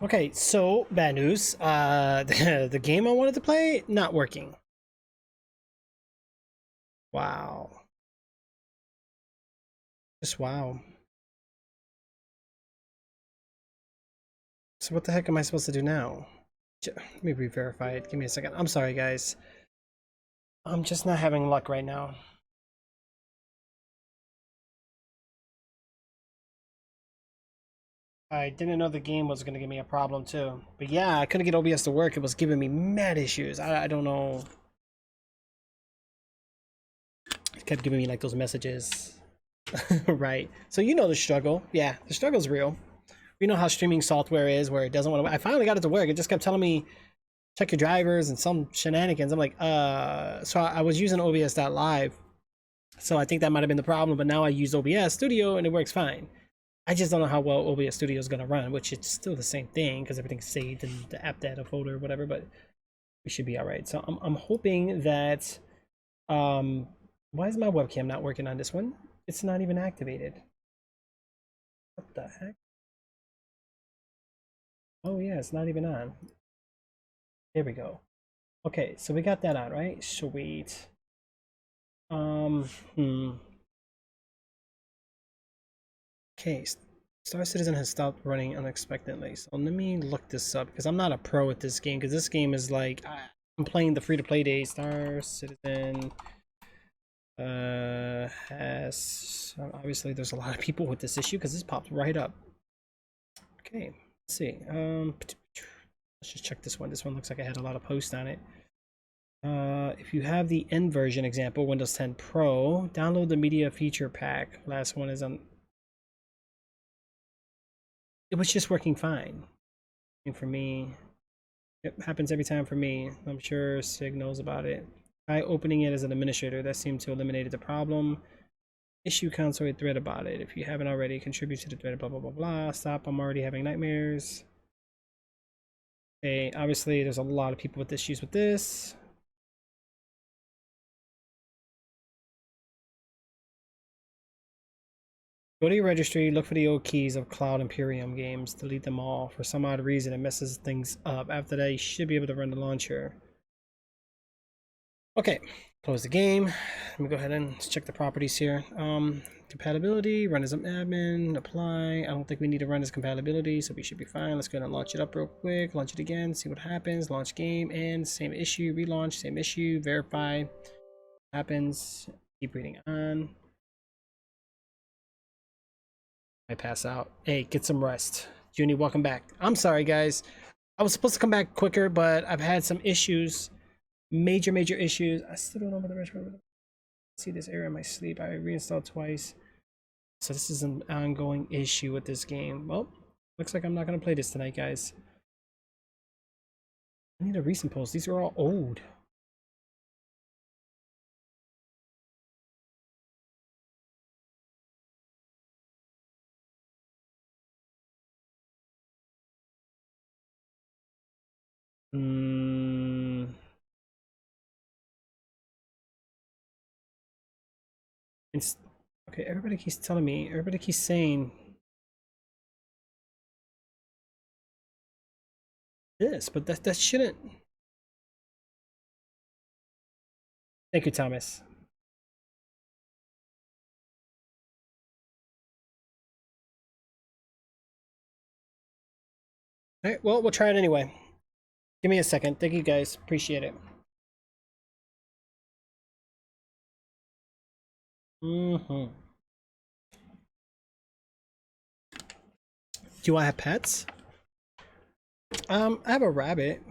Okay, so bad news. The game I wanted to play not working. Wow. Just wow. So what the heck am I supposed to do now? Let me re-verify it. Give me a second. I'm sorry, guys. I'm just not having luck right now. I didn't know the game was gonna give me a problem too. But yeah, I couldn't get OBS to work. It was giving me mad issues. I don't know. It kept giving me like those messages. Right. So you know the struggle. Yeah, the struggle's real. You know how streaming software is, where it doesn't want to. I finally got it to work. It just kept telling me check your drivers and some shenanigans. I'm like, so I was using OBS.live, so I think that might have been the problem. But now I use OBS Studio and it works fine. I just don't know how well OBS Studio is gonna run, which it's still the same thing because everything's saved in the app data folder or whatever. But we should be all right. So I'm hoping that. Um, why is my webcam not working on this one? It's not even activated. What the heck? Oh yeah, it's not even on. There we go. Okay, so we got that on, right? Sweet. Um, hmm. Okay, Star Citizen has stopped running unexpectedly. So let me look this up because I'm not a pro at this game because this game is like I'm playing the free-to-play days. Star Citizen has obviously there's a lot of people with this issue because this popped right up. Okay, let's see. Let's just check this one. This one looks like I had a lot of posts on it. If you have the end version example, Windows 10 Pro, download the media feature pack. Last one is on. It was just working fine. And for me, it happens every time for me. I'm sure Sig knows about it. Try opening it as an administrator. That seemed to eliminate the problem. Issue console a thread about it. If you haven't already, contribute to the thread, blah, blah, blah, blah. Stop, I'm already having nightmares. Okay, obviously there's a lot of people with issues with this. Go to your registry, look for the old keys of Cloud Imperium games, delete them all. For some odd reason, it messes things up. After that, you should be able to run the launcher. Okay, close the game. Let me go ahead and check the properties here. Compatibility, run as an admin, apply. I don't think we need to run as compatibility, so we should be fine. Let's go ahead and launch it up real quick. Launch it again, see what happens. Launch game, and same issue. Relaunch, same issue. Verify. Happens. Keep reading on. I pass out. Hey, get some rest. Junie, welcome back. I'm sorry, guys. I was supposed to come back quicker, but I've had some issues. Major issues. I still don't know about the rest. See this error in my sleep. I reinstalled twice. So this is an ongoing issue with this game. Well, looks like I'm not going to play this tonight, guys. I need a recent post. These are all old. Hmm. It's okay. Everybody keeps telling me. Everybody keeps saying this, but that shouldn't. Thank you, Thomas. All right. Well, we'll try it anyway. Give me a second. Thank you, guys. Appreciate it. Mm-hmm. Do I have pets? I have a rabbit.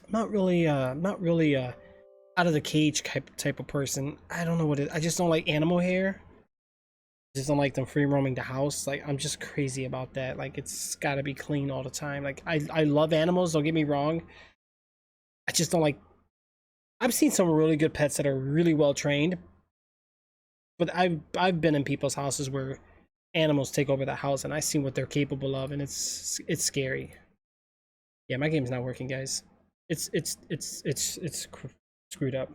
Not really out of the cage type of person. I don't know what it. I just don't like animal hair. I just don't like them free roaming the house. Like I'm just crazy about that. Like it's got to be clean all the time. Like I love animals. Don't get me wrong. I just don't like. I've seen some really good pets that are really well trained, but I've been in people's houses where animals take over the house, and I see what they're capable of, and it's scary. Yeah, my game's not working, guys. It's screwed up.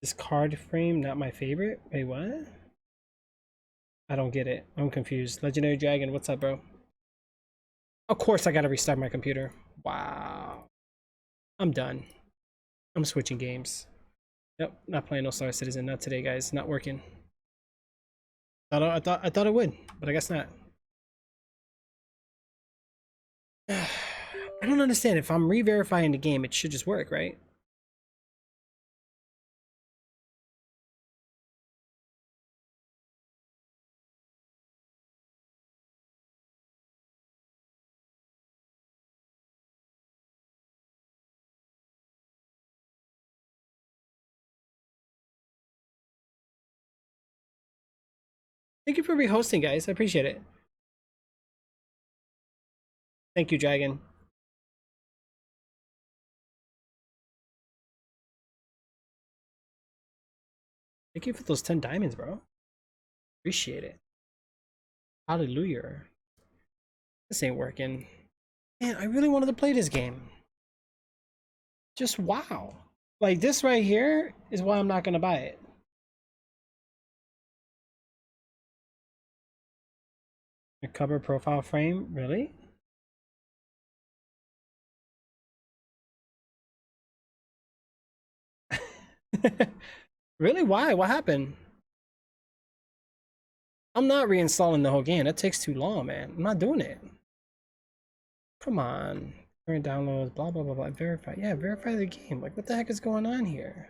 This card frame, not my favorite. Wait, what? I don't get it. I'm confused. Legendary Dragon, what's up, bro? Of course I gotta restart my computer. Wow. I'm done. I'm switching games. Yep, not playing no Star Citizen. Not today, guys. Not working. I thought it would, but I guess not. I don't understand. If I'm re-verifying the game, it should just work, right? Thank you for rehosting, guys. I appreciate it. Thank you, Dragon. Thank you for those 10 diamonds, bro. Appreciate it. Hallelujah. This ain't working. Man, I really wanted to play this game. Just wow. Like, this right here is why I'm not gonna buy it. A cover profile frame? Really? Really? Why? What happened? I'm not reinstalling the whole game. That takes too long, man. I'm not doing it. Come on. Current downloads, blah, blah, blah, blah. Verify. Yeah, verify the game. Like, what the heck is going on here?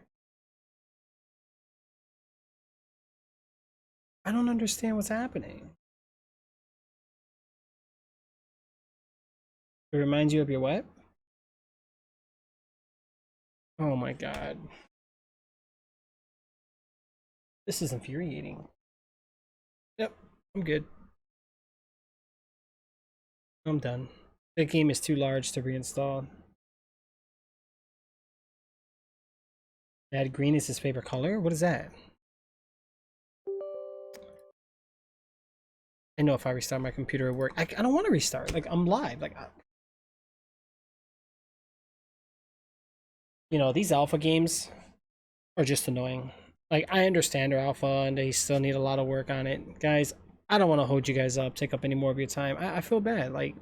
I don't understand what's happening. It reminds you of your what? Oh my god. This is infuriating. Yep, I'm good. I'm done. The game is too large to reinstall. Add green is his favorite color? What is that? I know if I restart my computer it work. I don't want to restart. Like, I'm live. Like, you know, these alpha games are just annoying. Like, I understand they're alpha and they still need a lot of work on it. Guys, I don't want to hold you guys up, take up any more of your time. I feel bad. Like,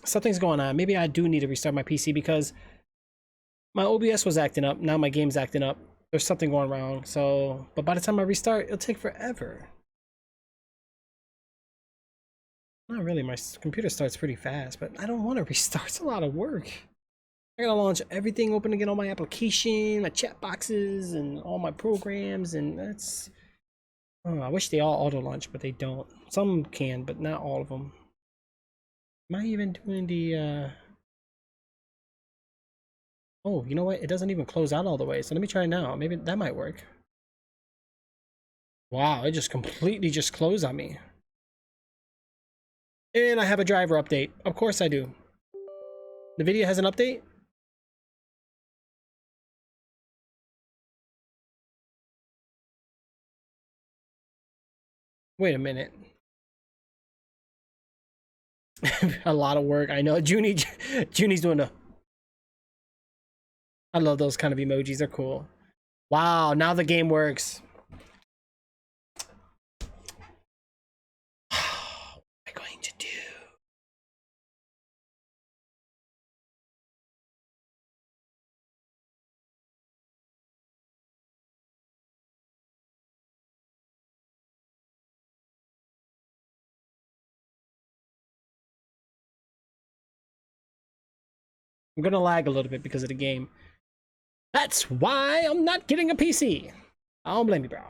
something's going on. Maybe I do need to restart my PC because my OBS was acting up. Now my game's acting up. There's something going wrong. So, but by the time I restart, it'll take forever. Not really. My computer starts pretty fast, but I don't want to restart. It's a lot of work. I gotta launch everything, open again, all my application, my chat boxes, and all my programs, and that's... Oh, I wish they all auto launch, but they don't. Some can, but not all of them. Am I even doing the Oh, you know what? It doesn't even close out all the way. So let me try now. Maybe that might work. Wow, it just completely just closed on me. And I have a driver update. Of course I do. The video has an update? Wait a minute. A lot of work. I know. Junie's doing a... I love those kind of emojis. They're cool. Wow, now the game works. What am I going to do? I'm gonna lag a little bit because of the game. That's why I'm not getting a PC. I don't blame you, bro.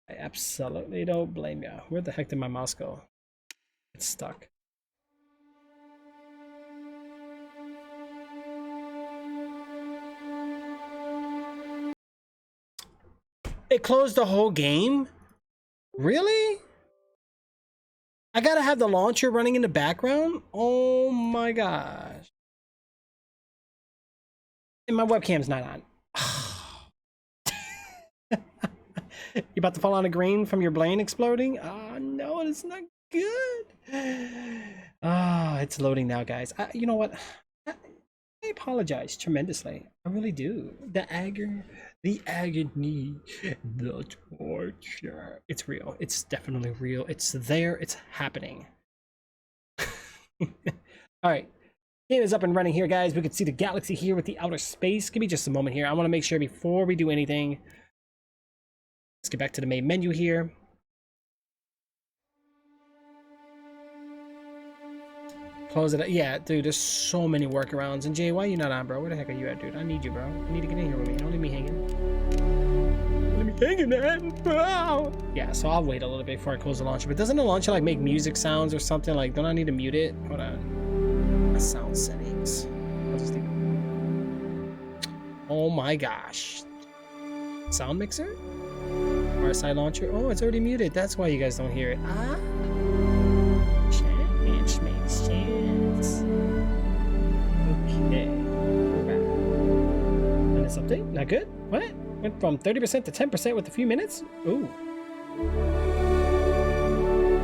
I absolutely don't blame you. Where the heck did my mouse go? It's stuck. It closed the whole game? Really? I gotta have the launcher running in the background? Oh my gosh. And my webcam's not on. You about to fall on a green from your brain exploding? Oh no, it's not good. Ah, it's loading now, guys. You know what? apologize tremendously. I really do. The agony, the torture. It's real. It's definitely real. It's there. It's happening. All right. Game is up and running here, guys. We can see the galaxy here with the outer space. Give me just a moment here. I want to make sure before we do anything. Let's get back to the main menu here. Close it up. Yeah, dude, there's so many workarounds. And Jay, why you not on, bro? Where the heck are you at, dude? I need you, bro. I need to get in here with me. Don't leave me hanging. Let me hanging, man. Oh. Yeah, so I'll wait a little bit before I close the launcher. But doesn't the launcher like make music sounds or something? Like, don't I need to mute it? Hold on. Sound settings. I'll just leave it. Oh my gosh. Sound mixer? RSI launcher. Oh, it's already muted. That's why you guys don't hear it. Ah. Chance makes chance. Okay. We're back. And this update? Not good? What? Went from 30% to 10% with a few minutes? Ooh.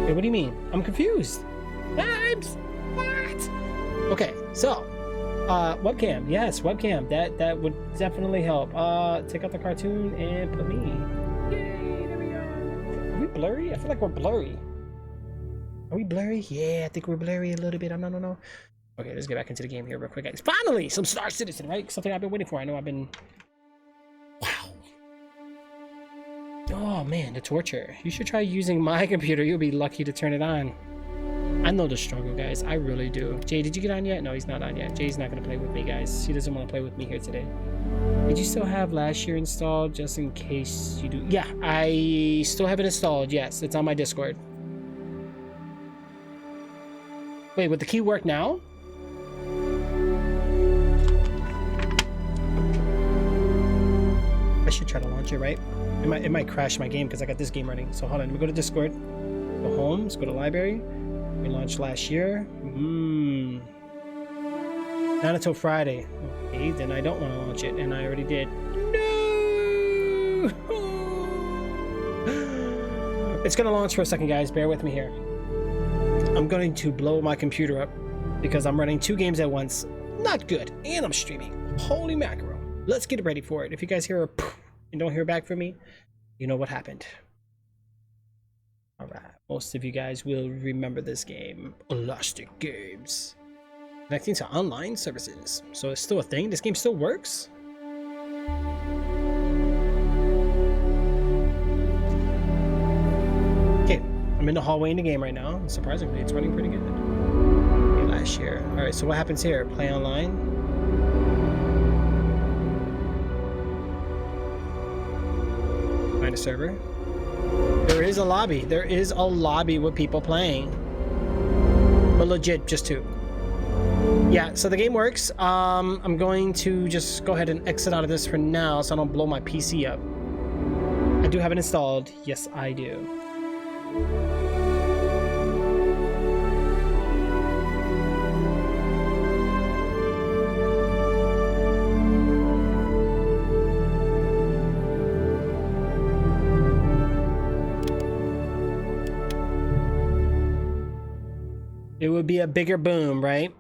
Hey, what do you mean? I'm confused. Vibes? What? Okay, so webcam. Yes, webcam. That would definitely help. Take out the cartoon and put me. Yay, there we are. Are we blurry? I feel like we're blurry. Are we blurry? Yeah, I think we're blurry a little bit. I don't know. Okay, let's get back into the game here real quick, guys. Finally, some Star Citizen, right? Something I've been waiting for. I know I've been... Wow. Oh, man, the torture. You should try using my computer. You'll be lucky to turn it on. I know the struggle, guys. I really do. Jay, did you get on yet? No, he's not on yet. Jay's not going to play with me, guys. He doesn't want to play with me here today. Did you still have last year installed just in case you do? Yeah, I still have it installed. Yes, it's on my Discord. Wait, would the key work now? I should try to launch it, right? It might crash my game because I got this game running. So hold on, let me go to Discord. Go home, let's go to library. We launched last year. Not until Friday. Okay, then I don't want to launch it, and I already did. No! It's gonna launch for a second, guys. Bear with me here. I'm going to blow my computer up because I'm running 2 games at once. Not good. And I'm streaming. Holy mackerel. Let's get ready for it. If you guys hear a poof and don't hear back from me, you know what happened. Alright. Most of you guys will remember this game. Elastic Games. Connecting to online services. So it's still a thing? This game still works? Okay. I'm in the hallway in the game right now. Surprisingly, it's running pretty good. Okay, last year. Alright, so what happens here? Play online. Find a server. There is a lobby. There is a lobby with people playing. But legit, just 2. Yeah, so the game works. I'm going to just go ahead and exit out of this for now so I don't blow my PC up. I do have it installed. Yes, I do. It would be a bigger boom, right?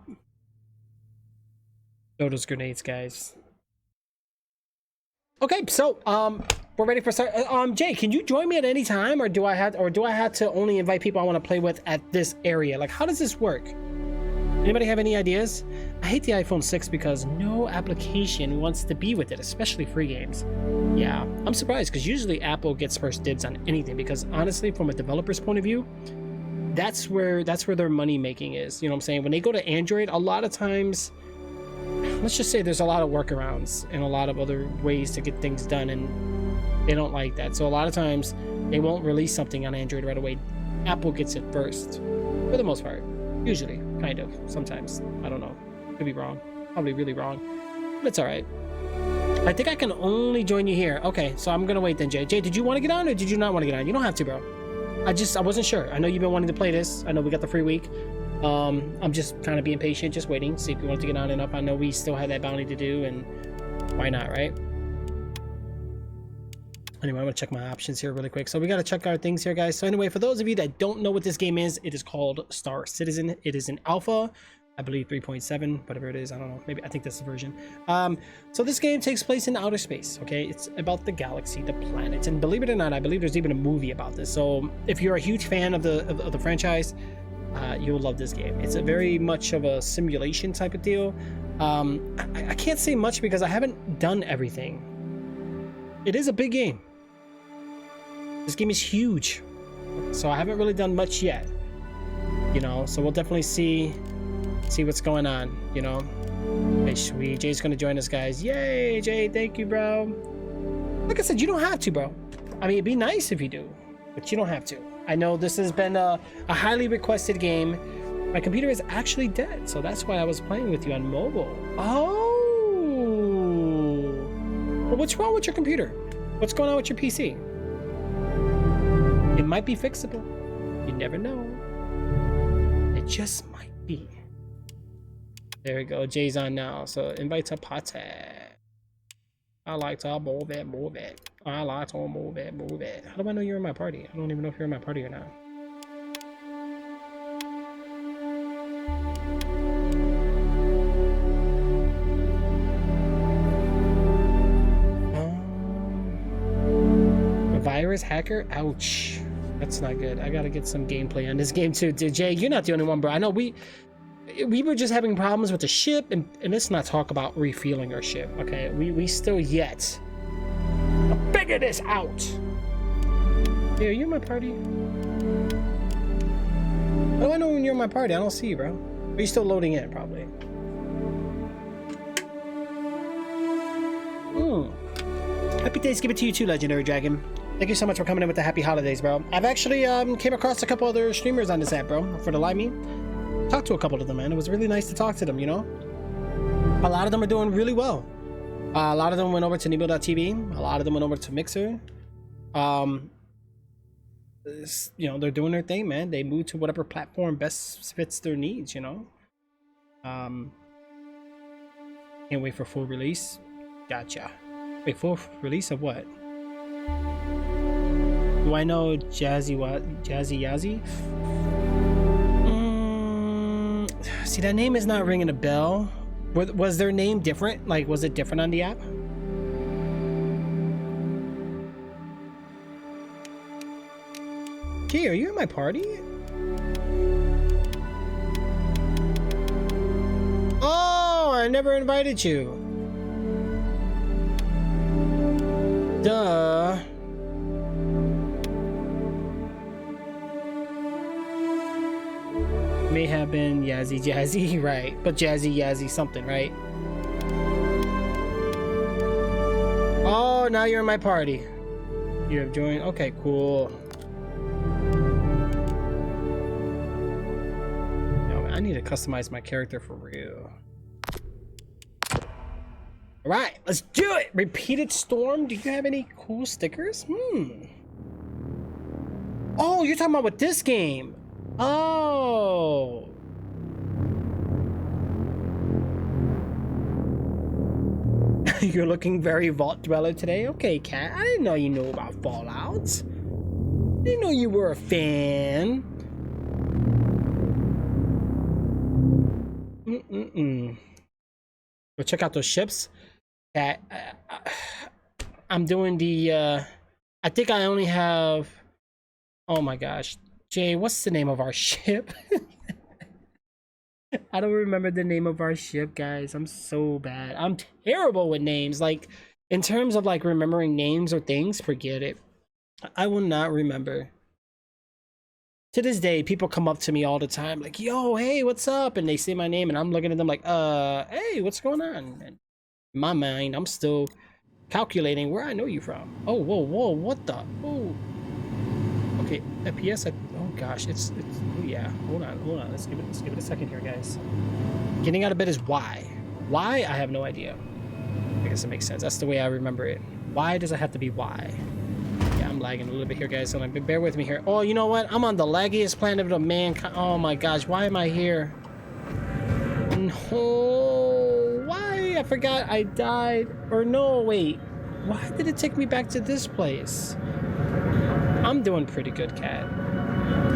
Throw those grenades, guys. Okay, so we're ready for start. Jay, can you join me at any time, or do I have to only invite people I want to play with at this area? Like, how does this work? Anybody have any ideas? I hate the iPhone 6 because no application wants to be with it, especially free games. Yeah, I'm surprised because usually Apple gets first dibs on anything because honestly, from a developer's point of view, that's where their money making is. You know what I'm saying? When they go to Android, a lot of times, let's just say there's a lot of workarounds and a lot of other ways to get things done, and they don't like that. So a lot of times they won't release something on Android right away. Apple gets it first, for the most part. Usually, kind of. Sometimes. I don't know. Could be wrong. Probably really wrong. But it's all right. I think I can only join you here. Okay, so I'm gonna wait then, Jay. Jay, did you want to get on or did you not want to get on? You don't have to, bro. I wasn't sure. I know you've been wanting to play this. I know we got the free week. I'm just kind of being patient, just waiting, see if you want to get on and up. I know we still have that bounty to do, and why not, right? Anyway, I'm gonna check my options here really quick. So we got to check our things here, guys. So anyway, for those of you that don't know what this game is, it is called Star Citizen. It is an alpha. I believe 3.7, whatever it is. I don't know. Maybe I think that's the version. So this game takes place in outer space. Okay, it's about the galaxy, the planets, and believe it or not, I believe there's even a movie about this. So if you're a huge fan of the franchise, you'll love this game. It's a very much of a simulation type of deal. I can't say much because I haven't done everything. It is a big game. This game is huge, so I haven't really done much yet. You know, so we'll definitely see what's going on, you know. Hey, sweet. Jay's gonna join us, guys. Yay, Jay. Thank you, bro. Like I said, you don't have to, bro. I mean, it'd be nice if you do, but you don't have to. I know this has been a highly requested game. My computer is actually dead, so that's why I was playing with you on mobile. Oh. Well, what's wrong with your computer? What's going on with your PC? It might be fixable. You never know. It just might be. There we go. Jay's on now. So invite to party. I like to move it, move it. I like to move it, move it. How do I know you're in my party? I don't even know if you're in my party or not. A virus hacker? Ouch. That's not good. I gotta get some gameplay on this game too. Jay, you're not the only one, bro. I know we were just having problems with the ship, and let's not talk about refueling our ship, okay? We still yet figure this out. Yeah, are you in my party? Oh, I know when you're in my party. I don't see you, bro. Are you still loading in, probably? Happy Thanksgiving to you too, Legendary Dragon. Thank you so much for coming in with the happy holidays, bro. I've actually came across a couple other streamers on this app, bro, for the live me. Talked to a couple of them, man. It was really nice to talk to them, you know? A lot of them are doing really well. A lot of them went over to Nebo.tv. A lot of them went over to Mixer. You know, they're doing their thing, man. They moved to whatever platform best fits their needs, you know? Can't wait for full release. Gotcha. Wait, full release of what? Do I know Jazzy Yazzie? See, that name is not ringing a bell. Was their name different? Like, was it different on the app? Gee, are you in my party? Oh, I never invited you. Duh. May have been Yazzie Jazzy, right? But Jazzy Yazzie something, right? Oh, now you're in my party. You have joined. Okay, cool. Yo, I need to customize my character for real. All right, let's do it. Repeated Storm. Do you have any cool stickers? Oh, you're talking about with this game. Oh. You're looking very Vault Dweller today. Okay, Cat. I didn't know you knew about Fallout. I didn't know you were a fan. Go check out those ships. Cat. I'm doing the. I think I only have. Oh my gosh. Jay, what's the name of our ship? I don't remember the name of our ship, guys. I'm so bad. I'm terrible with names. Like, in terms of like remembering names or things, forget it. I will not remember. To this day, people come up to me all the time like, yo, hey, what's up? And they say my name and I'm looking at them like, hey, what's going on? And in my mind, I'm still calculating where I know you from. Oh, whoa, what the? Oh. Okay, FPS. Oh gosh, it's. Oh yeah. Hold on. Let's give it a second here, guys. Getting out of bed is why. Why? I have no idea. I guess it makes sense. That's the way I remember it. Why does it have to be why? Yeah, I'm lagging a little bit here, guys. So bear with me here. Oh, you know what? I'm on the laggiest planet of mankind. Oh my gosh, why am I here? No. Why? I forgot I died. Or no, wait. Why did it take me back to this place? I'm doing pretty good, Cat.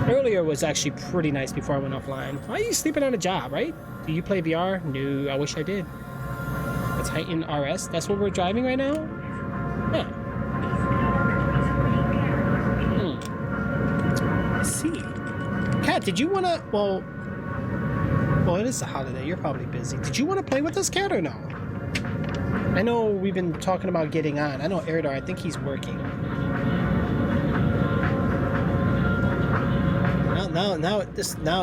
Earlier was actually pretty nice before I went offline. Why are you sleeping on a job, right? Do you play VR? No, I wish I did. Let's heighten RS. That's what we're driving right now? Huh. Let's see. Kat, did you want to... Well, it is a holiday. You're probably busy. Did you want to play with us, Kat, or no? I know we've been talking about getting on. I know Eridar, I think he's working. Now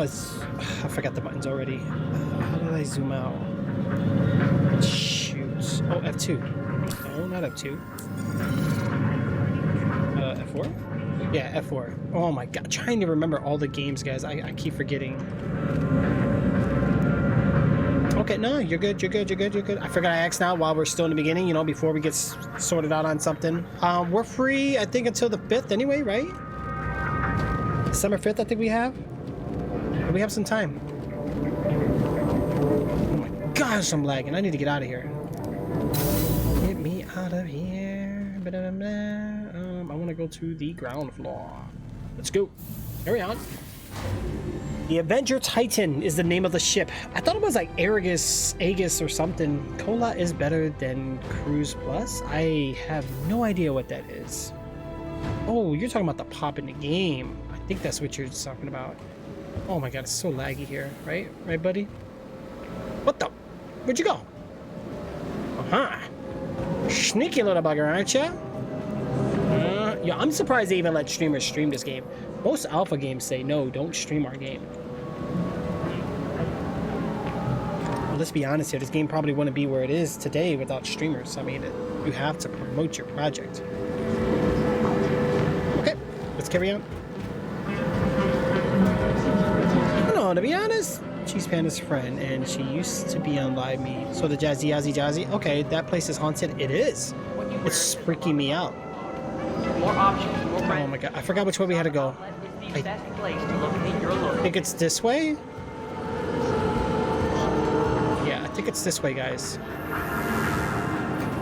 it's... I forgot the buttons already. How did I zoom out? Shoot. Oh, F2. No, not F2. F4? Yeah, F4. Oh my god, trying to remember all the games, guys. I keep forgetting. Okay, no, you're good. I forgot I asked now while we're still in the beginning, you know, before we get sorted out on something. We're free, I think, until the 5th anyway, right? December 5th, I think we have. We have some time. Oh my gosh, I'm lagging. I need to get out of here. Get me out of here. I want to go to the ground floor. Let's go. Carry on. The Avenger Titan is the name of the ship. I thought it was like Aegis or something. Cola is better than Cruise Plus. I have no idea what that is. Oh, you're talking about the pop in the game. I think that's what you're talking about. Oh my god, it's so laggy here. Right? Right, buddy? What the? Where'd you go? Uh-huh. Sneaky little bugger, aren't you? Yeah, I'm surprised they even let streamers stream this game. Most alpha games say, no, don't stream our game. Well, let's be honest here. This game probably wouldn't be where it is today without streamers. I mean, you have to promote your project. Okay, let's carry on. No, to be honest, she's Panda's friend, and she used to be on Live Me. So the Jazzy. Okay, that place is haunted. It is. It's freaking me out. More options, more friends. Oh my god, I forgot which way we had to go. I think it's this way? Yeah, I think it's this way, guys.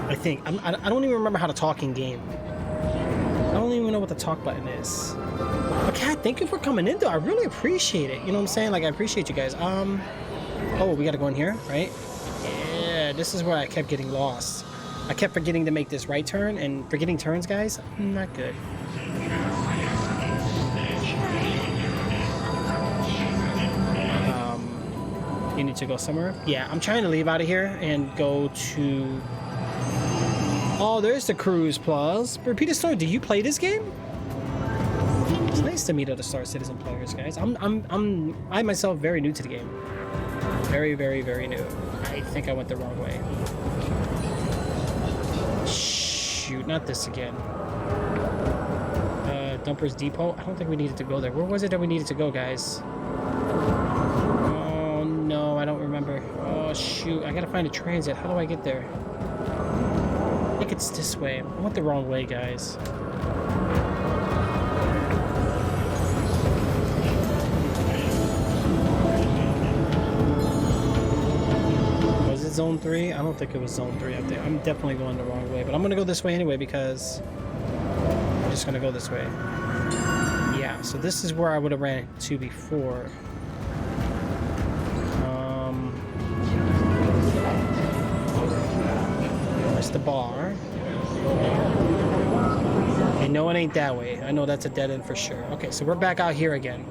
I think. I don't even remember how to talk in game. I don't even know what the talk button is. But Kat, thank you for coming in, though. I really appreciate it. You know what I'm saying? Like, I appreciate you guys. Oh, we gotta go in here, right? Yeah, this is where I kept getting lost. I kept forgetting to make this right turn, and forgetting turns, guys, not good. You need to go somewhere? Yeah, I'm trying to leave out of here and go to... Oh, there's the Cruise Plus. Repeat the story. Do you play this game? It's nice to meet other Star Citizen players, guys. I myself very new to the game. Very, very, very new. I think I went the wrong way. Shoot, not this again. Dumpers Depot. I don't think we needed to go there. Where was it that we needed to go, guys? Oh no, I don't remember. Oh shoot, I gotta find a transit. How do I get there? I think it's this way. I went the wrong way, guys. Was it Zone 3? I don't think it was Zone 3 up there. I'm definitely going the wrong way, but I'm gonna go this way anyway because I'm just gonna go this way. Yeah, so this is where I would have ran to before. There's the bar. I know it ain't that way. I know that's a dead end for sure. Okay, so we're back out here again.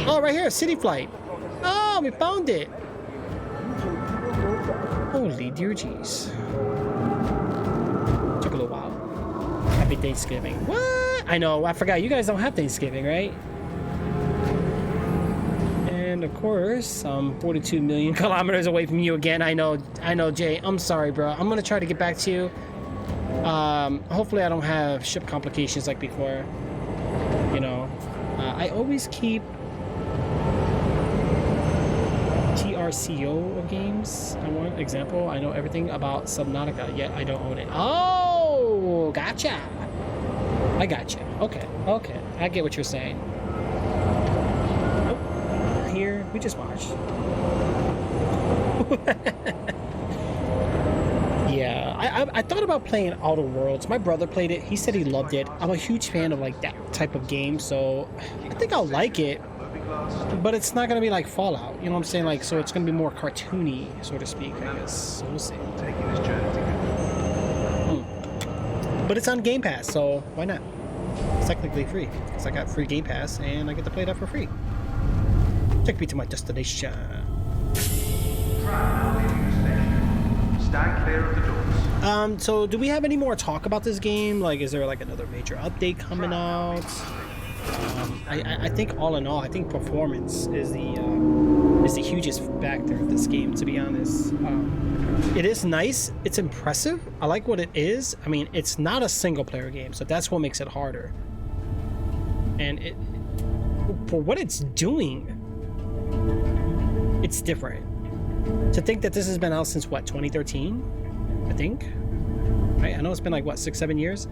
Oh, right here, City Flight. Oh, we found it. Holy dear jeez. Took a little while. Happy Thanksgiving. What? I know, I forgot. You guys don't have Thanksgiving, right? And of course, I'm 42 million kilometers away from you again. I know, Jay. I'm sorry, bro. I'm gonna try to get back to you. Hopefully I don't have ship complications like before. You know, I always keep TRCO of games. I want example. I know everything about Subnautica, yet I don't own it. Oh, gotcha. I gotcha. Okay, okay. I get what you're saying. Here, we just watched. Yeah, I thought about playing Outer Worlds. My brother played it. He said he loved it. I'm a huge fan of like that type of game, so I think I'll like it. But it's not gonna be like Fallout, you know what I'm saying? Like, so it's gonna be more cartoony, so to speak, I guess. So we'll see. But it's on Game Pass, so why not? It's technically free, because I got free Game Pass and I get to play that for free. Take me to my destination. Stand clear of the doors. So do we have any more talk about this game? Like, is there like another major update coming out? I think all in all, I think performance is the hugest factor of this game, to be honest. It is nice. It's impressive. I like what it is. I mean, it's not a single player game, so that's what makes it harder. And it, for what it's doing, it's different. To think that this has been out since what, 2013? I think. Right? I know it's been like what, 6-7 years.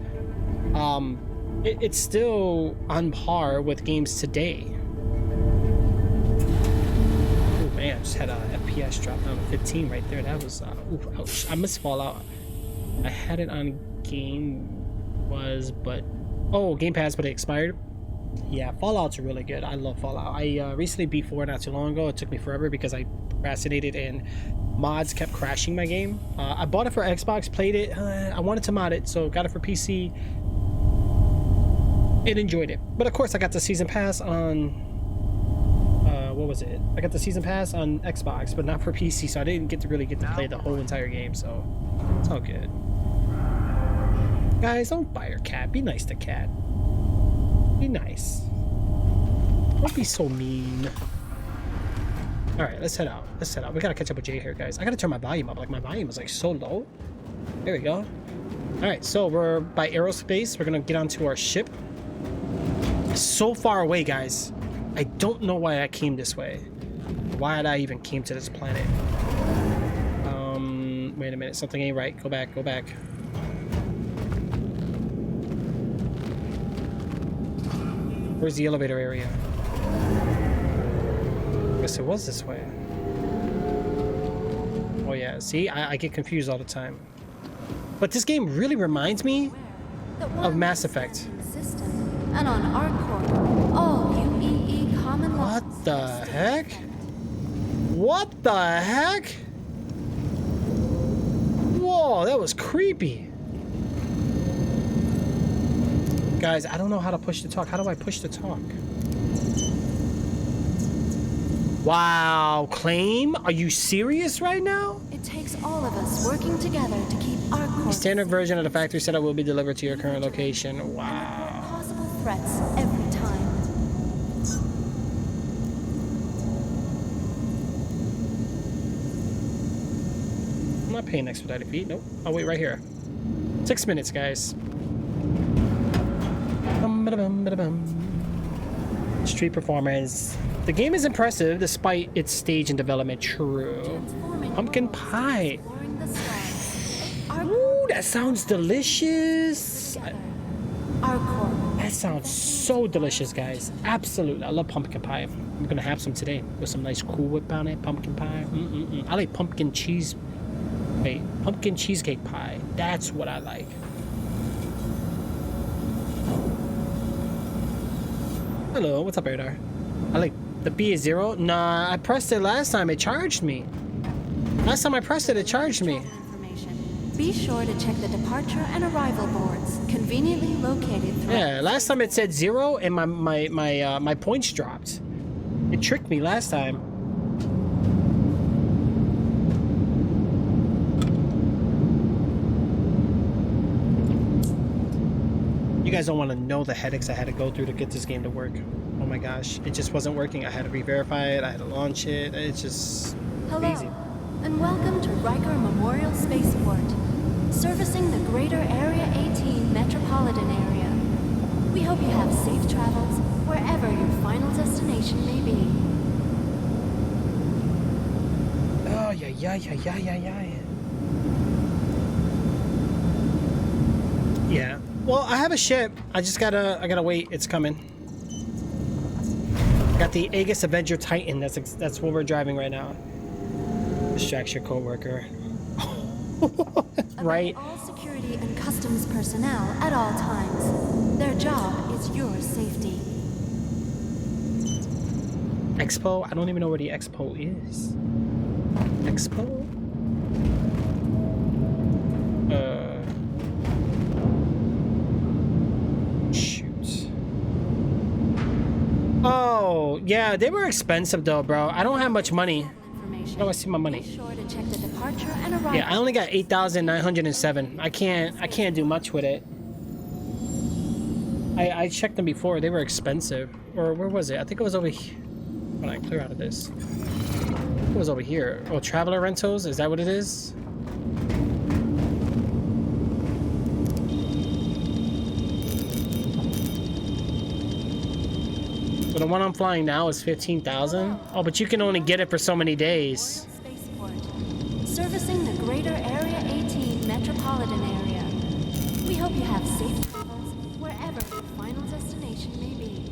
It's still on par with games today. Oh man, I just had a FPS drop down to 15 right there. That was oof, ouch. I missed Fallout. I had it on Game Pass, but it expired. Yeah, Fallout's really good. I love Fallout. I recently beat 4 not too long ago. It took me forever because I procrastinated and mods kept crashing my game. I bought it for Xbox, played it. I wanted to mod it, so got it for PC. And enjoyed it. But of course I got the season pass on what was it? I got the season pass on Xbox, but not for PC, so I didn't get to play the whole entire game, so it's all good. Guys, don't buy your cat. Be nice to cat. Be nice. Don't be so mean. Alright, let's head out. We gotta catch up with Jay here, guys. I gotta turn my volume up. Like, my volume is like so low. There we go. Alright, so we're by aerospace. We're gonna get onto our ship. So far away, guys. I don't know why I came this way. Why I even came to this planet. Wait a minute, something ain't right. Go back. Where's the elevator area? I guess it was this way. Oh yeah, see, I get confused all the time. But this game really reminds me of Mass Effect. And on our core, all UEE common laws. What the heck? What the heck? Whoa, that was creepy. Guys, I don't know how to push to talk. How do I push to talk? Wow, Claim? Are you serious right now? It takes all of us working together to keep our core. Standard version of the factory setup will be delivered to your current location. Wow. Possible threats every time. I'm not paying expedited fee. Nope. I'll wait right here. 6 minutes, guys. Street performance. The game is impressive despite its stage and development. True. Pumpkin pie. Ooh, that sounds delicious. Our core. That sounds so delicious, guys. Absolutely. I love pumpkin pie. I'm gonna have some today with some nice Cool Whip on it. Pumpkin pie. I like pumpkin cheese. Wait, pumpkin cheesecake pie. That's what I like. Hello, what's up, Radar? I like the B is 0. Nah, I pressed it last time. It charged me. Last time I pressed it, it charged me. Be sure to check the departure and arrival boards, conveniently located throughout. Yeah, last time it said 0 and my points dropped. It tricked me last time. You guys don't want to know the headaches I had to go through to get this game to work. Oh my gosh, it just wasn't working. I had to re-verify it. I had to launch it. It's just crazy. Hello, and welcome to Riker Memorial Spaceport, servicing the greater Area 18 metropolitan area. We hope you have safe travels wherever your final destination may be. Oh yeah. Yeah. Well, I have a ship. I gotta wait. It's coming. Got the Aegis Avenger Titan. That's what we're driving right now. Distracts your coworker. Right? All security and customs personnel at all times. Their job is your safety. Expo? I don't even know where the expo is. Expo? Shoot. Oh, yeah, they were expensive though, bro. I don't have much money. Information. Oh, I see my money. Be sure to check the departure and arrival. Yeah, I only got 8,907. I can't do much with it. I checked them before. They were expensive. Or where was it? I think it was over here. When I clear out of this. It was over here. Oh, traveler rentals? Is that what it is? But the one I'm flying now is 15,000. Oh, but you can only get it for so many days. Spaceport, servicing the greater Area 18 metropolitan area. We hope you have safe travels wherever your final destination may be.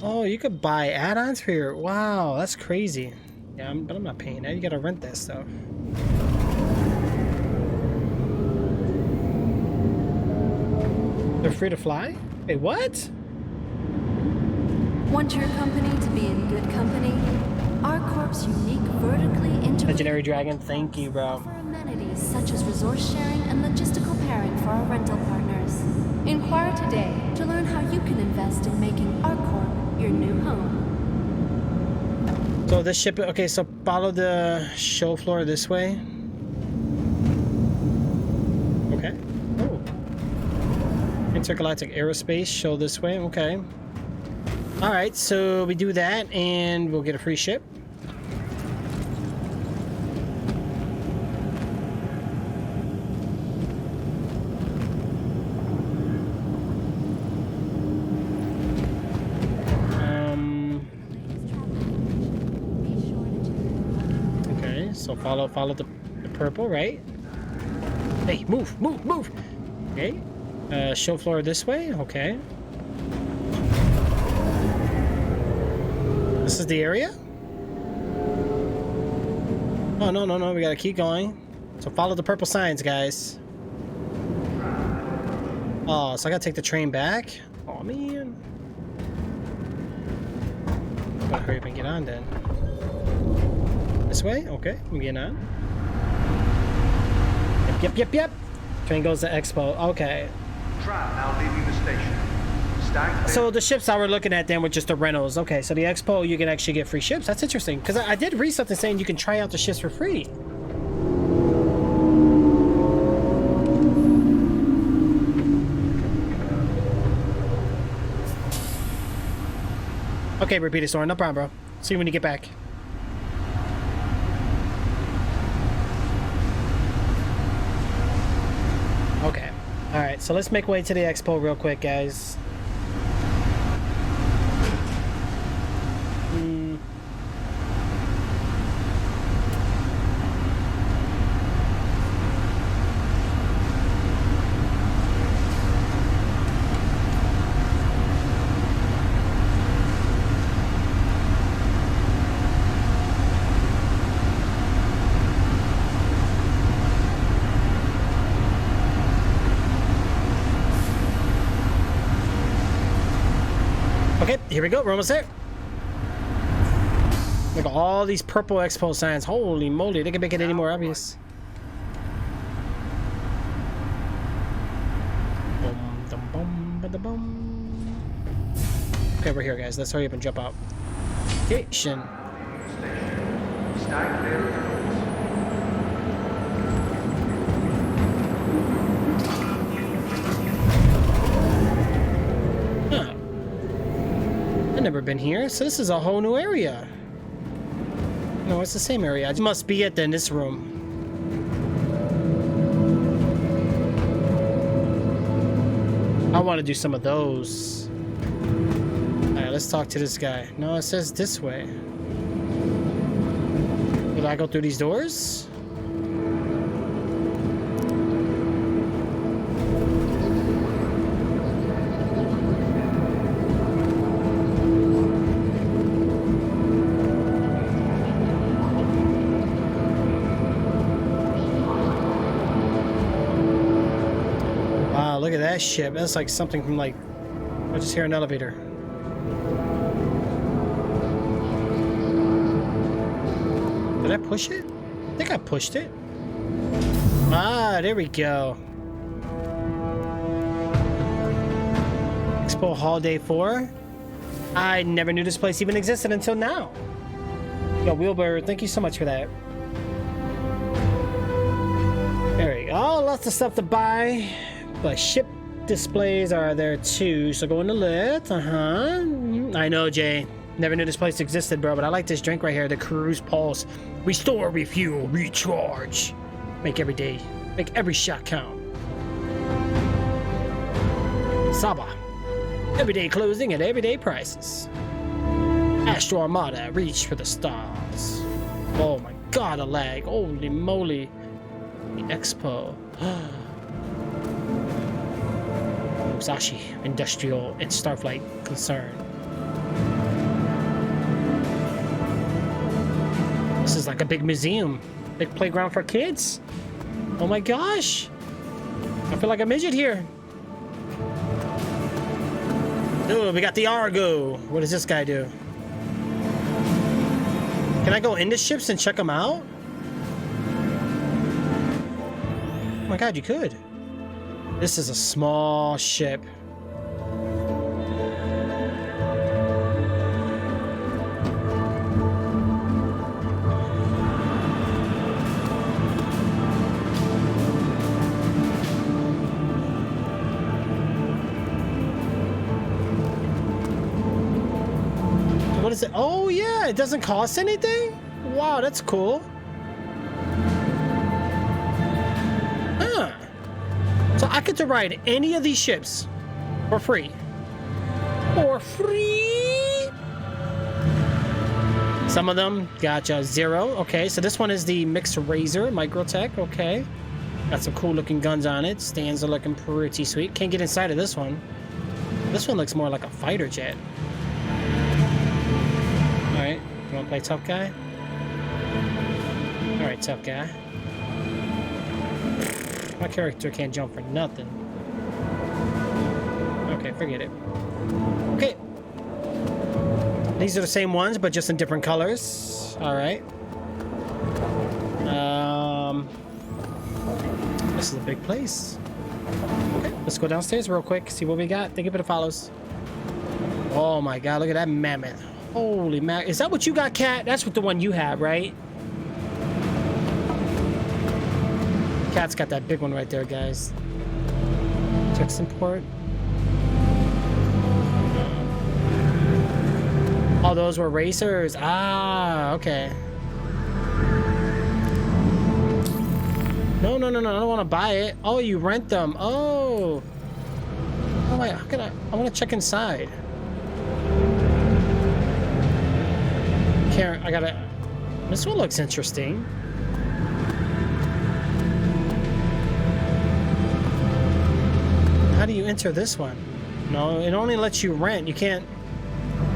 Oh, you could buy add-ons for your... Wow, that's crazy. Yeah, but I'm not paying that. You gotta rent that stuff. They're free to fly? Wait, what? Want your company to be in good company? Our Corp's unique vertically integrated Legendary Dragon, thank you, bro. offer amenities such as resource sharing and logistical pairing for our rental partners. Inquire today to learn how you can invest in making our Corp your new home. So this ship... Okay, so follow the show floor this way. Okay. Oh. Intergalactic Aerospace, show this way. Okay. Alright, so we do that and we'll get a free ship. Okay, so follow the purple, right? Hey, move! Okay. Show floor this way, okay. This is the area? Oh, no, we gotta keep going. So follow the purple signs, guys. Oh, so I gotta take the train back? Oh, man. Gotta hurry up and get on then. This way? Okay, I'm getting on. Yep. Train goes to Expo. Okay. Trap now leaving the station. So the ships that we're looking at then were just the rentals. Okay, so the Expo, you can actually get free ships. That's interesting, because I did read something saying you can try out the ships for free. Okay, repeat it, Soren. No problem, bro. See you when you get back. Okay. Alright, so let's make way to the Expo real quick, guys. Okay, here we go. We're almost there. Look at all these purple Expo signs. Holy moly, they can make it any more obvious. Okay, we're here, guys. Let's hurry up and jump out. Station. Stand clear of the doors. Huh. I've never been here, so this is a whole new area. No, it's the same area. It must be it then, this room. I want to do some of those. Alright, let's talk to this guy. No, it says this way. Will I go through these doors? that ship? That's like something from like... I just hear an elevator. Did I push it? I think I pushed it. Ah, there we go. Expo Hall Day 4. I never knew this place even existed until now. Yo, Wilbur, thank you so much for that. There we go. Lots of stuff to buy. But ship displays are there too. So go in the list. I know, Jay. Never knew this place existed, bro. But I like this drink right here. The Cruise Pulse. Restore, refuel, recharge. Make every day. Make every shot count. Saba. Everyday closing at everyday prices. Astro Armada, reach for the stars. Oh my god, a lag. Holy moly. The Expo. Musashi, Industrial and Starflight Concern. This is like a big museum. Big playground for kids. Oh my gosh. I feel like a midget here. Ooh, we got the Argo. What does this guy do? Can I go into ships and check them out? Oh my god, you could. This is a small ship. What is it? Oh yeah, it doesn't cost anything? Wow, that's cool. Huh. So I get to ride any of these ships for free. For free? Some of them, gotcha, 0. Okay, so this one is the Mixed Razor Microtech. Okay. Got some cool looking guns on it. Stands are looking pretty sweet. Can't get inside of this one. This one looks more like a fighter jet. Alright, you wanna play tough guy? Alright, tough guy. My character can't jump for nothing. Okay, forget it. Okay. These are the same ones, but just in different colors. Alright. This is a big place. Okay, let's go downstairs real quick, see what we got. Thank you for the follows. Oh my god, look at that mammoth. Holy man. Is that what you got, Cat? That's what the one you have, right? Cat's got that big one right there, guys. Check some port. Oh, those were racers. Ah, okay. No, no, no, no. I don't want to buy it. Oh, you rent them. Oh. Oh, wait. How can I want to check inside. Can't. I gotta. This one looks interesting. How do you enter this one? No, it only lets you rent. You can't.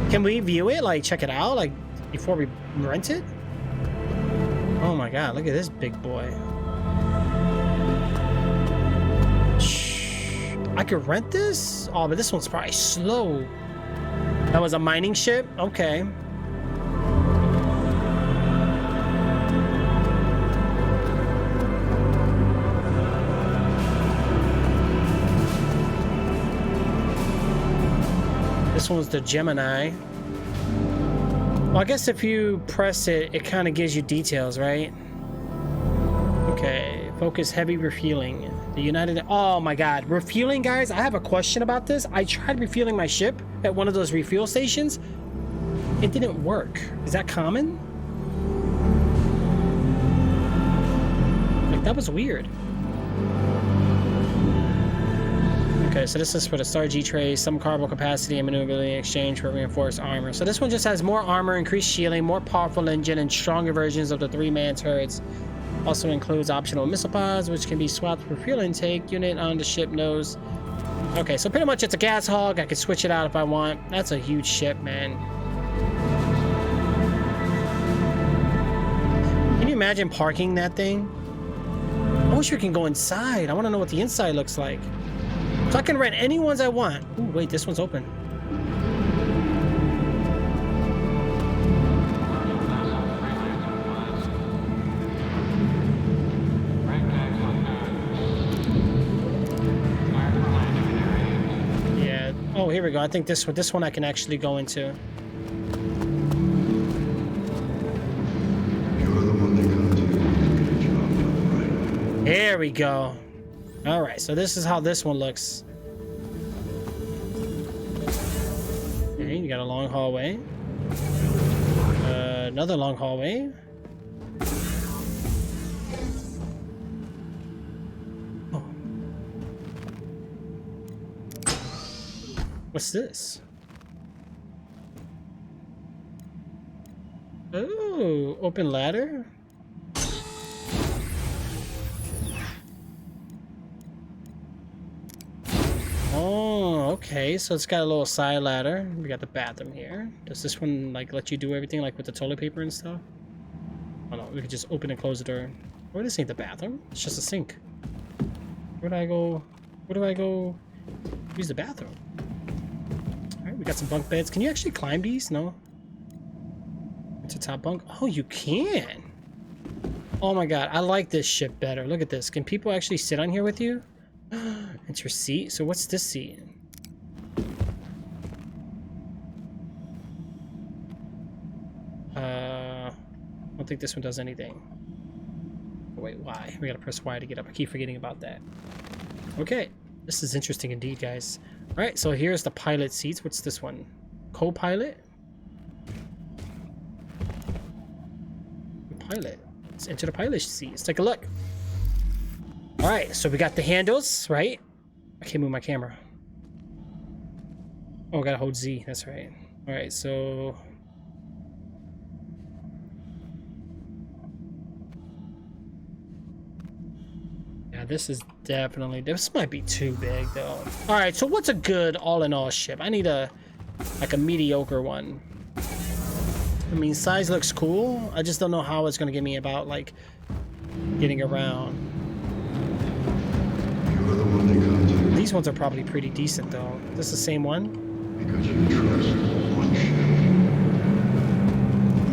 Can we view it? Like, check it out? Like, before we rent it? Oh my god, look at this big boy. Shh. I could rent this? Oh, but this one's probably slow. That was a mining ship? Okay. This one's the Gemini. Well, I guess if you press it, it kind of gives you details, right? Okay, focus heavy refueling. The United... Oh my god, refueling, guys, I have a question about this. I tried refueling my ship at one of those refuel stations. It didn't work. Is that common? Like, that was weird. Okay, so this is for the Star G tray, some cargo capacity and maneuverability in exchange for reinforced armor. So this one just has more armor, increased shielding, more powerful engine, and stronger versions of the 3-man turrets. Also includes optional missile pods, which can be swapped for fuel intake unit on the ship nose. Okay, so pretty much it's a gas hog. I can switch it out if I want. That's a huge ship, man. Can you imagine parking that thing? I wish we can go inside. I want to know what the inside looks like. So I can rent any ones I want. Ooh, wait, this one's open. Yeah. Oh, here we go. I think this one I can actually go into. You're the one they come to get a job done right. There we go. All right, so this is how this one looks. Okay, you got a long hallway. Another long hallway. Oh. What's this? Oh, open ladder? Oh, okay. So it's got a little side ladder. We got the bathroom here. Does this one like let you do everything like with the toilet paper and stuff? Oh no, we could just open and close the door. Oh, this ain't the bathroom. It's just a sink. Where do I go? Where do I go? Use the bathroom. All right, we got some bunk beds. Can you actually climb these? No. It's a top bunk. Oh, you can. Oh my god, I like this shit better. Look at this. Can people actually sit on here with you? It's your seat. So what's this seat? I don't think this one does anything. Oh, wait, why? We gotta press Y to get up. I keep forgetting about that. Okay, this is interesting indeed, guys. All right, so here's the pilot seats. What's this one? Co-pilot? Pilot. Let's enter the pilot seat. Let's take a look. All right, so we got the handles, right? I can't move my camera. Oh, I gotta hold Z. That's right. All right, so yeah, this is definitely. This might be too big though. All right, so what's a good all-in-all ship? I need a like a mediocre one. I mean, size looks cool. I just don't know how it's gonna get me about like getting around. You're the one they come to These ones are probably pretty decent though. This the same one? because you trust one ship.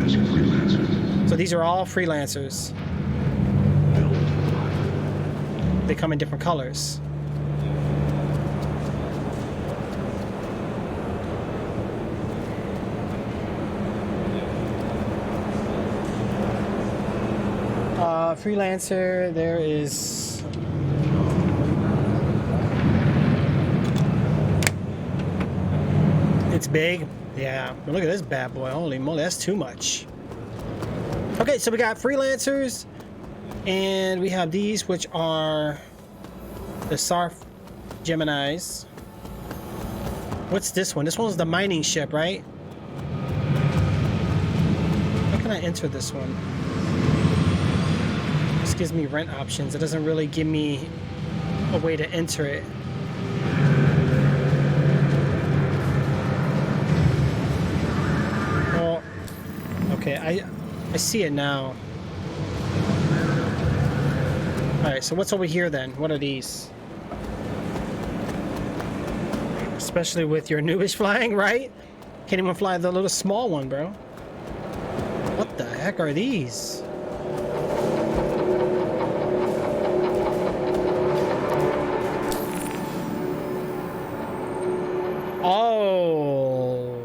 As freelancers, So these are all freelancers. built They come in different colors. Freelancer, there is. It's big. Yeah. But look at this bad boy. Holy moly, that's too much. Okay, so we got freelancers. And we have these, which are the Sarf Geminis. What's this one? This one's the mining ship, right? How can I enter this one? This gives me rent options. It doesn't really give me a way to enter it. Well, okay, I see it now. Alright, so what's over here then? What are these? Especially with your newish flying, right? Can't even fly the little small one, bro. What the heck are these? Oh.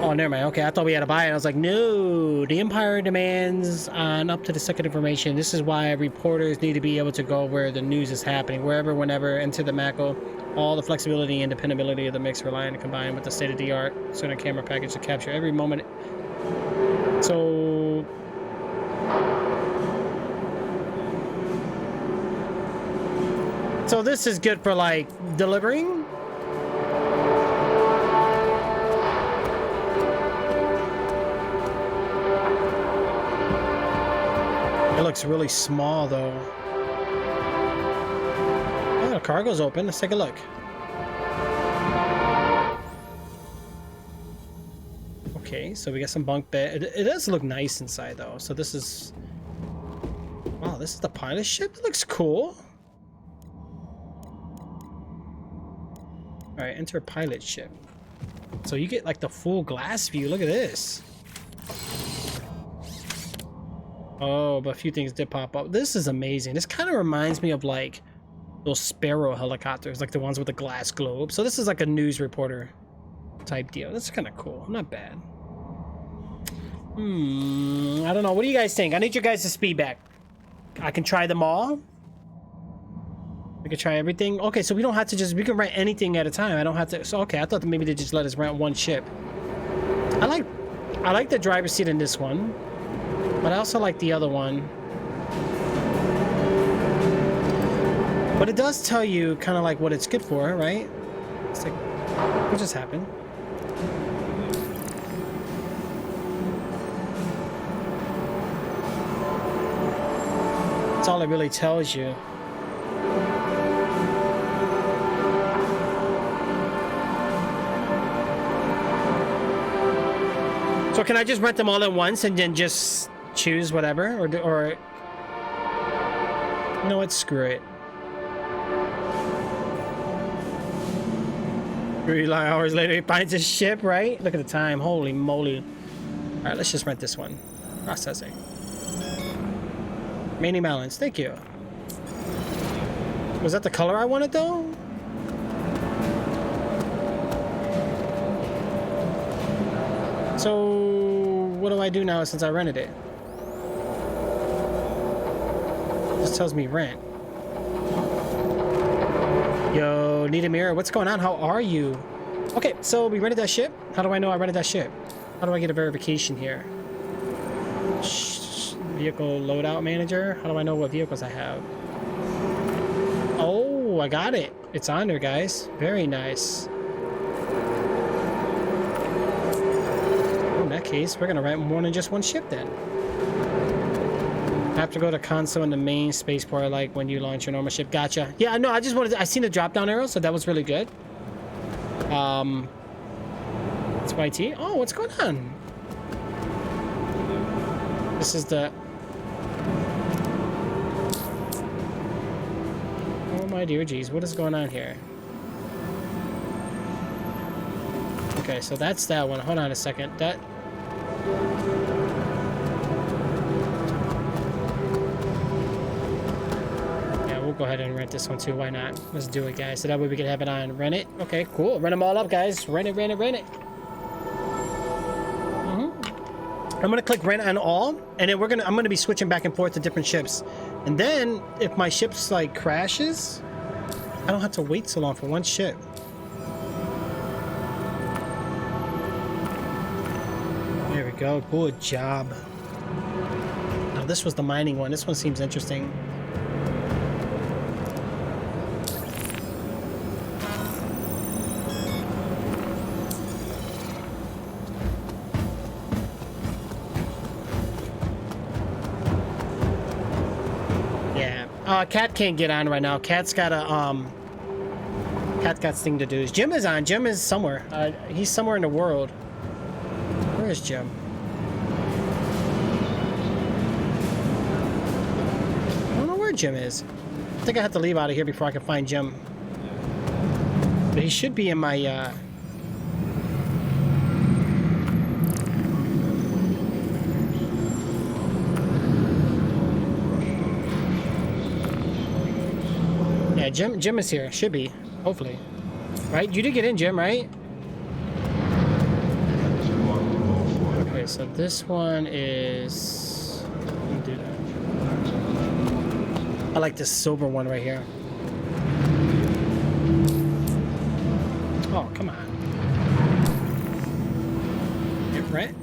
Oh, never mind. Okay, I thought we had to buy it. I was like, no. The Empire demands on up to the second information. This is why reporters need to be able to go where the news is happening. Wherever, whenever, enter the Mako. All the flexibility and dependability of the mix rely on combined with the state-of-the-art sonar camera package to capture every moment. So... So this is good for, like, delivering? It looks really small, though. Oh, the cargo's open. Let's take a look. Okay, so we got some bunk bed. It does look nice inside, though. So this is... Wow, this is the pilot ship? It looks cool. All right, enter pilot ship. So you get like the full glass view. Look at this. Oh, but a few things did pop up. This is amazing. This kind of reminds me of like those Sparrow helicopters, like the ones with the glass globe. So this is like a news reporter type deal. That's kind of cool. Not bad. I don't know. What do you guys think? I need your guys' feedback. I can try them all. We can try everything. Okay, so we don't have to just, we can rent anything at a time. I don't have to. So okay, I thought that maybe they just let us rent one ship. I like the driver's seat in this one, but I also like the other one. But it does tell you kind of like what it's good for, right? It's like, what just happened? That's all it really tells you. So can I just rent them all at once and then just choose whatever, or you know what? Screw it. 3 long hours later, he finds his ship. Right? Look at the time. Holy moly! All right, let's just rent this one. Processing. Remaining balance. Thank you. Was that the color I wanted though? So what do I do now since I rented it? This tells me rent. Yo, need a mirror. What's going on? How are you? Okay, so we rented that ship. How do I know I rented that ship? How do I get a verification here? Vehicle loadout manager. How do I know what vehicles I have? Oh, I got it. It's on there, guys. Very nice. In that case, we're gonna rent more than just one ship then. I have to go to console in the main spaceport, like when you launch your normal ship. Gotcha. Yeah, I know. I just wanted to, I seen the drop down arrow, so that was really good. It's YT. Oh, what's going on? This is the. Oh my dear geez, what is going on here? Okay, so that's that one. Hold on a second. That. We'll go ahead and rent this one too. Why not? Let's do it, guys. So that way we can have it on rent it. Okay, cool. Rent them all up, guys. Rent it, rent it, rent it. I'm gonna click rent on all, and then I'm gonna be switching back and forth to different ships. And then if my ship's like crashes, I don't have to wait so long for one ship. There we go. Good job. Now this was the mining one. This one seems interesting. Cat can't get on right now. Cat's got a Cat got thing to do. Jim is on. Jim is somewhere. He's somewhere in the world. Where is Jim? I don't know where Jim is. I think I have to leave out of here before I can find Jim. But he should be in my Jim is here. Should be. Hopefully. Right? You did get in, Jim, right? Okay, so this one is... Let me do that. I like this silver one right here. Oh, come on. Get rent?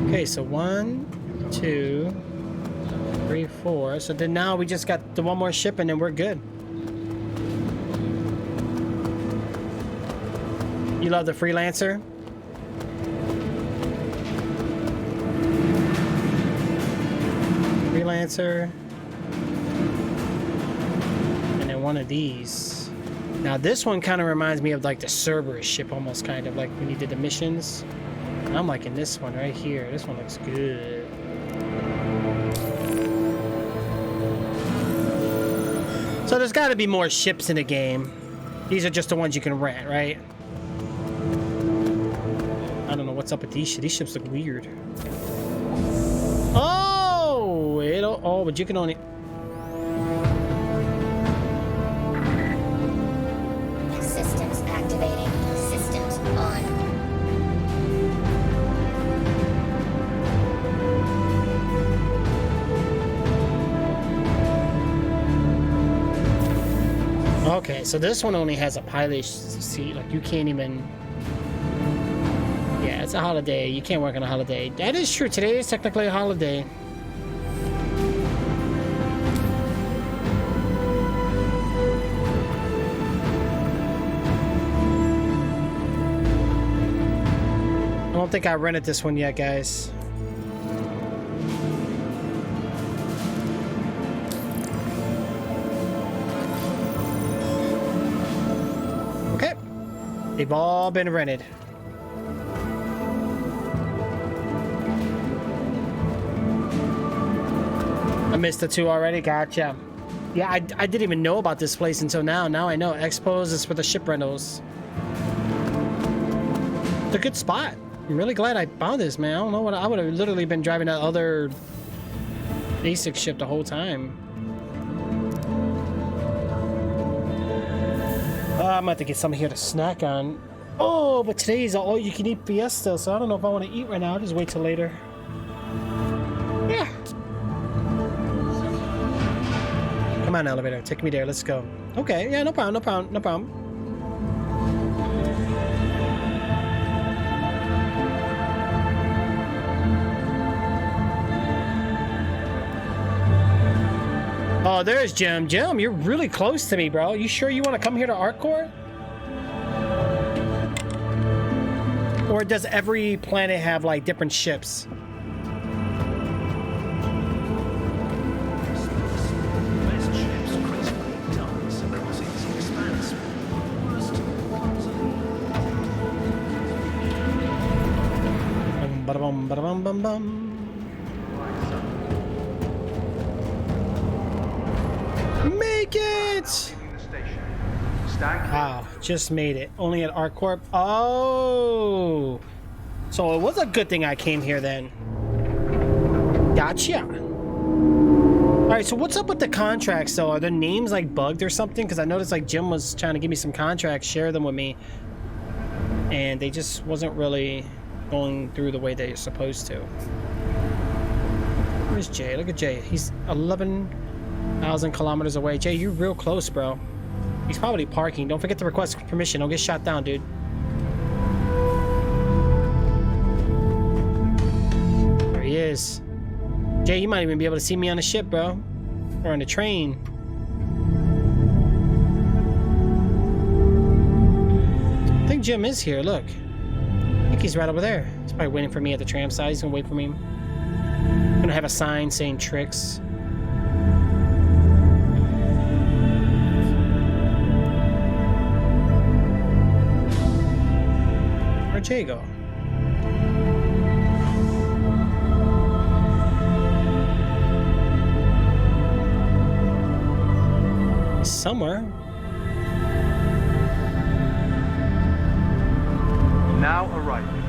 Okay, so 1, 2... 3, 4. So then now we just got the one more ship and then we're good. You love the freelancer? Freelancer. And then one of these. Now this one kind of reminds me of like the Cerberus ship almost, kind of like when you did the missions. I'm liking this one right here. This one looks good. So there's got to be more ships in the game. These are just the ones you can rent, right? I don't know what's up with these ships. These ships look weird. Oh, but you can only. Systems activating. Systems on. Okay, so this one only has a pilot seat. Like you can't even. Yeah, it's a holiday. You can't work on a holiday. That is true. Today is technically a holiday. I don't think I rented this one yet, guys. Okay. They've all been rented. I missed the two already. Gotcha. Yeah, I didn't even know about this place until now. Now I know. Expos is for the ship rentals. It's a good spot. I'm really glad I found this, man. I don't know what I would have literally been driving that other basic ship the whole time. I'm about to get something here to snack on. Oh, but today is an all-you-can-eat fiesta, so I don't know if I want to eat right now. I'll just wait till later. Yeah. Come on, elevator. Take me there. Let's go. Okay. Yeah, no problem. No problem. No problem. Oh, there's Jim. Jim, you're really close to me, bro. You sure you want to come here to ArcCore? Or does every planet have, like, different ships? Best ships critically dance across its expanse. Worst Ba-da-bum, ba-da-bum, bum, bum. Make it! Leaving the station. Stand Wow, just made it. Only at ArcCorp. Oh! So it was a good thing I came here then. Gotcha. Alright, so what's up with the contracts though? Are the names like bugged or something? Because I noticed like Jim was trying to give me some contracts, share them with me. And they just wasn't really going through the way they're supposed to. Where's Jay? Look at Jay. He's 11,000 kilometers away. Jay, you're real close, bro. He's probably parking. Don't forget to request permission. Don't get shot down, dude. There he is. Jay, you might even be able to see me on the ship, bro. Or on the train. I think Jim is here. Look. I think he's right over there. He's probably waiting for me at the tram side. He's gonna wait for me. I'm gonna have a sign saying Trix. Where'd Jay go? He's somewhere. now arriving.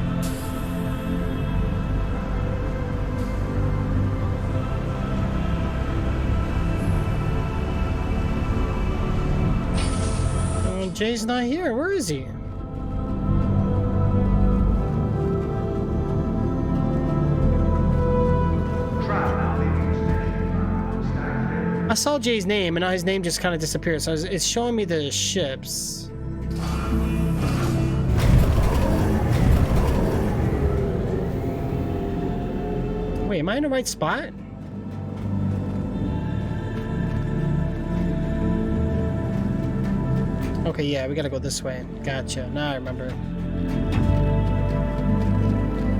Jay's not here. Where is he? I saw Jay's name, and now his name just kind of disappeared. So it's showing me the ships. Wait, am I in the right spot? Okay, yeah, we gotta go this way. Gotcha. Now I remember.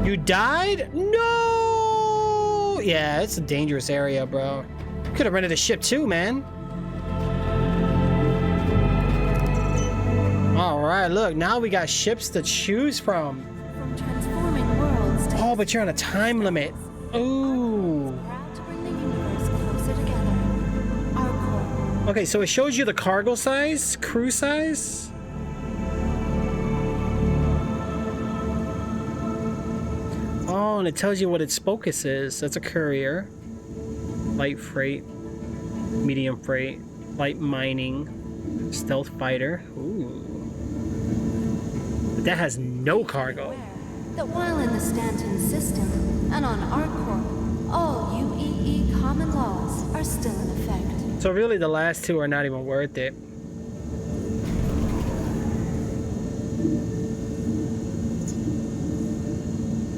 You died? No! Yeah, it's a dangerous area, bro. Could have rented a ship too, man. All right, look, now we got ships to choose from. From transforming worlds to Oh, but you're on a time limit. Ooh. proud to bring the universe closer together. Our core. Okay, so it shows you the cargo size, crew size. Oh, and it tells you what its focus is. That's a courier. Light freight, medium freight, light mining, stealth fighter. Ooh. But that has no cargo. That while in the Stanton system and on ArcCorp, all UEE common laws are still in effect. So really the last two are not even worth it.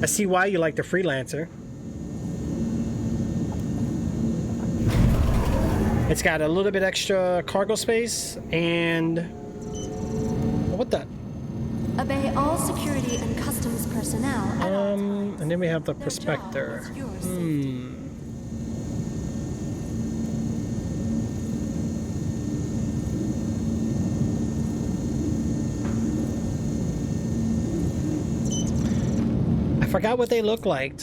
I see why you like the freelancer. It's got a little bit extra cargo space and what the? Obey all security and customs personnel at all times. And then we have the Their prospector. job is your safety. I forgot what they look like.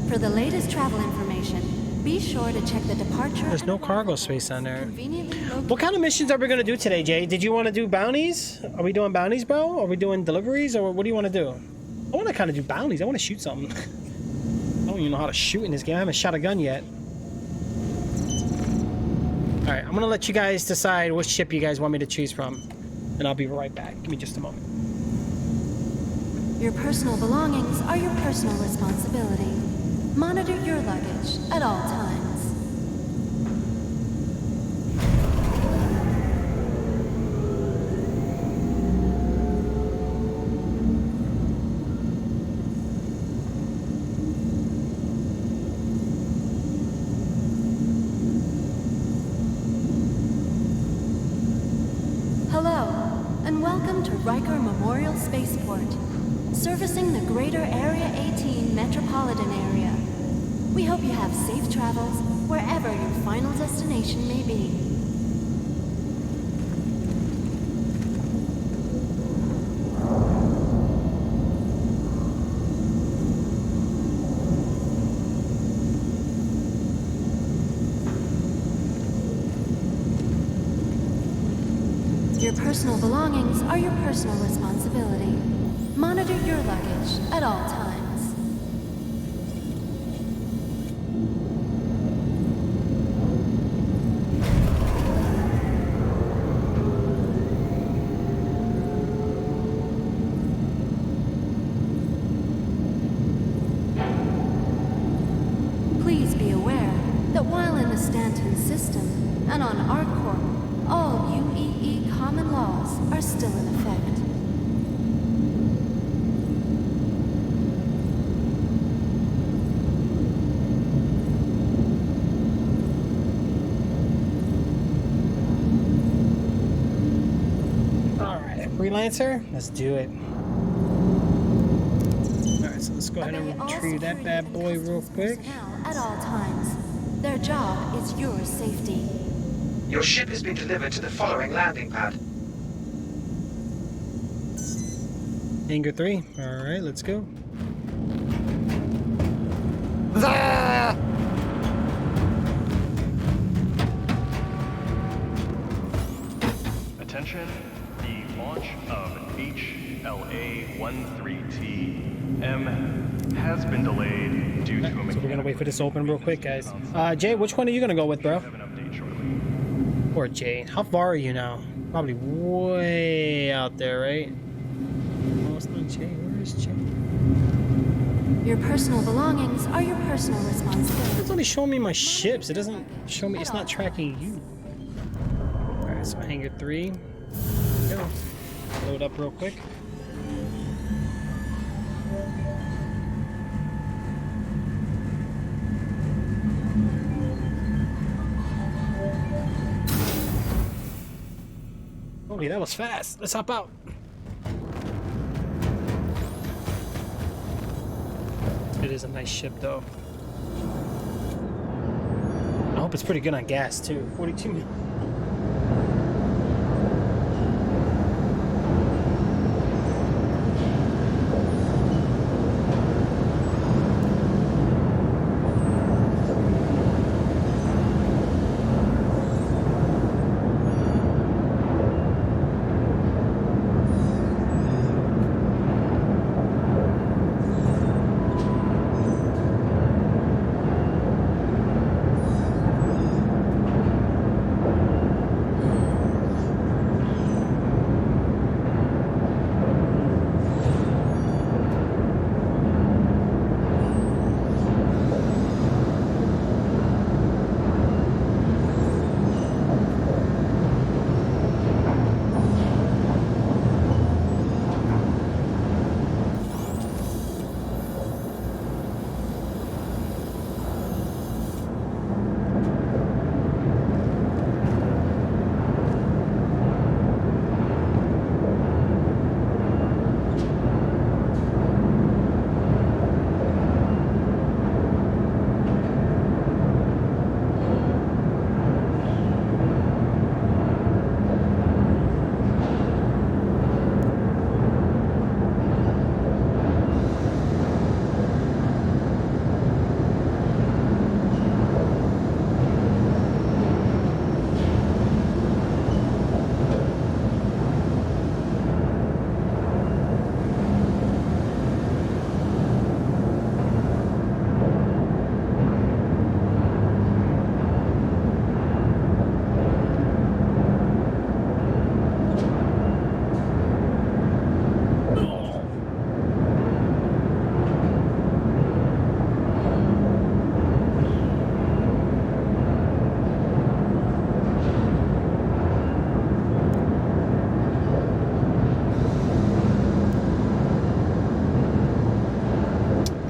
For the latest travel information, be sure to check the departure. There's and no arrival cargo points space on there. conveniently located. What kind of missions are we gonna do today, Jay? Did you want to do bounties? Are we doing bounties, bro? Are we doing deliveries, or what do you want to do? I want to kind of do bounties. I want to shoot something. I don't even know how to shoot in this game. I haven't shot a gun yet. All right, I'm gonna let you guys decide which ship you guys want me to choose from, and I'll be right back. Give me just a moment. Your personal belongings are your personal responsibility. Monitor your luggage at all times. Hello, and welcome to Riker Memorial Spaceport, servicing the greater Area 18 metropolitan area. We hope you have safe travels wherever your final destination may be. Your personal belongings are your personal responsibility. Monitor your luggage at all times. Please be aware that while in the Stanton system and on ArcCorp, all UEE common laws are still in effect. All right, freelancer, let's do it. All right, so let's go ahead Obey and all retrieve that security bad and boy real customs quick. personnel at all times. Their job is your safety. Your ship has been delivered to the following landing pad. Hangar 3. All right, let's go. Attention, the launch of HLA-13T-M has been delayed due to a So we're gonna mechanical wait for this to open real quick, guys. Jay, which one are you gonna go with, bro? have an update shortly. Or Jay? How far are you now? Probably way out there, right? Oh, it's not Jay. Where is Jay? Your personal belongings are your personal It's responsibility. only showing me my ships. It doesn't show me. It's not tracking you. All right, so hangar 3. Go. Load up real quick. Holy, that was fast. Let's hop out. It is a nice ship, though. I hope it's pretty good on gas, too. 42 mil.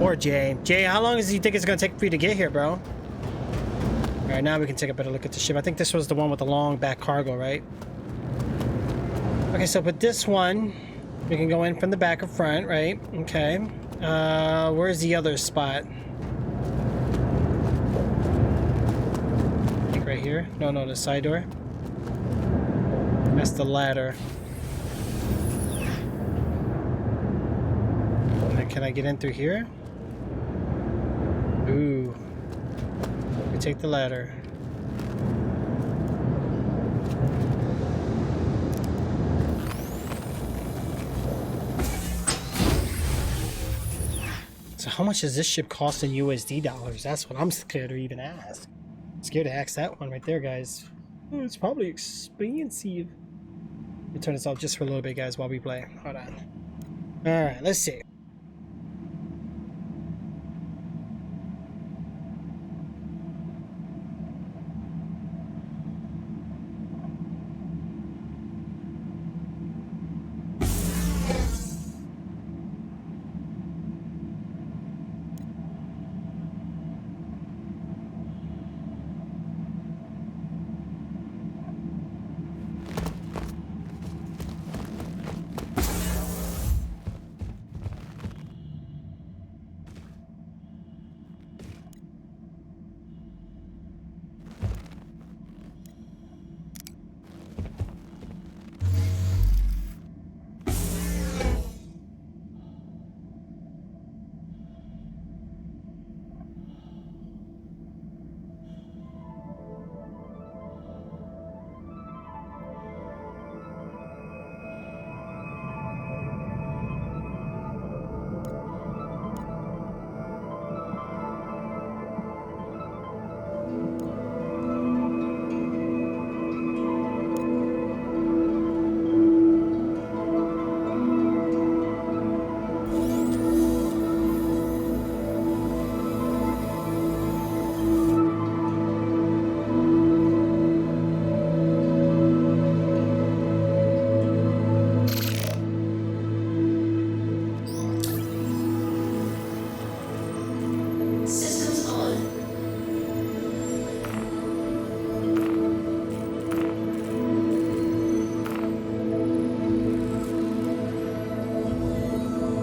Poor Jay. Jay, how long does you think it's gonna take for you to get here, bro? All right, now we can take a better look at the ship. I think this was the one with the long back cargo, right? Okay, so with this one, we can go in from the back or front, right? Okay. Where's the other spot? I think right here. No, the side door. That's the ladder. And then can I get in through here? Ooh. We take the ladder. So how much does this ship cost in USD dollars? That's what I'm scared to even ask. Scared to ask that one right there, guys. Oh, it's probably expensive. Let me turn this off just for a little bit, guys, while we play. Hold on. Alright, let's see.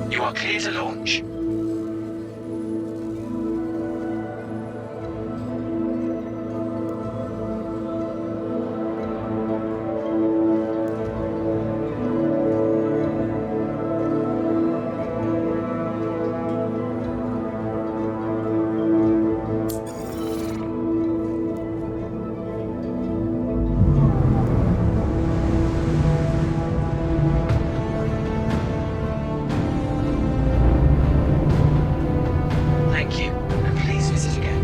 You are clear to launch. Thank you, and please visit again.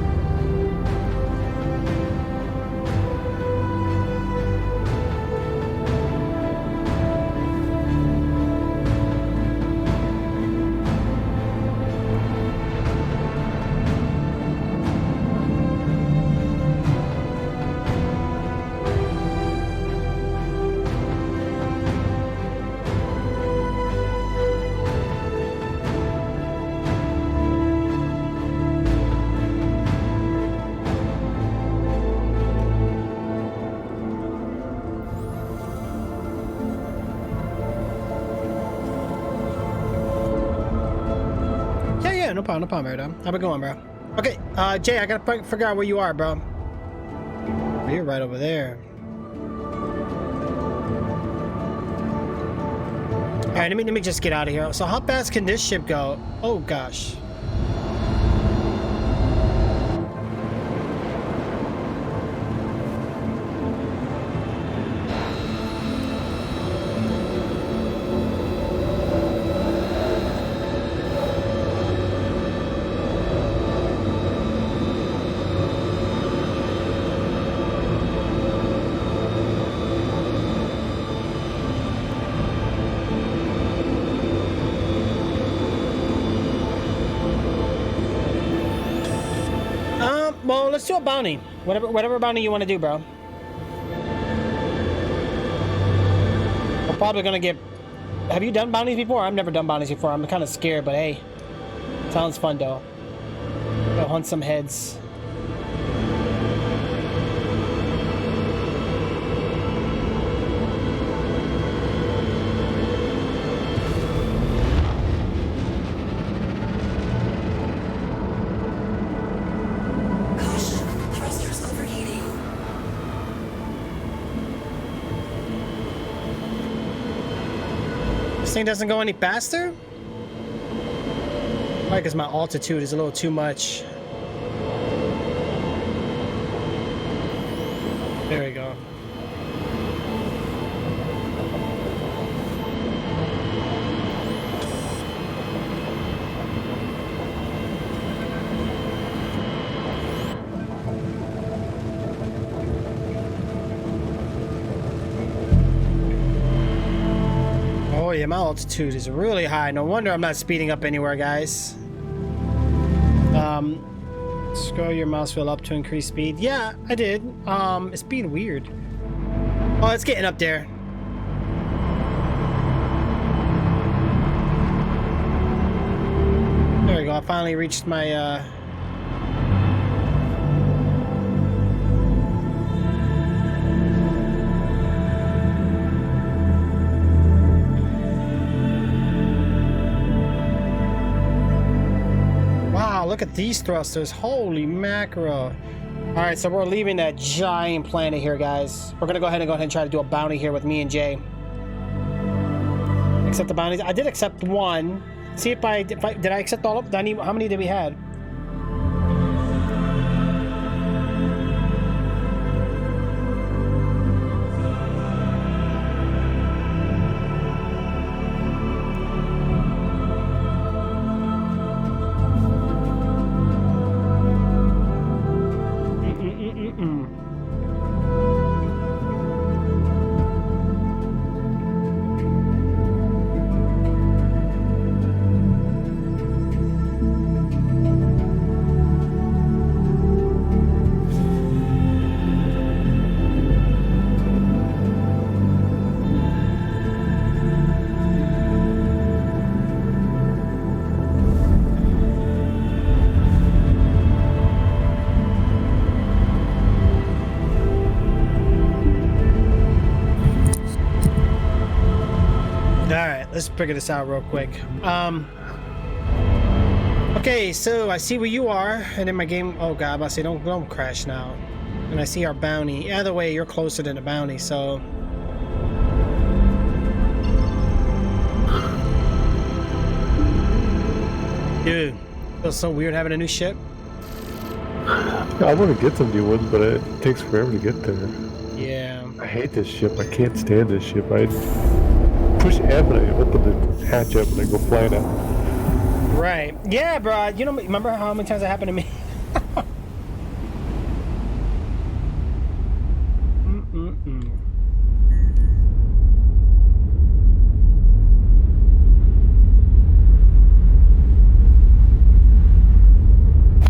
Yeah, no problem, bro. How it going, bro? Okay, Jay, I gotta figure out where you are, bro. You're right over there. All right, let me just get out of here. So how fast can this ship go? Oh gosh. Well, let's do a bounty. Whatever bounty you want to do, bro. We're probably gonna get... Have you done bounties before? I've never done bounties before. I'm kind of scared, but hey. Sounds fun though. Go hunt some heads. This thing doesn't go any faster? Probably because my altitude is a little too much. There we go. Oh yeah, my altitude is really high. No wonder I'm not speeding up anywhere, guys. Scroll your mouse wheel up to increase speed. Yeah, I did. It's being weird. Oh, it's getting up there. There we go. I finally reached my look at these thrusters. Holy mackerel. All right, so we're leaving that giant planet here, guys. We're gonna go ahead and try to do a bounty here with me and Jay. Accept the bounties. I did accept one. See if I did I accept all of them? How many did we had? Let's figure this out real quick. Okay, so I see where you are, and in my game. Oh god, I'm about to say don't crash now. And I see our bounty. Either way, you're closer than the bounty, so. Dude, feels so weird having a new ship. I want to get some new ones, but it takes forever to get there. Yeah. I hate this ship. I can't stand this ship. I push F and I open the hatch up and I go flying out. Right. Yeah, bro. You know, remember how many times that happened to me?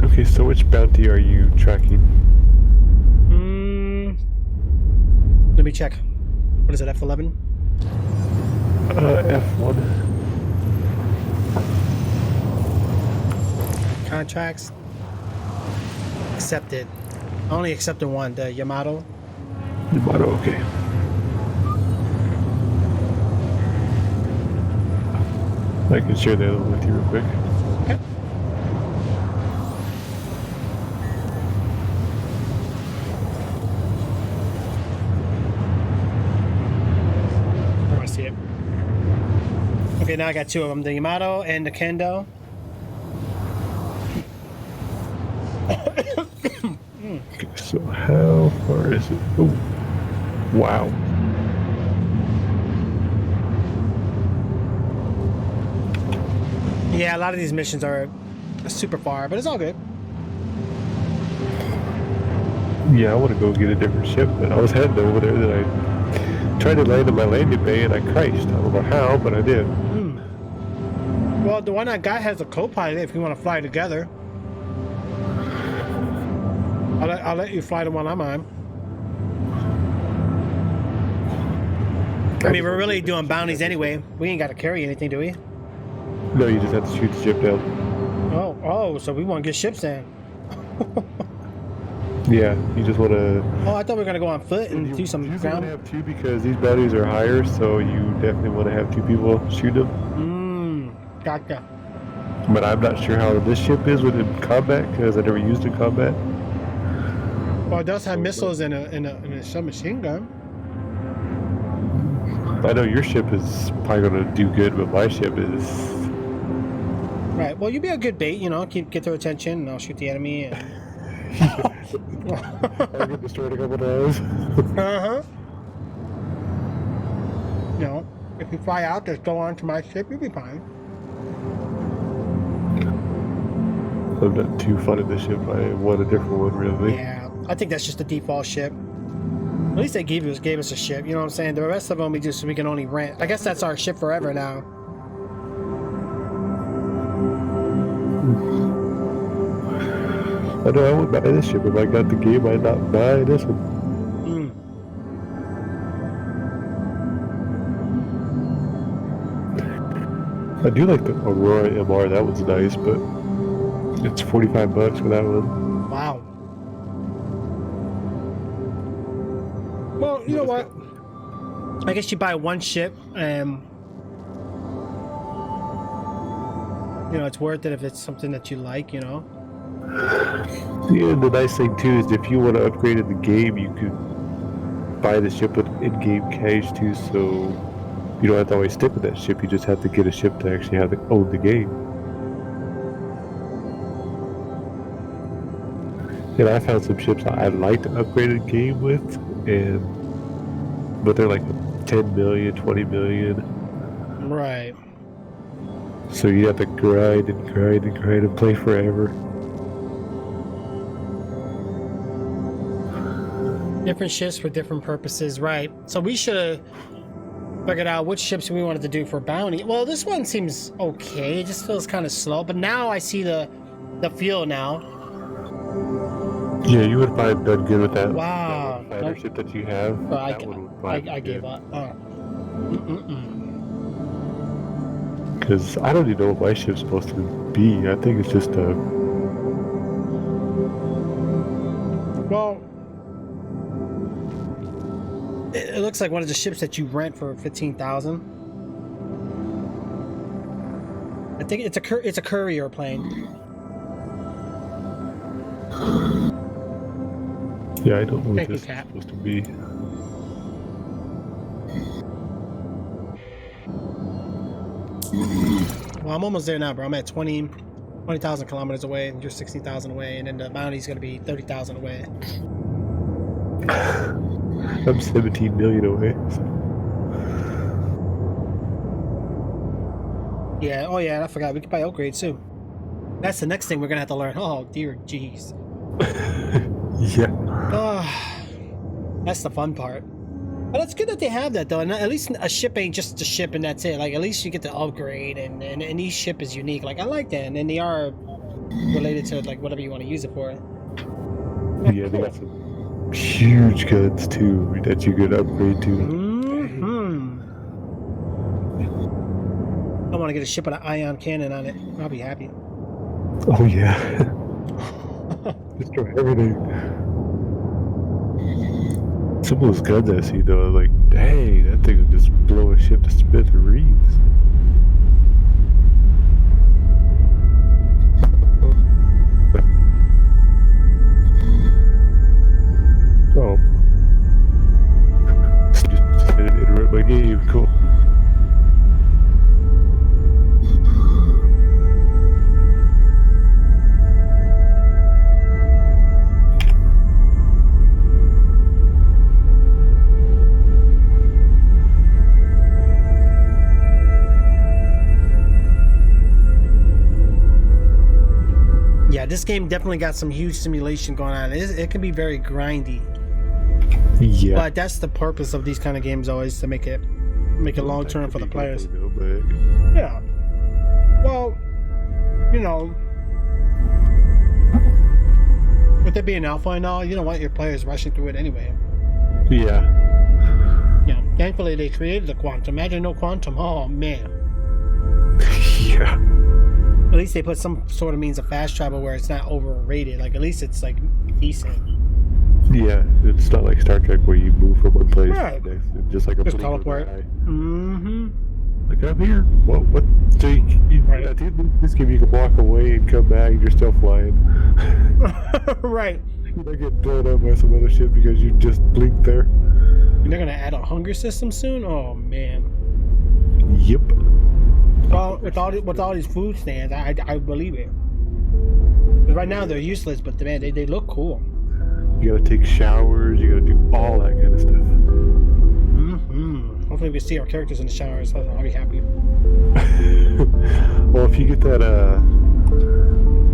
Okay, so which bounty are you tracking? Let me check. What is it, F11? F1. Contracts. Accepted. I only accepted one, the Yamato. Yamato, okay. I can share the other one with you real quick. Okay. I want to see it. Okay, now I got two of them, the Yamato and the Kendo. Okay, so how far is it? Oh, wow. Yeah, a lot of these missions are super far, but it's all good. Yeah, I want to go get a different ship, but I was heading over there that I tried to land in my landing bay and I crashed. I don't know how, but I did. Well, the one I got has a co-pilot if you want to fly together. I'll let you fly the one I'm on. I mean, we're really doing bounties anyway. We ain't got to carry anything, do we? No, you just have to shoot the ship down. Oh, so we want to get ships then. Yeah, you just want to. Oh, I thought we were gonna go on foot and do some You usually want ground. to have two because these batteries are higher, so you definitely want to have two people shoot them. Gotcha. But I'm not sure how this ship is within combat because I never used it in combat. Well, it does have missiles and a submachine gun. I know your ship is probably going to do good, but my ship is. Right. Well, you'd be a good bait, you know, get their attention, and I'll shoot the enemy. And... I'll get destroyed a couple times. Uh-huh. You know, if you fly out, just go on to my ship, you'll be fine. I'm not too fond of this ship. I want a different one, really. Yeah, I think that's just the default ship. At least they gave us a ship, you know what I'm saying? The rest of them we can only rent. I guess that's our ship forever now. I know I would buy this ship. If I got the game, I'd not buy this one. I do like the Aurora MR. That one's nice, but it's $45 for that one. Wow. Well, you know what? I guess you buy one ship and you know it's worth it if it's something that you like, you know. Yeah, the nice thing too is if you want to upgrade in the game, you can buy the ship with in-game cash too, so you don't have to always stick with that ship. You just have to get a ship to actually own the game. And I found some ships I'd like to upgrade a game with, but they're like 10 million, 20 million. Right. So you have to grind and grind and grind and play forever. Different ships for different purposes, right? So we should have figured out which ships we wanted to do for bounty. Well, this one seems okay. It just feels kind of slow, but now I see the feel now. Yeah, you would probably have done good with that. Wow. That fighter ship that you have. But I gave up. Because I don't even know what my ship's supposed to be. I think it's just a. Well, it looks like one of the ships that you rent for 15,000. I think it's a courier plane. Yeah, I don't know what Thank you, this is Cap. supposed to be. Well, I'm almost there now, bro. I'm at 20,000 kilometers away, and you're 16,000 away, and then the bounty's gonna be 30,000 away. I'm 17 million away. So. Yeah. Oh yeah. I forgot. We can buy upgrades too. That's the next thing we're gonna have to learn. Oh dear, jeez. Yeah. That's the fun part. But it's good that they have that though, and at least a ship ain't just a ship and that's it. Like at least you get to upgrade, and each ship is unique. Like I like that, and then they are related to like whatever you want to use it for. Yeah, they got some huge guns too that you could upgrade to. I want to get a ship with an ion cannon on it. I'll be happy. Oh yeah. Destroy everything. Some of those guns I see though, I'm like, dang, that thing would just blow a ship to smithereens. Oh. Just interrupt my game, cool. Yeah, this game definitely got some huge simulation going on. It can be very grindy. Yeah. But that's the purpose of these kind of games always, to make it long term for the players. Yeah. Well, you know, with it being alpha and all, you don't want your players rushing through it anyway. Yeah. Yeah. Thankfully, they created the quantum. Imagine no quantum. Oh man. Yeah. At least they put some sort of means of fast travel where it's not overrated. Like, at least it's like decent. Yeah, it's not like Star Trek where you move from one place Right. to the next. It's just like a Just blink of an teleport. eye. Mm-hmm. Like, I'm here. What? So Right. at the end of this game, you can walk away and come back and you're still flying. Right. You're not getting blown up by some other shit because you just blinked there. And they're gonna add a hunger system soon? Oh, man. Yep. Well, with all these food stands, I believe it. 'Cause right now they're useless, but man, they look cool. You gotta take showers, you gotta do all that kind of stuff. Mm-hmm. Hopefully we see our characters in the showers. I'll be happy. Well, if you get that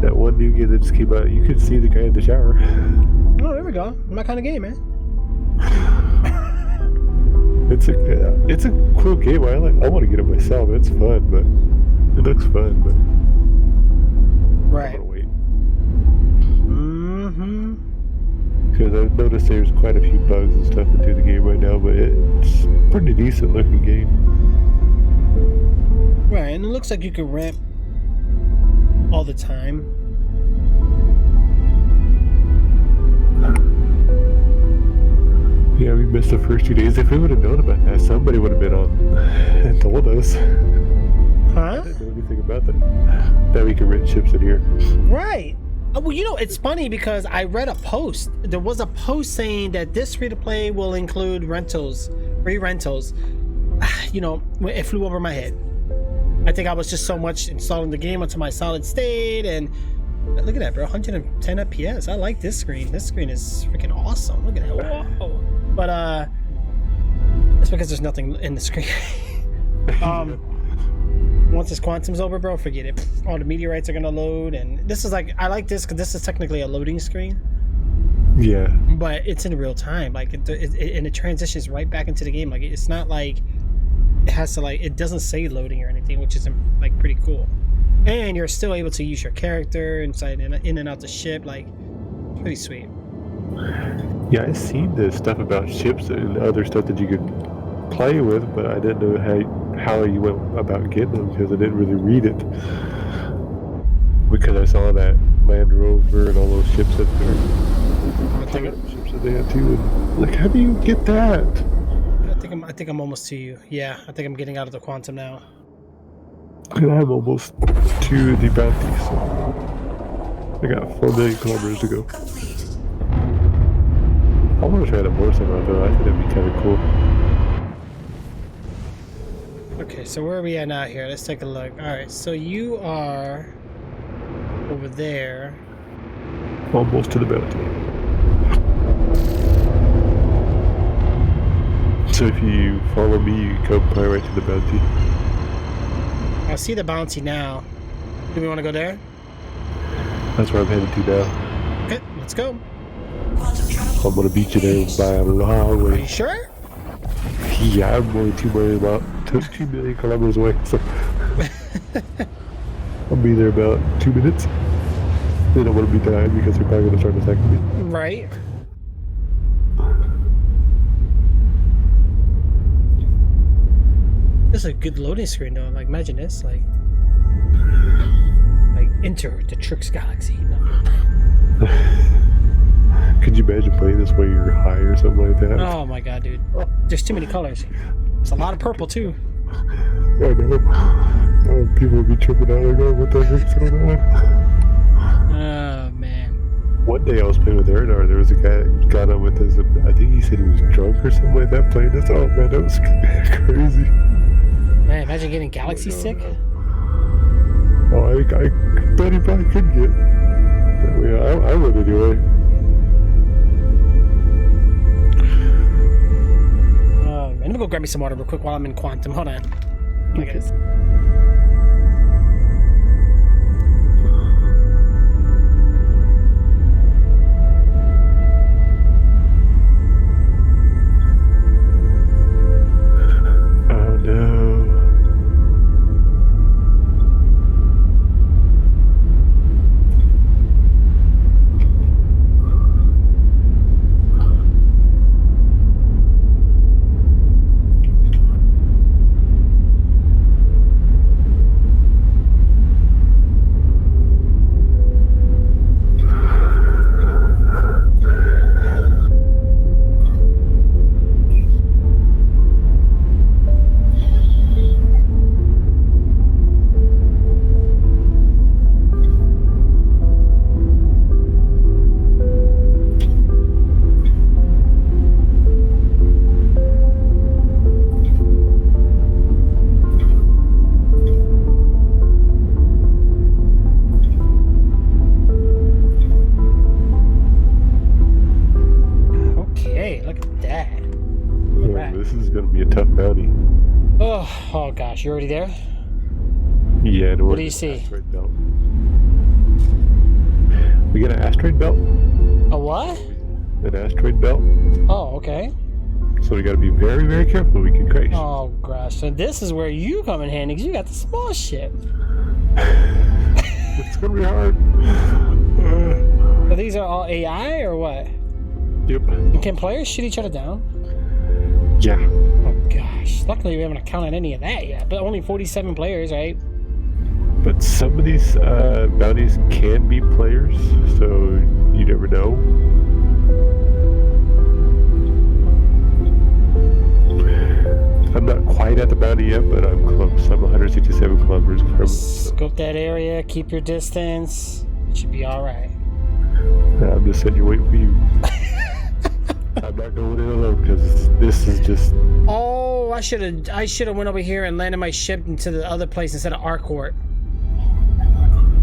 that one new game that just came out, you could see the guy in the shower. Oh, there we go. My kind of game, man. It's a cool game. I want to get it myself. It's fun, but it looks fun. But Right. I'm gonna wait Mm-hmm. because I've noticed there's quite a few bugs and stuff into the game right now, but it's a pretty decent looking game. Right, and it looks like you can ramp all the time. Yeah, we missed the first 2 days. If we would have known about that, somebody would have been on and told us. Huh? I didn't know anything about that. That we could rent ships in here. Right. Well, you know, it's funny because I read a post. There was a post saying that this free-to-play will include rentals, free rentals. You know, it flew over my head. I think I was just so much installing the game onto my solid state, and look at that, bro. 110 FPS. I like this screen. This screen is freaking awesome. Look at that. Whoa. But it's because there's nothing in the screen. Once this quantum's over, bro, forget it. All the meteorites are gonna load, and this is like, I like this because this is technically a loading screen, Yeah. but it's in real time. Like and it transitions right back into the game. Like it's not like it has to, like, it doesn't say loading or anything, which is like pretty cool. And you're still able to use your character inside and in and out the ship. Like, pretty sweet. Yeah, I've seen this stuff about ships and other stuff that you could play with, but I didn't know how you went about getting them because I didn't really read it. Because I saw that Land Rover and all those ships that ships that they had too, and like, how do you get that? I think I'm almost to you. Yeah, I think I'm getting out of the quantum now. And I'm almost to the bounty, so I got 4 million kilometers to go. I want to try the motorcycle though. I think that'd be kind of cool. Okay, so where are we at now here? Let's take a look. Alright, so you are over there. Almost to the bounty. So if you follow me, you come probably right to the bounty. I see the bounty now. Do we want to go there? That's where I'm headed to now. Okay, let's go. I'm gonna beat you there by a long Are way. you sure? Yeah, I'm only 2 million kilometers away, so I'll be there about 2 minutes. Then I'm gonna be dying because they're probably gonna start attacking me. Right. This is a good loading screen though. Like, imagine this. Like enter the Trix Galaxy. No. Could you imagine playing this while you're high or something like that? Oh my god, dude. There's too many colors. There's a lot of purple too. I know. Oh, people would be tripping out. Like, oh, what the heck's going on? Oh man. One day I was playing with Erdar. There was a guy that got on with us. I think he said he was drunk or something like that playing this. Oh man, that was crazy. Man, imagine getting galaxy sick. Oh, I bet he probably could get. That way, I would anyway. I'm gonna go grab me some water real quick while I'm in quantum. Hold on. I guess. Oh no. This is gonna be a tough bounty. Oh gosh, you already there? Yeah, What do you see? Asteroid belt. We get an asteroid belt? A what? An asteroid belt. Oh, okay. So we gotta be very, very careful. We can crash. Oh gosh, so this is where you come in handy because you got the small ship. It's gonna be hard. So these are all AI or what? Yep. And can players shoot each other down? Yeah. Oh gosh, luckily we haven't accounted any of that yet, but only 47 players, right? But some of these bounties can be players, so you never know. I'm not quite at the bounty yet, but I'm close. I'm 167 kilometers from it. So. Scope that area, keep your distance. Should be all right. I'm just sitting here waiting for you. I'm not going in alone because this is just. Oh, I should have went over here and landed my ship into the other place instead of Arcourt.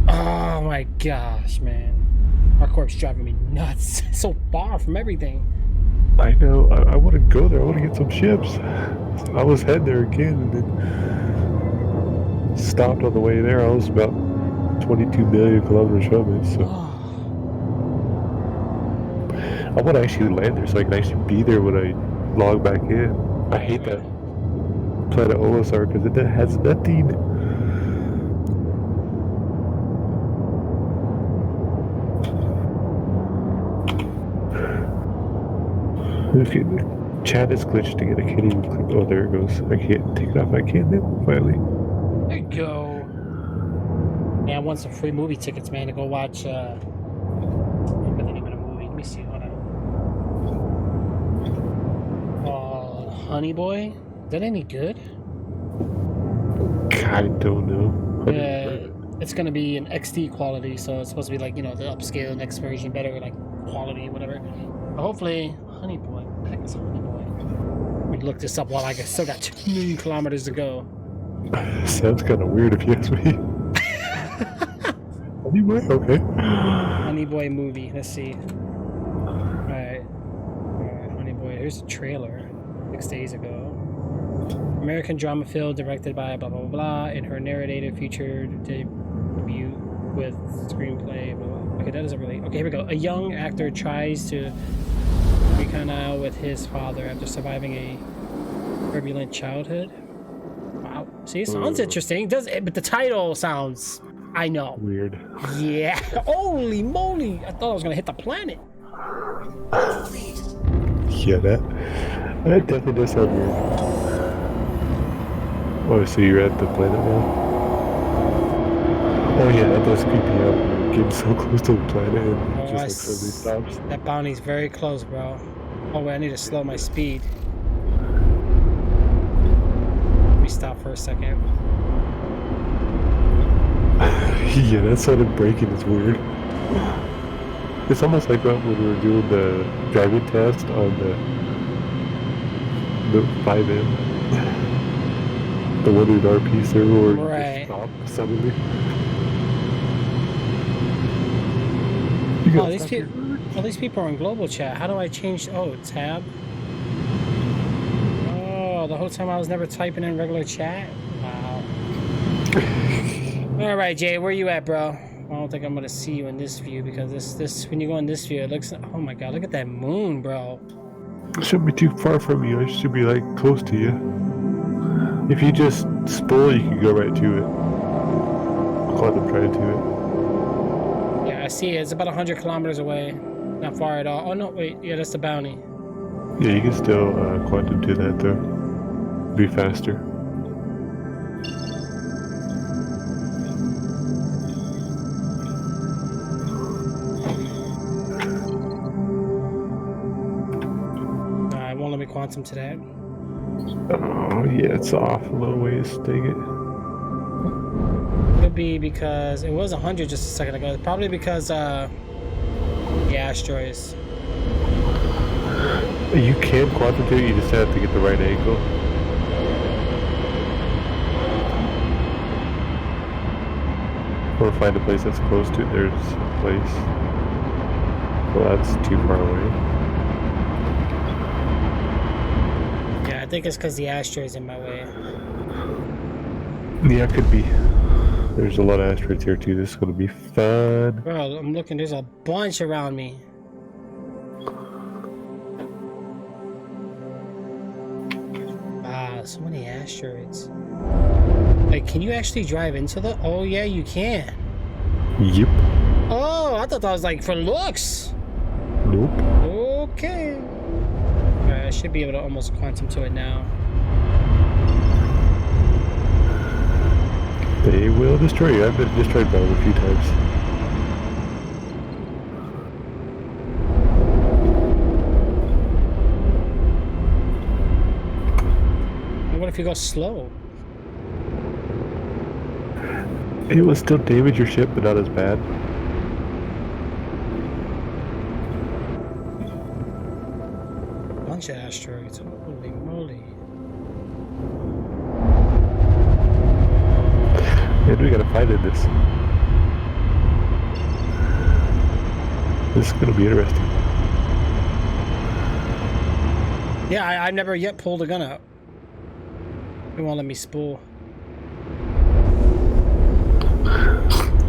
Oh my gosh, man. Arcourt's driving me nuts. So far from everything. I know. I want to go there. I want to get some ships. So I was heading there again and then stopped on the way there. I was about 22 million kilometers from it. So I want to actually land there so I can actually be there when I log back in. I hate that planet Olisar because it has nothing. Okay, the chat is glitched again. I can't even click. Oh, there it goes. I can't take it off. I can't now, finally. There you go. Yeah, I want some free movie tickets, man, to go watch, I forgot the name of the movie. Let me see, hold on. Honey Boy? Is that any good? I don't know. Yeah, it's gonna be in XD quality, so it's supposed to be like, you know, the upscale next version, better, like, quality, whatever. But hopefully, Honey Boy. What the heck is Honey Boy? Let me look this up while I still got 2 million kilometers to go. Sounds kind of weird if you ask me. Anyway, okay. Honey Boy movie. Let's see. Alright, Honey Boy. Here's the trailer. 6 days ago. American drama film directed by blah blah blah blah. In her narrative featured debut with screenplay. Blah, blah. Okay, that doesn't really. Okay, here we go. A young actor tries to reconcile with his father after surviving a turbulent childhood. Wow. See, it sounds interesting. Does it? But the title sounds. I know. Weird. Yeah. Holy moly! I thought I was gonna hit the planet. Yeah, that definitely does sound weird. Oh, so you're at the planet now? Oh yeah, that does creep me out. Getting so close to the planet and Oh, just like suddenly stops. that bounty's very close, bro. Oh wait, I need to slow my speed. Let me stop for a second. Yeah, that sounded breaking is weird. It's almost like when we were doing the driving test on the 5M. The one in RP server where you Right. just stop suddenly. Oh, these people are in global chat. How do I change? Oh, tab. Oh, the whole time I was never typing in regular chat. Wow. All right, Jay, where you at, bro? I don't think I'm gonna see you in this view because this when you go in this view, it looks. Oh my God, look at that moon, bro. I shouldn't be too far from you. I should be like close to you. If you just spool, you can go right to it. Quantum try to it. Yeah, I see it. It's about 100 kilometers away. Not far at all. Oh no, wait. Yeah, that's the bounty. Yeah, you can still quantum to that though. Be faster. Nah, it won't let me quantum to that. Oh yeah, it's off a little ways. Dang it. Could be because it was 100 just a second ago. Probably because the asteroids. You can quantum to it. You just have to get the right angle. Or find a place that's close to it. There's a place. Well, that's too far away. Yeah, I think it's because the asteroid's in my way. Yeah, it could be. There's a lot of asteroids here too. This is gonna be fun. Bro, I'm looking. There's a bunch around me. Ah, so many asteroids. Like, can you actually drive into the? Oh yeah, you can. Yep. Oh, I thought that was like for looks. Nope. Okay. Alright, I should be able to almost quantum to it now. They will destroy you. I've been destroyed by them a few times. What if you go slow? It will still damage your ship, but not as bad. Bunch of asteroids. Holy moly. And we gotta fight in this. This is gonna be interesting. Yeah, I've never yet pulled a gun out. It won't let me spool.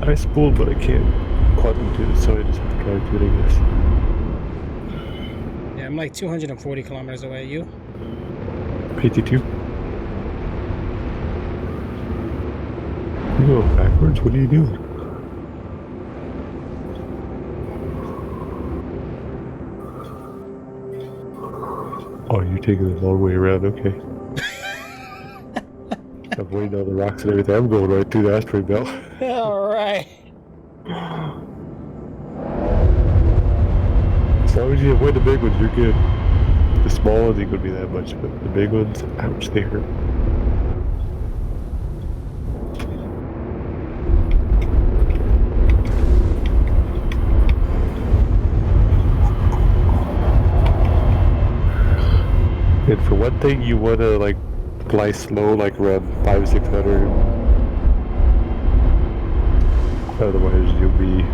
I spooled, but I can't quantum to it, so I just have to drive to it, I guess. Yeah, I'm like 240 kilometers away. You? PT2. You go backwards? What are you doing? Oh, you're taking the long way around, okay. Avoiding all the rocks and everything. I'm going right through the asteroid belt. Alright. As long as you avoid the big ones, you're good. The small ones ain't gonna be that much, but the big ones, ouch, they hurt. And for one thing, you wanna like fly slow, like around 500-600. Otherwise, you'll be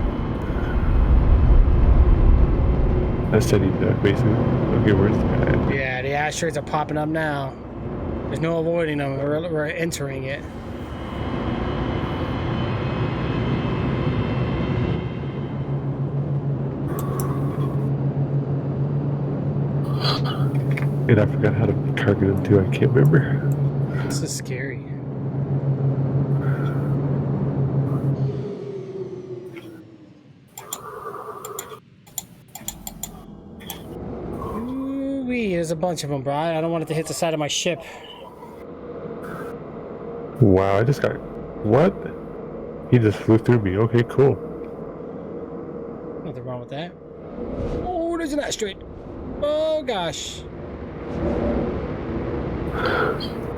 ascending back, basically. Okay, where's that? Yeah, the asteroids are popping up now. There's no avoiding them. We're entering it. And I forgot how to target them too. I can't remember. This is scary. Ooh-wee, there's a bunch of them, bro. I don't want it to hit the side of my ship. Wow, I just got... What? He just flew through me. Okay, cool. Nothing wrong with that. Oh, there's an asteroid. Oh, gosh.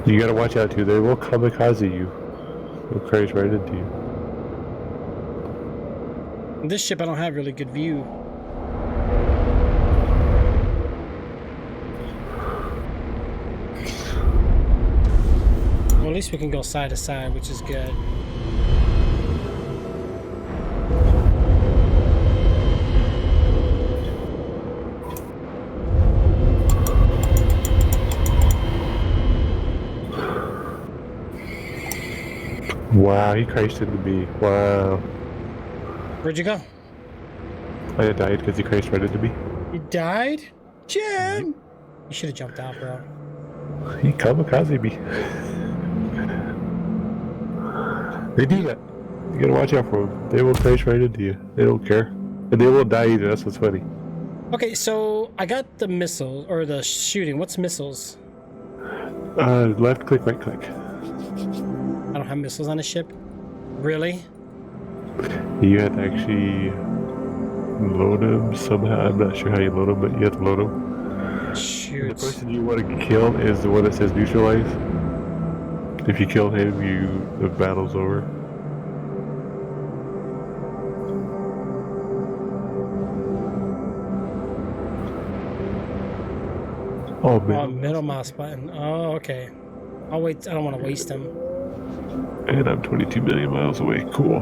You gotta watch out too. They will kamikaze you. They'll crash right into you. This ship, I don't have really good view. Well, at least we can go side to side, which is good. Wow, he crashed into me. Wow. Where'd you go? I died because he crashed right into me. You died? Jim! You should have jumped out, bro. He kamikaze me. They do that. You gotta watch out for them. They will crash right into you. They don't care. And they won't die either. That's what's funny. Okay, so I got the missiles, or the shooting. What's missiles? Left click, right click. I don't have missiles on the ship. Really? You have to actually load them somehow. I'm not sure how you load them, but you have to load them. Shoot. The person you want to kill is the one that says neutralize. If you kill him, the battle's over. Oh, man. Middle mouse button. Oh, okay. I'll wait. I don't want to waste them. And I'm 22 million miles away. Cool.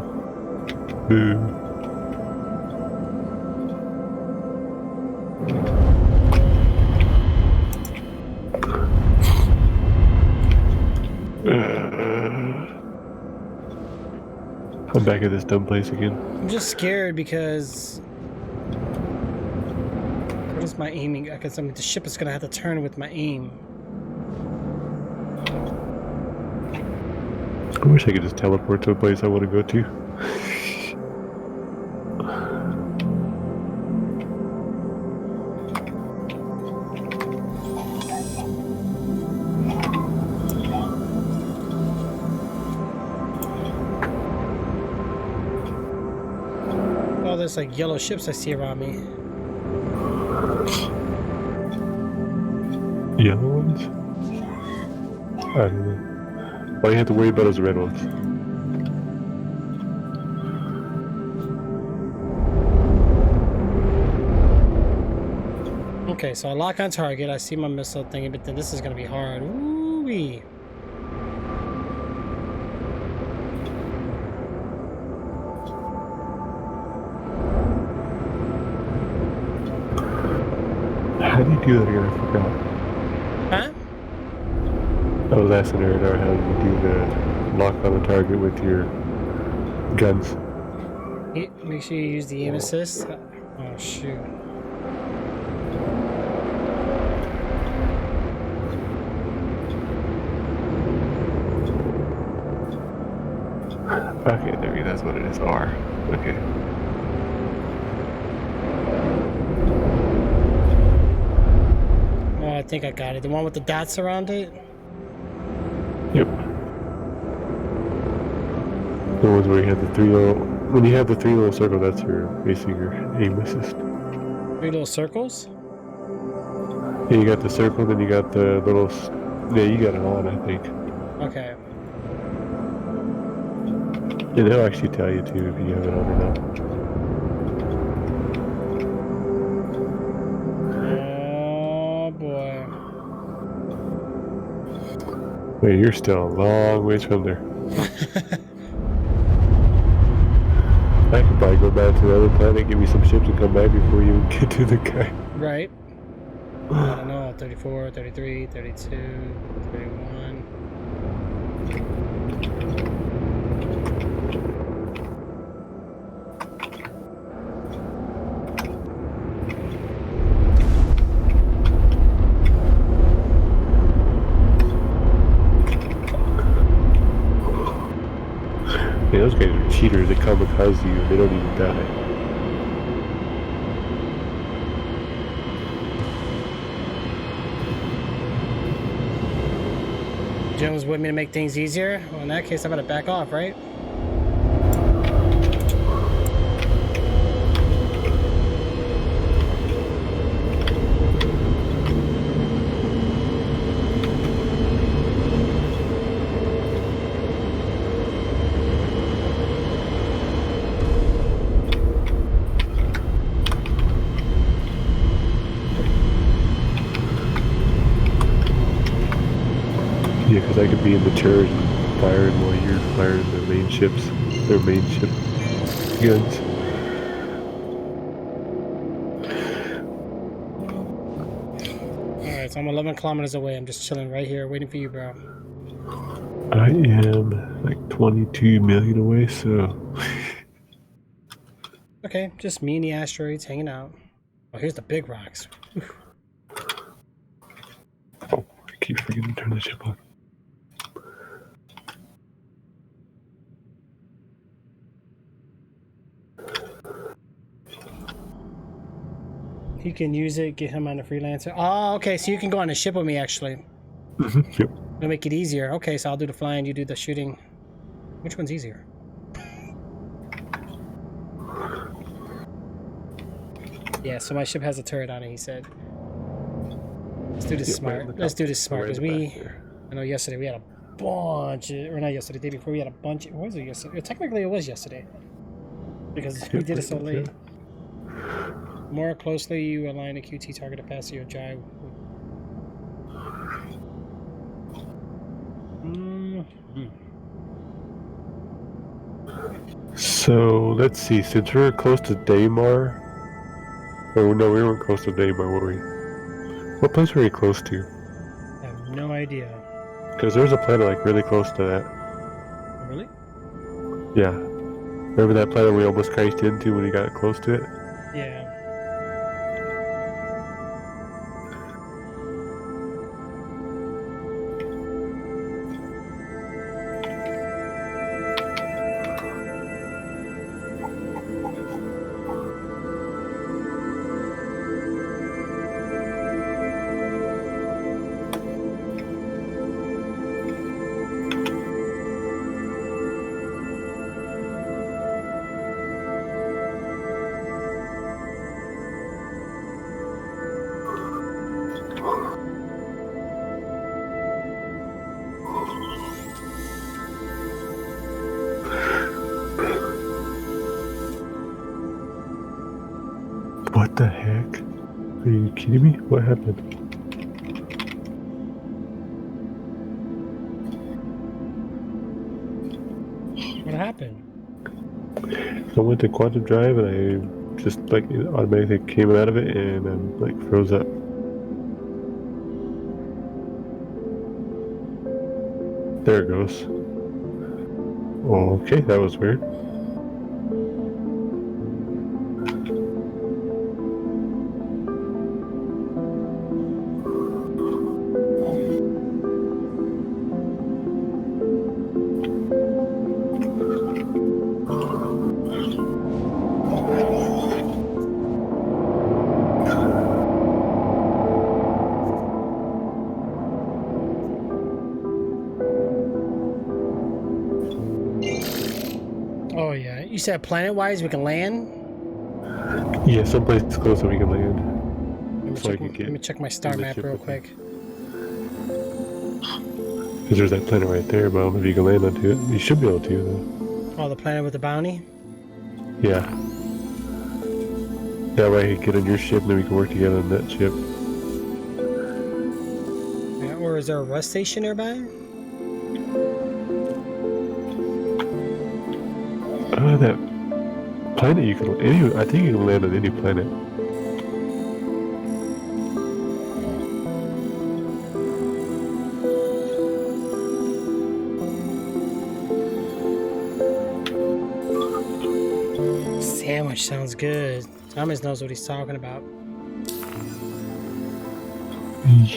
Boom. I'm back at this dumb place again. I'm just scared because what is my aiming? Because I mean, the ship is gonna have to turn with my aim. I wish I could just teleport to a place I want to go to. All this like yellow ships I see around me. Yellow ones? I don't know. All you have to worry about is the red ones. Okay, so I lock on target. I see my missile thingy, but then this is gonna be hard. Ooh-wee. How do you do that again? I forgot. Huh? I was asking her how do you do the lock on the target with your guns? Make sure you use the aim assist. Oh shoot. Okay, there we go. That's what it is. R. Okay. Oh, I think I got it. The one with the dots around it? Yep. The ones where you have the three little... When you have the three little circle, that's your basically your aim assist. 3 little circles? Yeah, you got the circle, then you got the little... Yeah, you got it on, I think. Okay. And they'll actually tell you, too, if you have it on or not. Oh, boy. Wait, you're still a long ways from there. I could probably go back to the other planet, give me some ships, and come back before you even get to the guy. Right. I don't know. 34, 33, 32, 31. Yeah, those guys are cheaters. They kamikaze you and they don't even die. Jones want me to make things easier? Well, in that case, I better back off, right? Yeah, because I could be in the turret and firing while you're firing their main ships. Their main ship guns. Alright, so I'm 11 kilometers away. I'm just chilling right here, waiting for you, bro. I am like 22 million away, so... Okay, just me and the asteroids hanging out. Oh, here's the big rocks. Oh, I keep forgetting to turn the ship on. You can use it, get him on the freelancer. Oh, okay, so you can go on the ship with me, actually. Yep. It'll make it easier. Okay, so I'll do the flying, you do the shooting. Which one's easier? Yeah, so my ship has a turret on it, he said. Let's do this smart. Let's do this smart, because I know yesterday we had a bunch, or not yesterday, the day before we had a bunch, what was it yesterday? Technically it was yesterday. Because we did it so late. More closely you align the QT target to faster your drive. So, let's see, since we're close to Daymar... Oh, no, we weren't close to Daymar, were we? What place were we close to? I have no idea. Because there's a planet, like, really close to that. Oh, really? Yeah. Remember that planet we almost crashed into when we got close to it? Yeah. What the heck? Are you kidding me? What happened? What happened? I went to quantum drive and I just like it automatically came out of it and I'm like froze up. There it goes. Okay, that was weird. Oh yeah. You said planet-wise we can land? Yeah, someplace close so we can land. Let me check my star map real quick. Because there's that planet right there, but I don't know if you can land onto it. You should be able to, though. Oh, the planet with the bounty? Yeah. That way I can get on your ship and then we can work together on that ship. Yeah, or is there a rest station nearby? That planet you can... I think you can land on any planet. Sandwich sounds good. Thomas knows what he's talking about.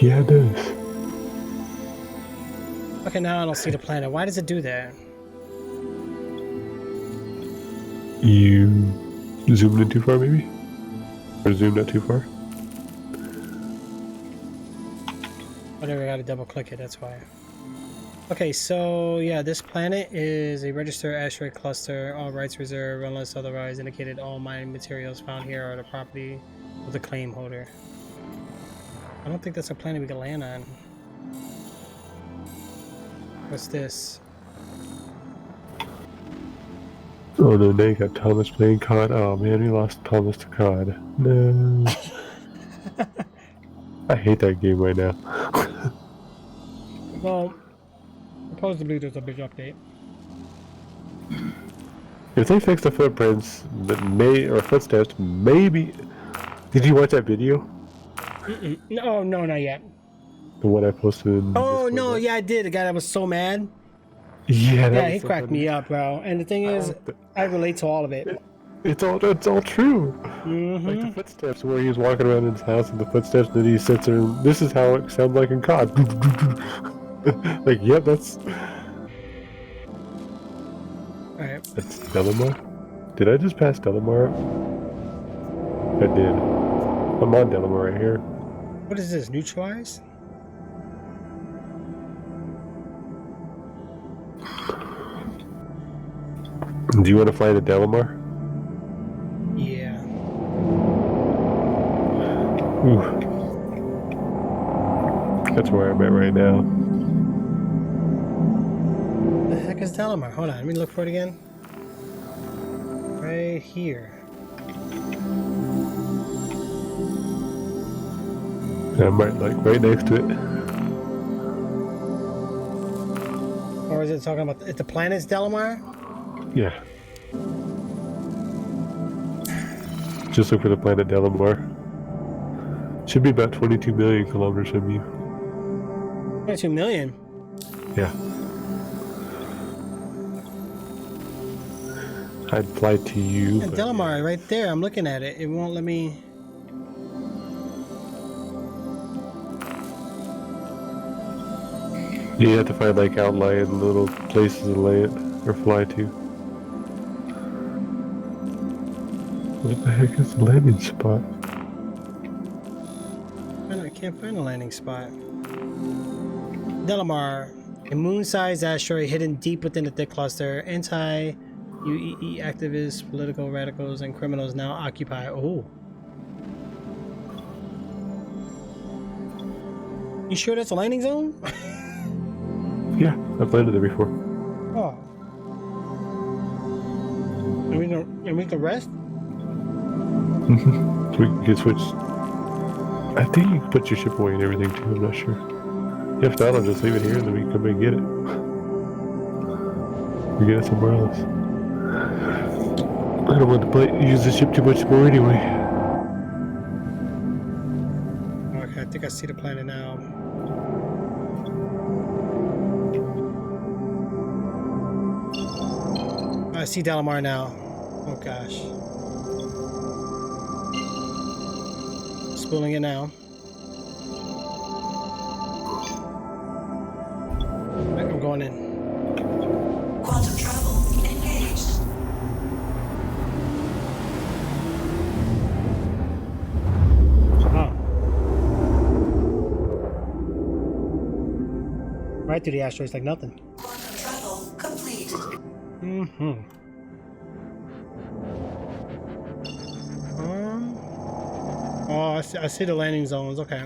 Yeah, it does. Okay, now I don't see the planet. Why does it do that? You zoomed in too far, maybe? Or zoomed out too far? Whatever, I gotta double click it, that's why. Okay, so yeah, this planet is a registered asteroid cluster. All rights reserved unless otherwise indicated. All mining materials found here are the property of the claim holder. I don't think that's a planet we can land on. What's this? Oh no, now you got Thomas playing COD. Oh man, we lost Thomas to COD. No. I hate that game right now. Well, supposedly there's a big update. If they fix the footprints, or footsteps, maybe... Did you watch that video? No, not yet. The one I posted in Oh, Discord, no, right? yeah, I did. The guy that was so mad. Yeah, Yeah, he cracked me up, bro. And the thing is, I relate to all of it. It's all true. Like the footsteps where he was walking around in his house and the footsteps that he sits there and this is how it sounds like in COD. Like, yep, that's Alright. That's Delamar? Did I just pass Delamar? I did. I'm on Delamar right here. What is this? Neutralize? Do you want to fly to Delamar? Yeah. Ooh. That's where I'm at right now. The heck is Delamar? Hold on, let me look for it again. Right here. I'm right next to it. Or is it talking about the planet's Delamar? Yeah. Just look for the planet Delamar. Should be about 22 million kilometers from you. 22 million? Yeah. I'd fly to you. And But Delamar, right there. I'm looking at it. It won't let me. you have to find like outlying little places to land or fly to. What the heck is the landing spot? I can't find a landing spot. Delamar, a moon-sized asteroid hidden deep within the thick cluster. Anti-UEE activists, political radicals, and criminals now occupy. Oh. You sure that's a landing zone? Yeah, I've landed there before. Oh. And we can rest? So we can switch. I think you can put your ship away and everything too. I'm not sure. If not, I'll just leave it here and then we can come and get it. We get it somewhere else. I don't want to use the ship too much more anyway. Okay, I think I see the planet now. I see Delamar now. Oh gosh. Spooling it now. I'm going in. Quantum travel engaged. Oh. Right through the asteroids like nothing. Quantum travel complete. Mm-hmm. Oh, I see the landing zones. Okay.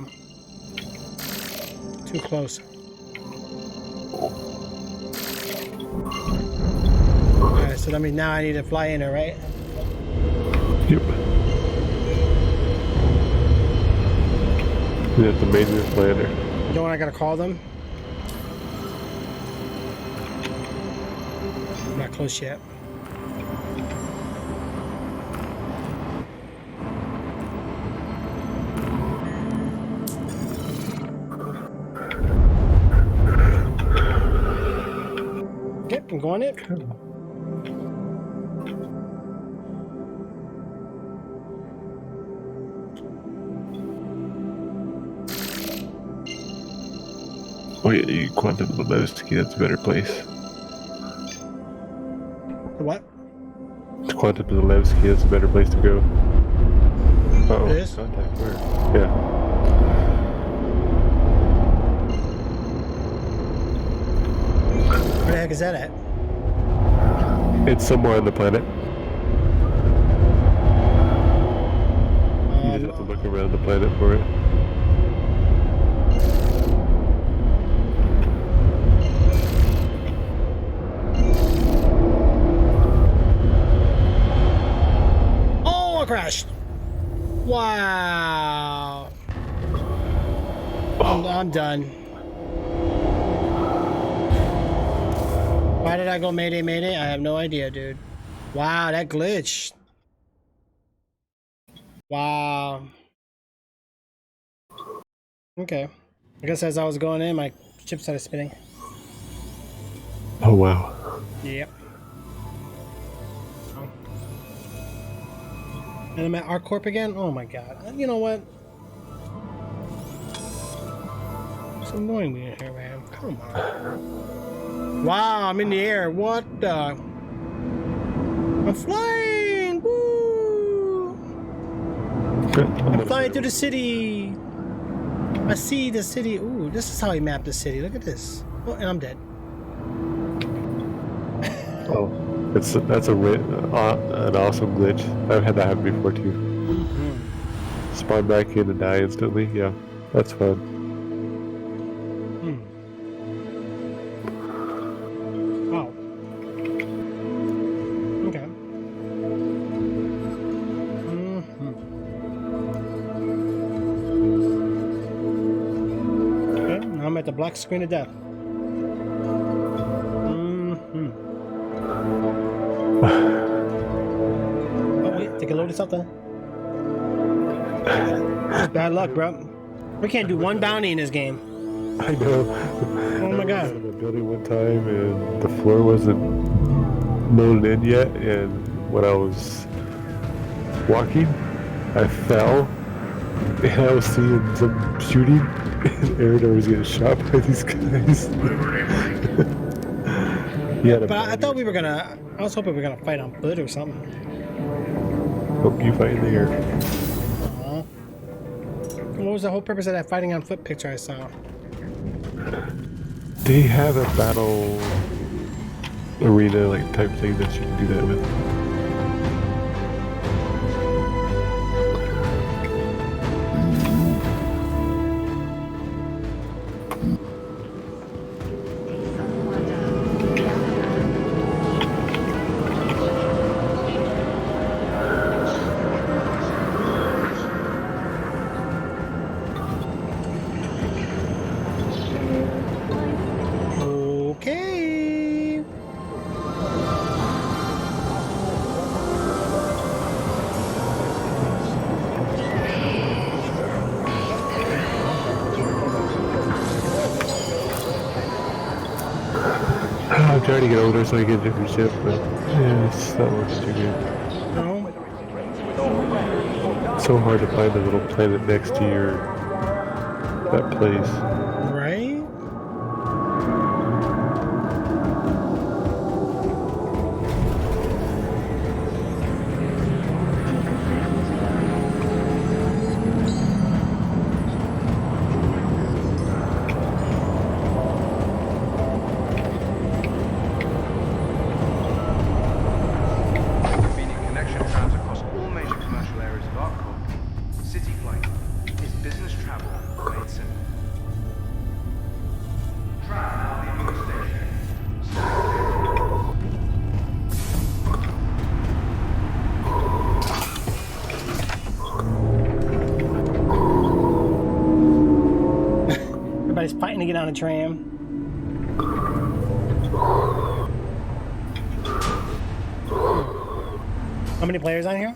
Too close. Alright, so that means now I need to fly in there, right? Yep. That's the maintenance lander. You know when I gotta call them? I'm not close yet. Yep, I'm going in. Oh yeah, you quantum Lebowski, that's a better place. The what? Quantum Lebowski, that's a better place to go. Uh-oh. It is? Contact where? Yeah. Where the heck is that at? It's somewhere on the planet. You just have to look around the planet for it. Oh, I crashed! Wow! I'm done. Why did I go mayday mayday? I have no idea, dude. Wow, that glitched. Wow. Okay. I guess as I was going in, my chip started spinning. Oh wow. Yep. And I'm at ArcCorp again? Oh my god. You know what? It's annoying me in here, man. Come on. Wow, I'm in the air. What the? I'm flying! Woo! I'm flying through the city. I see the city. Ooh, this is how he mapped the city. Look at this. Oh, and I'm dead. Oh, that's an awesome glitch. I've had that happen before too. Mm-hmm. Spawn back in and die instantly. Yeah, that's fun. Wow. Okay. Okay, now I'm at the black screen of death. Oh wait, take a load of something. This is bad luck, bro. We can't do one bounty in this game. I know. Oh my god. I was in a building one time and the floor wasn't loaded in yet, and when I was walking, I fell, and I was seeing some shooting, and Aaron was getting shot by these guys. Yeah, But I thought we were gonna. I was hoping we were gonna fight on foot or something. Hope you find there. Aw. What was the whole purpose of that fighting on foot picture I saw? They have a battle arena like type thing that you can do that with. Okay. I'm trying to get older so I get a different ship, but yeah, it's not working too good. No. It's so hard to find a little planet next to that place. Right. Convenient connection times across all major commercial areas of Arcot. City Flight is business travel made simple. Tram now leaving the station. Everybody's fighting to get on a tram. How many players on here?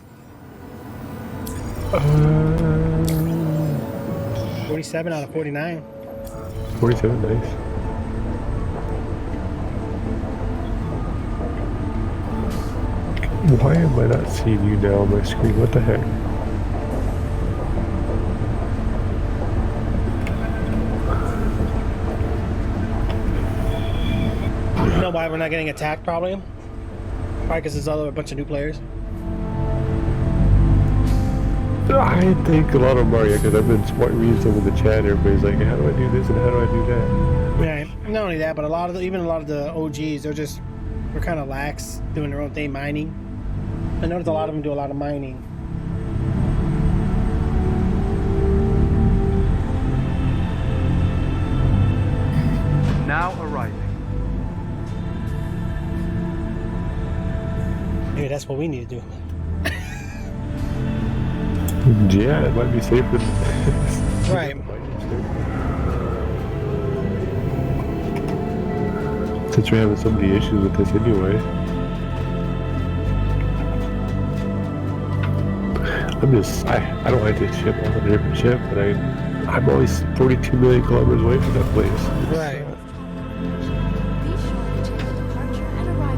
47 out of 49. 47, nice. Why am I not seeing you now on my screen? What the heck? You know why we're not getting attacked, probably? Probably because there's a bunch of new players. I think a lot of them are, yeah, because I've been reading some of the chat. Everybody's like, how do I do this and how do I do that? Right. Not only that, but even a lot of the OGs, they're kind of lax, doing their own thing, mining. I noticed a lot of them do a lot of mining. Now arriving. Maybe that's what we need to do. Yeah, it might be safer. Right. Since we're having so many issues with this anyway. I don't like this ship. I want a different ship, but I'm always 42 million kilometers away from that place. Right.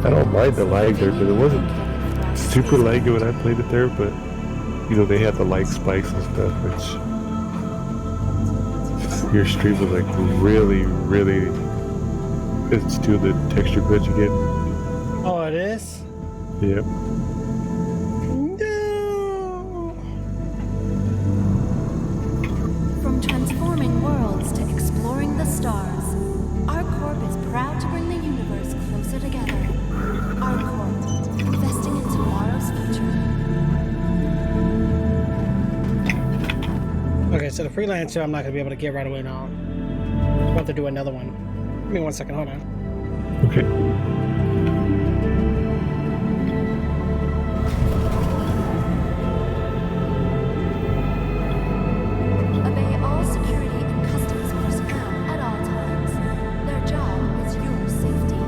I don't mind the lag there, but it wasn't super laggy when I played it there, but you know, they had the lag spikes and stuff, which your stream was like really, it's doing the texture glitch again. Oh, it is? Yep. From transforming worlds to exploring the stars, ArcCorp is proud to bring the universe closer together. ArcCorp, investing in tomorrow's future. Okay, so the freelancer I'm not going to be able to get right away now. I'm about to do another one. Give me 1 second, hold on. Okay. Obey all security and customs personnel at all times. Their job is your safety.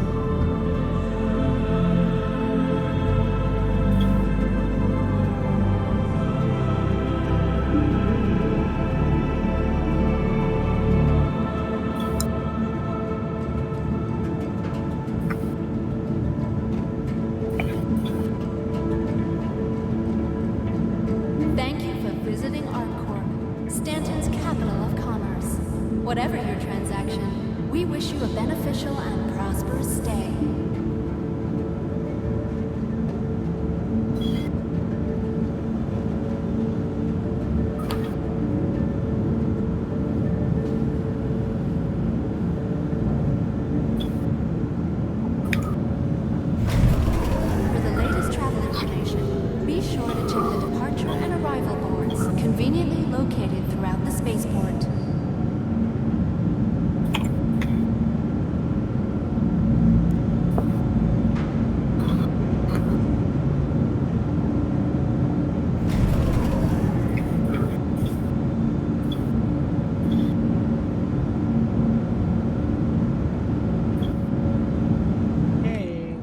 Whatever your transaction, we wish you a beneficial and prosperous stay. For the latest travel information, be sure to check the departure and arrival boards, conveniently located throughout the spaceport. Yay.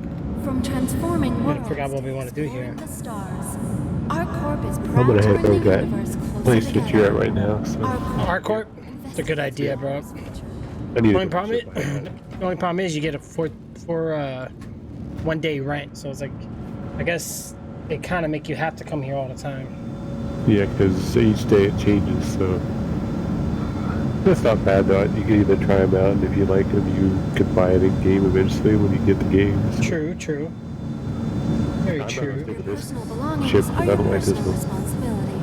From transforming I worlds forgot what we to want to do here. exploring the stars, our corp is I'm proud gonna to head bring to the that universe closer place that you're together. at right now. So Our corp? It's a good idea, bro. I need The to only get problem, ship behind that. the only problem is you get a four 1 day rent. So it's like, I guess they kind of make you have to come here all the time. Yeah, because each day it changes, so that's not bad though. You can either try them out, and if you like them, you can buy it in game eventually when you get the games. True, true. Very I'm not true. gonna Your Look at this personal belongings ship, are but I your don't like this personal one. responsibility.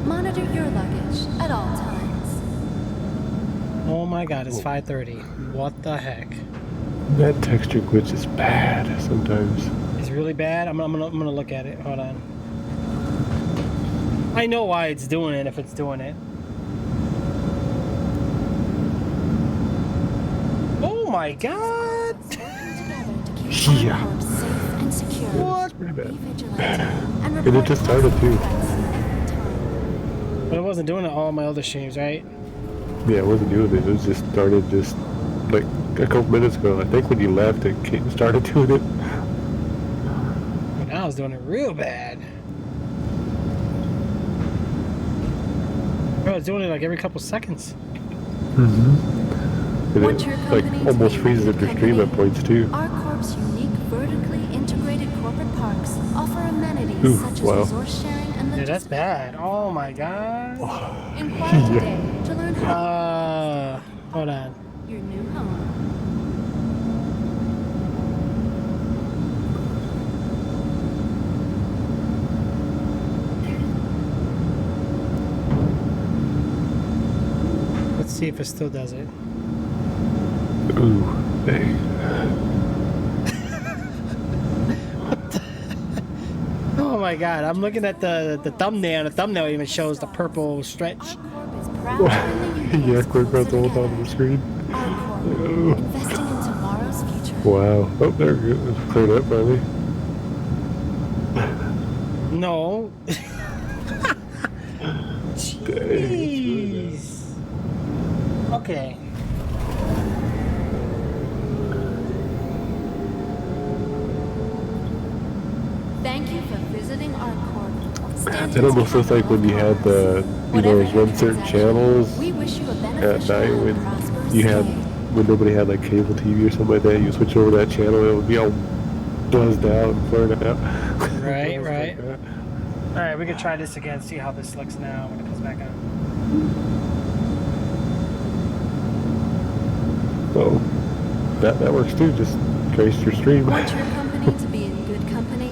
Monitor your luggage at all times. Oh my god, it's 5:30. What the heck? That texture glitch is bad sometimes. It's really bad. I'm gonna look at it. Hold on. I know why it's doing it if it's doing it. Oh my god! Working together to keep Yeah. our corp safe and secure. What? Pretty Be bad. vigilant and And it report just started possible too. threats every time. But it wasn't doing it all my other streams, right? Yeah, it wasn't doing it. It was just started just like a couple minutes ago. I think when you left, it started doing it. But now it's doing it real bad. Bro, it's doing it like every couple seconds. And Want it your like company to almost be a freezes good up your stream at company? points too. Our corp's unique vertically integrated corporate parks offer amenities Ooh, such as wow. resource sharing and Yeah, that's logistics. bad. Oh my god. Inquire Yeah. today to learn how Hold on. your new home. Let's see if it still does it. Ooh, dang. Oh my god, I'm looking at the thumbnail, and the thumbnail even shows the purple Our stretch. corp is proud to bring the Yeah, universe quick closer across the whole top of together. the screen. Our corp, investing in tomorrow's future. Wow. Oh, there we go. It's cleared up finally. No. Dang. Jeez. Okay. Thank you for visiting our corp. Stand It almost looks like when you had the, you know, those one certain channels we wish you a at beneficial night and when prosperous you had, day. when nobody had like cable TV or something like that, you switch over that channel, it would be all buzzed out and flared out. Right, It was right. like that. Alright, we can try this again, see how this looks now when it comes back on. Oh, that works too. Just trace your stream. Want your company to be in good company?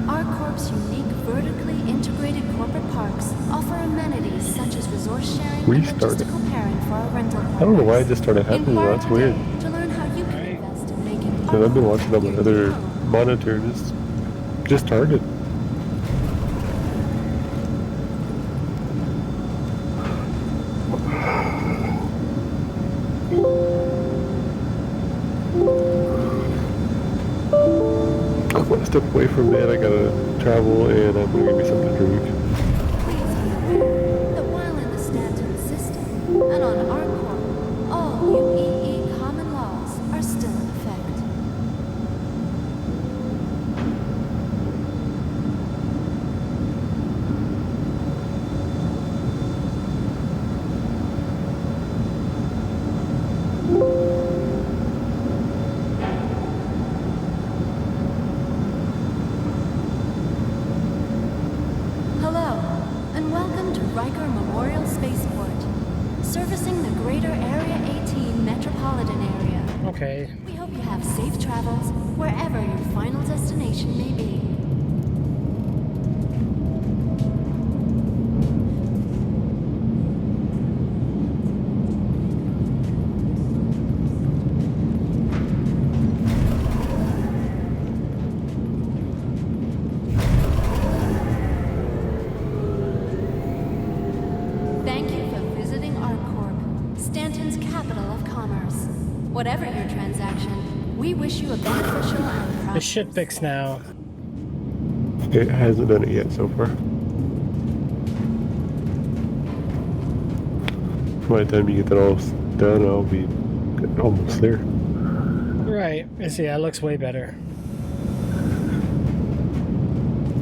Our corp's unique vertically integrated corporate parks offer amenities such as resource sharing and Restarted. logistical pairing for our rental I don't know why it partners. just started happening. Inquire That's weird. today to learn how you can invest in making Because I've been watching on my your other new home. monitor and it's just started. I'm gonna step away from that. I gotta travel and I'm gonna give me something to drink. Please be aware that while in the Stanton system and on our corp, all UEE common laws are still in effect. Hello, and welcome to Riker Memorial Spaceport, servicing the greater Area 18 metropolitan area. Okay. We hope you have safe travels wherever your final destination may be. Thank you for visiting ArcCorp, Stanton's capital of commerce. Whatever your transaction, we wish you a beneficial and The prosperous shit fixed now. It hasn't done it yet so far. By the time you get that all done, I'll be almost there. Right. See, that looks way better.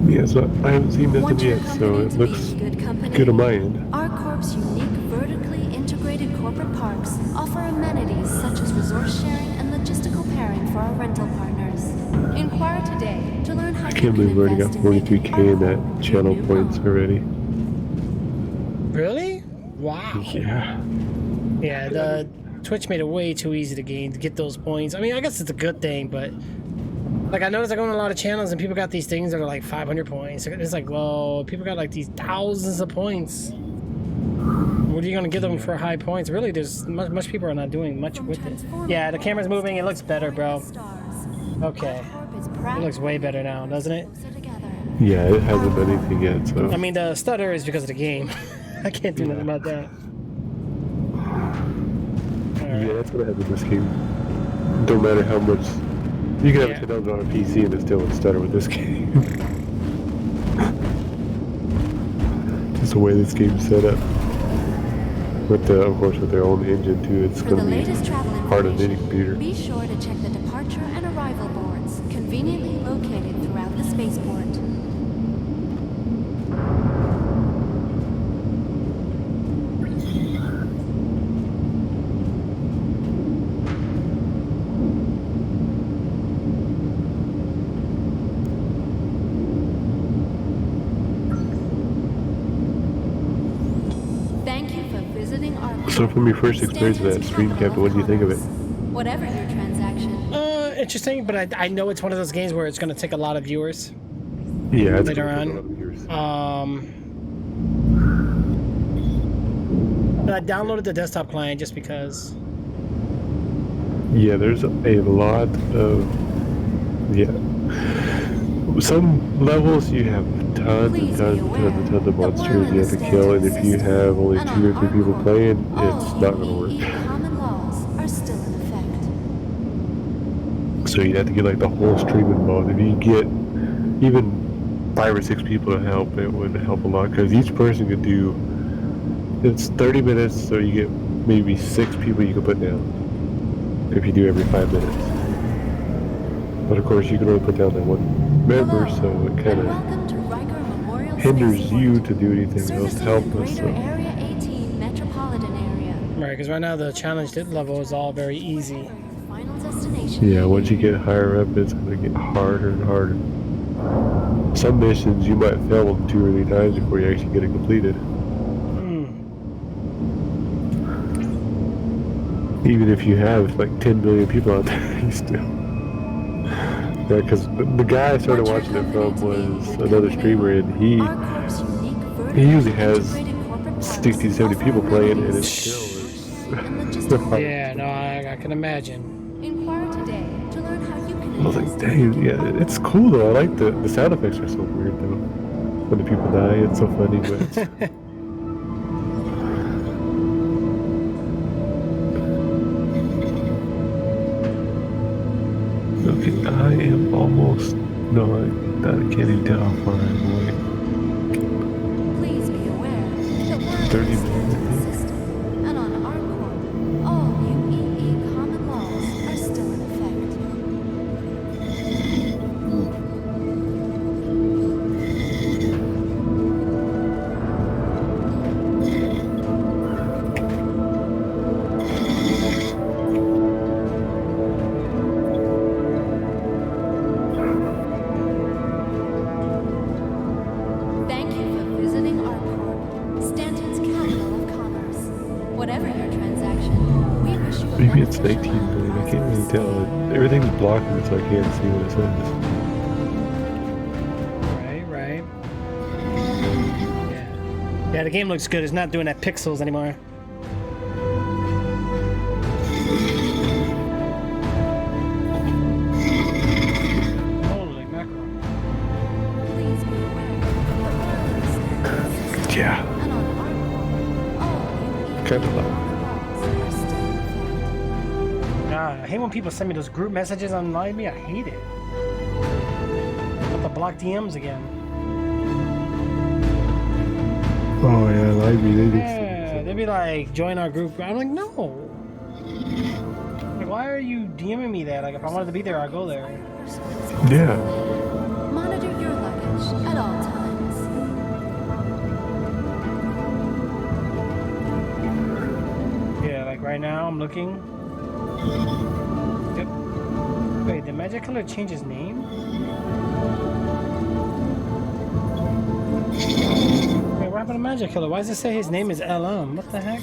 Yeah, so I haven't seen nothing Want your yet, so company it to be looks in good company? good on my end. ArcCorp's unique vertically integrated corporate parks offer amenities such as resource sharing and logistical pairing for our rental partners. Inquire today to learn how I you can't can believe we already got invest in making 43k in that ArcCorp channel your new points home. already. Really? Wow. Yeah. Yeah, the Twitch made it way too easy to get those points. I mean, I guess it's a good thing, but like I noticed I go on a lot of channels and people got these things that are like 500 points. It's like, well, people got like these thousands of points. What are you gonna give them for high points? Really, there's much people are not doing much with it. Yeah, the camera's moving. It looks better, bro. Okay, it looks way better now, doesn't it? Yeah, it hasn't done anything yet, so. I mean, the stutter is because of the game. I can't do nothing about that. Yeah, that's what happens in this game. Don't matter how much. You can have a $10 on a PC and it still would stutter with this game. Just the way this game's set up. But of course, with their own engine too, it's For the going to latest be travel hard on any information, computer. be sure to check the departure and arrival boards, conveniently located throughout the spaceport. Thank you for visiting our. So from your first experience with that stream, Captain, what do you think of it? Whatever your transaction. Interesting, but I know it's one of those games where it's going to take a lot of viewers. Yeah, it's later gonna take a on. lot of years. But I downloaded the desktop client just because. Yeah, there's a lot of, yeah. Some levels you have tons and tons and tons and tons of monsters you have to kill, and if you have only 2 or 3 people playing, it's not going to work. Common laws are still in effect. So you have to get like the whole stream involved. If you get even 5 or 6 people to help, it would help a lot, because each person could do, it's 30 minutes, so you get maybe 6 people you can put down if you do every 5 minutes. But of course you can only put down that one member, so it kind of hinders you to do anything else to help us. So. Area 18 metropolitan area. Right, because right now the challenge level is all very easy. Final destination. Yeah, once you get higher up, it's going to get harder and harder. Some missions you might fail them 2 or 3 times before you actually get it completed. Even if you have like 10 million people out there, you still. Yeah, because the guy I started watching it from was another streamer, and he usually has 60 to 70 people playing, and it still is hard. Yeah, no, I can imagine. Inquire today to learn how you can I was like, dang, yeah, it's cool though. I like the sound effects are so weird though. When the people die, it's so funny, but it's... Okay, I am almost... No, I can't even tell how far I am away. Please be aware that 30 minutes. minutes. System, and on ArcCorp, all UEE common laws are still in effect. Thank you for visiting ArcCorp, Stanton's capital of commerce. Whatever your transaction. destination. We wish you a Maybe it's beneficial 19 million. I can't really path. tell. Everything's blocking, so I can't see what it says. Right. Yeah, the game looks good. It's not doing that pixels anymore. Holy mackerel. Please be aware that while it is Yeah, and on our core, all you kind of loud. are still God, I hate when people send me those group messages on Live Me. I hate it. Got the block DMs again. Oh yeah, live me. They Yeah, they'd be like, join our group. I'm like, no. Like, why are you DMing me that? Like, if I wanted to be there, I'd go there. Yeah. Monitor your luggage at all times. Yeah, like right now, I'm looking. Yep. Wait, did Magic Killer change his name? Wait, what happened to Magic Killer? Why does it say his name is LM? What the heck?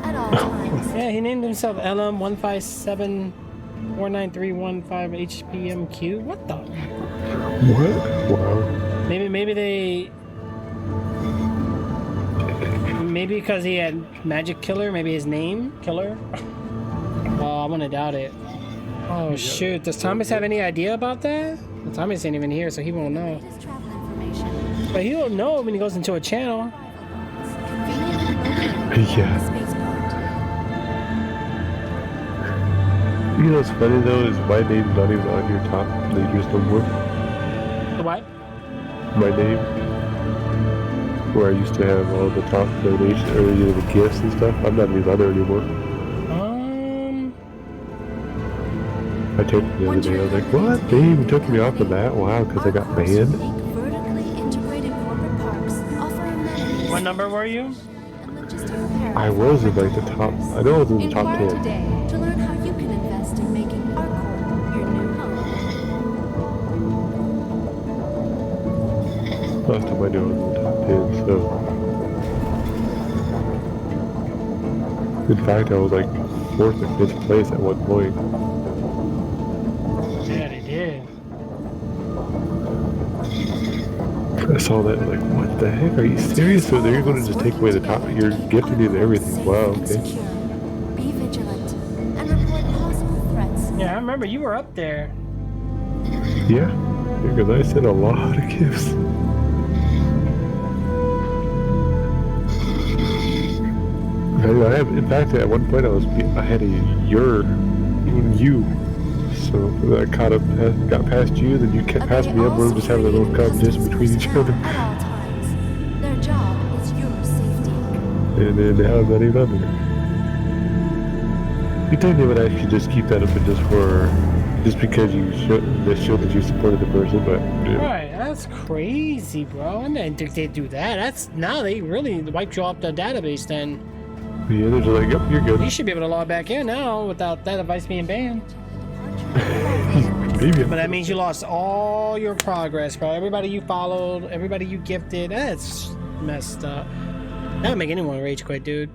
At all times. Yeah, he named himself LM157493115 HPMQ. What the? What? Wow. Maybe because he had Magic Killer, maybe his name Killer. Oh, I'm gonna doubt it. Oh shoot! Does Thomas have any idea about that? Well, Thomas ain't even here, so he won't know. Latest travel information. But he'll know when he goes into a channel. Conveniently located Yeah. at the spaceport. You know what's funny though is my name's not even on your top leaders no more. The what? My name, where I used to have all the top donations or the gifts and stuff. I'm not even on there anymore. I checked it the other day. I was like, what? They even took me off of that? Wow, because I got banned. Vertically integrated corporate parks offer amenities What number were you? and logistical I was in like the top. I know I was in the top Inquire 10. today to learn how you can invest in making Arcor your new home. Last time I knew I was in the top 10. So, in fact, I was like 4th or 5th place at one point. Yeah, they did. I saw that, like, what the heck? Are you serious? So they're going to just take away the top? You're gifting it everything. Wow, okay. Be vigilant and report possible threats. Yeah, I remember you were up there. Yeah, because I sent a lot of gifts. I have, in fact, at one point I had a you. So I caught up, got past you, then you kept past me up. We were just having a little competition between each other. At all times, their job is your safety. And then now I'm not even on there. You think they would actually just keep that open just because you show that you supported the person, but Right, that's crazy, bro. I didn't think they'd do that. Now they really wiped you off the database. Then yeah, they're just like, yep, you're good. you should be able to log back in now without that device being banned. Maybe. But that means you lost all your progress, bro. Everybody you followed, everybody you gifted. That's messed up. That would make anyone rage quit, dude.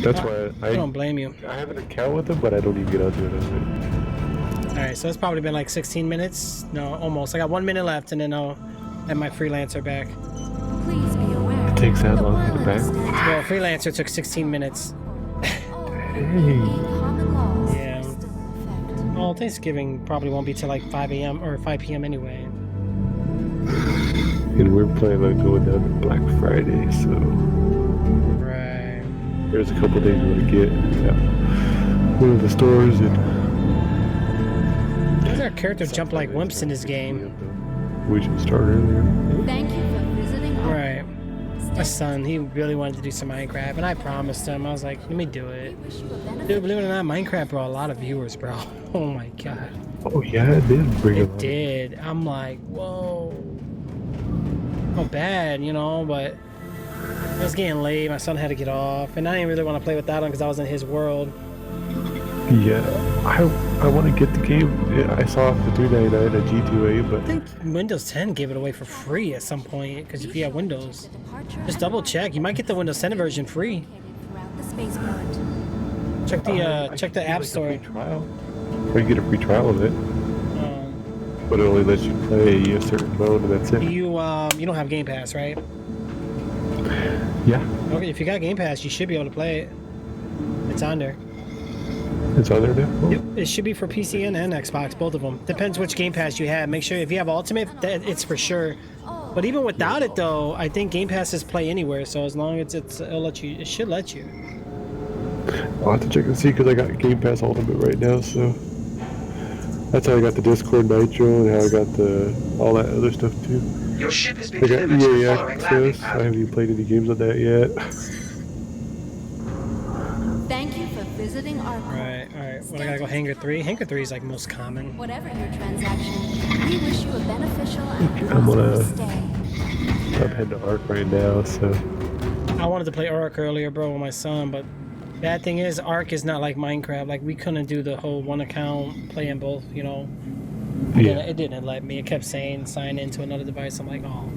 That's why I don't blame you. I have an account with them, but I don't even get onto it. All right, so it's probably been like 16 minutes. No, almost. I got 1 minute left, and then I'll have my freelancer back. Please be aware. It takes that long to get back. Well, freelancer took 16 minutes. Yeah. Well, Thanksgiving probably won't be till like 5 a.m. or 5 p.m. anyway. And we're planning on going down to Black Friday, so Right. there's a couple days we're gonna get one of the stores and. Why does our character jump like wimps in this game? We should start earlier. Thank you for visiting. Right. My son, he really wanted to do some Minecraft, and I promised him. I was like, let me do it. Dude, believe it or not, Minecraft brought a lot of viewers, bro. Oh my god. Oh yeah, it did bring It did. I'm like, whoa. Not bad, but it was getting late. My son had to get off, and I didn't really want to play without him because I was in his world. Yeah, I want to get the game. Yeah, I saw it for $3.99 at G2A, but I think Windows 10 gave it away for free at some point, because if you have Windows, just double check. You might get the Windows 10 version free. Throughout the spaceport. Check the I check can the do, app like, a store. free trial. Or you get a free trial of it, Um, but it only lets you play a certain mode, and that's it. you you don't have Game Pass, right? Yeah, Okay, if you got Game Pass, you should be able to play it. It's on there. it's on there now. Oh. Yep, it should be for PC and Xbox, both of them. Depends which Game Pass you have. Make sure if you have Ultimate, it's for sure. But even without it, though, I think Game Pass is Play Anywhere. So as long as it'll let you, it should let you. I'll have to check and see because I got Game Pass Ultimate right now, so that's how I got the Discord Nitro and how I got all that other stuff too. Your ship has been I got delivered to the EA following landing access. I pad. haven't even played any games on that yet. Thank you for visiting our corp. Right, all right. Well, I gotta go Hangar 3. Hangar 3 is like most common. Whatever your transaction, we wish you a beneficial and I'm gonna- prosperous stay. I'm heading to Arc right now, so I wanted to play Ark earlier, bro, with my son, but bad thing is Ark is not like Minecraft. Like we couldn't do the whole one account playing both, you know. yeah. It didn't let me. It kept saying sign into another device. I'm like, oh.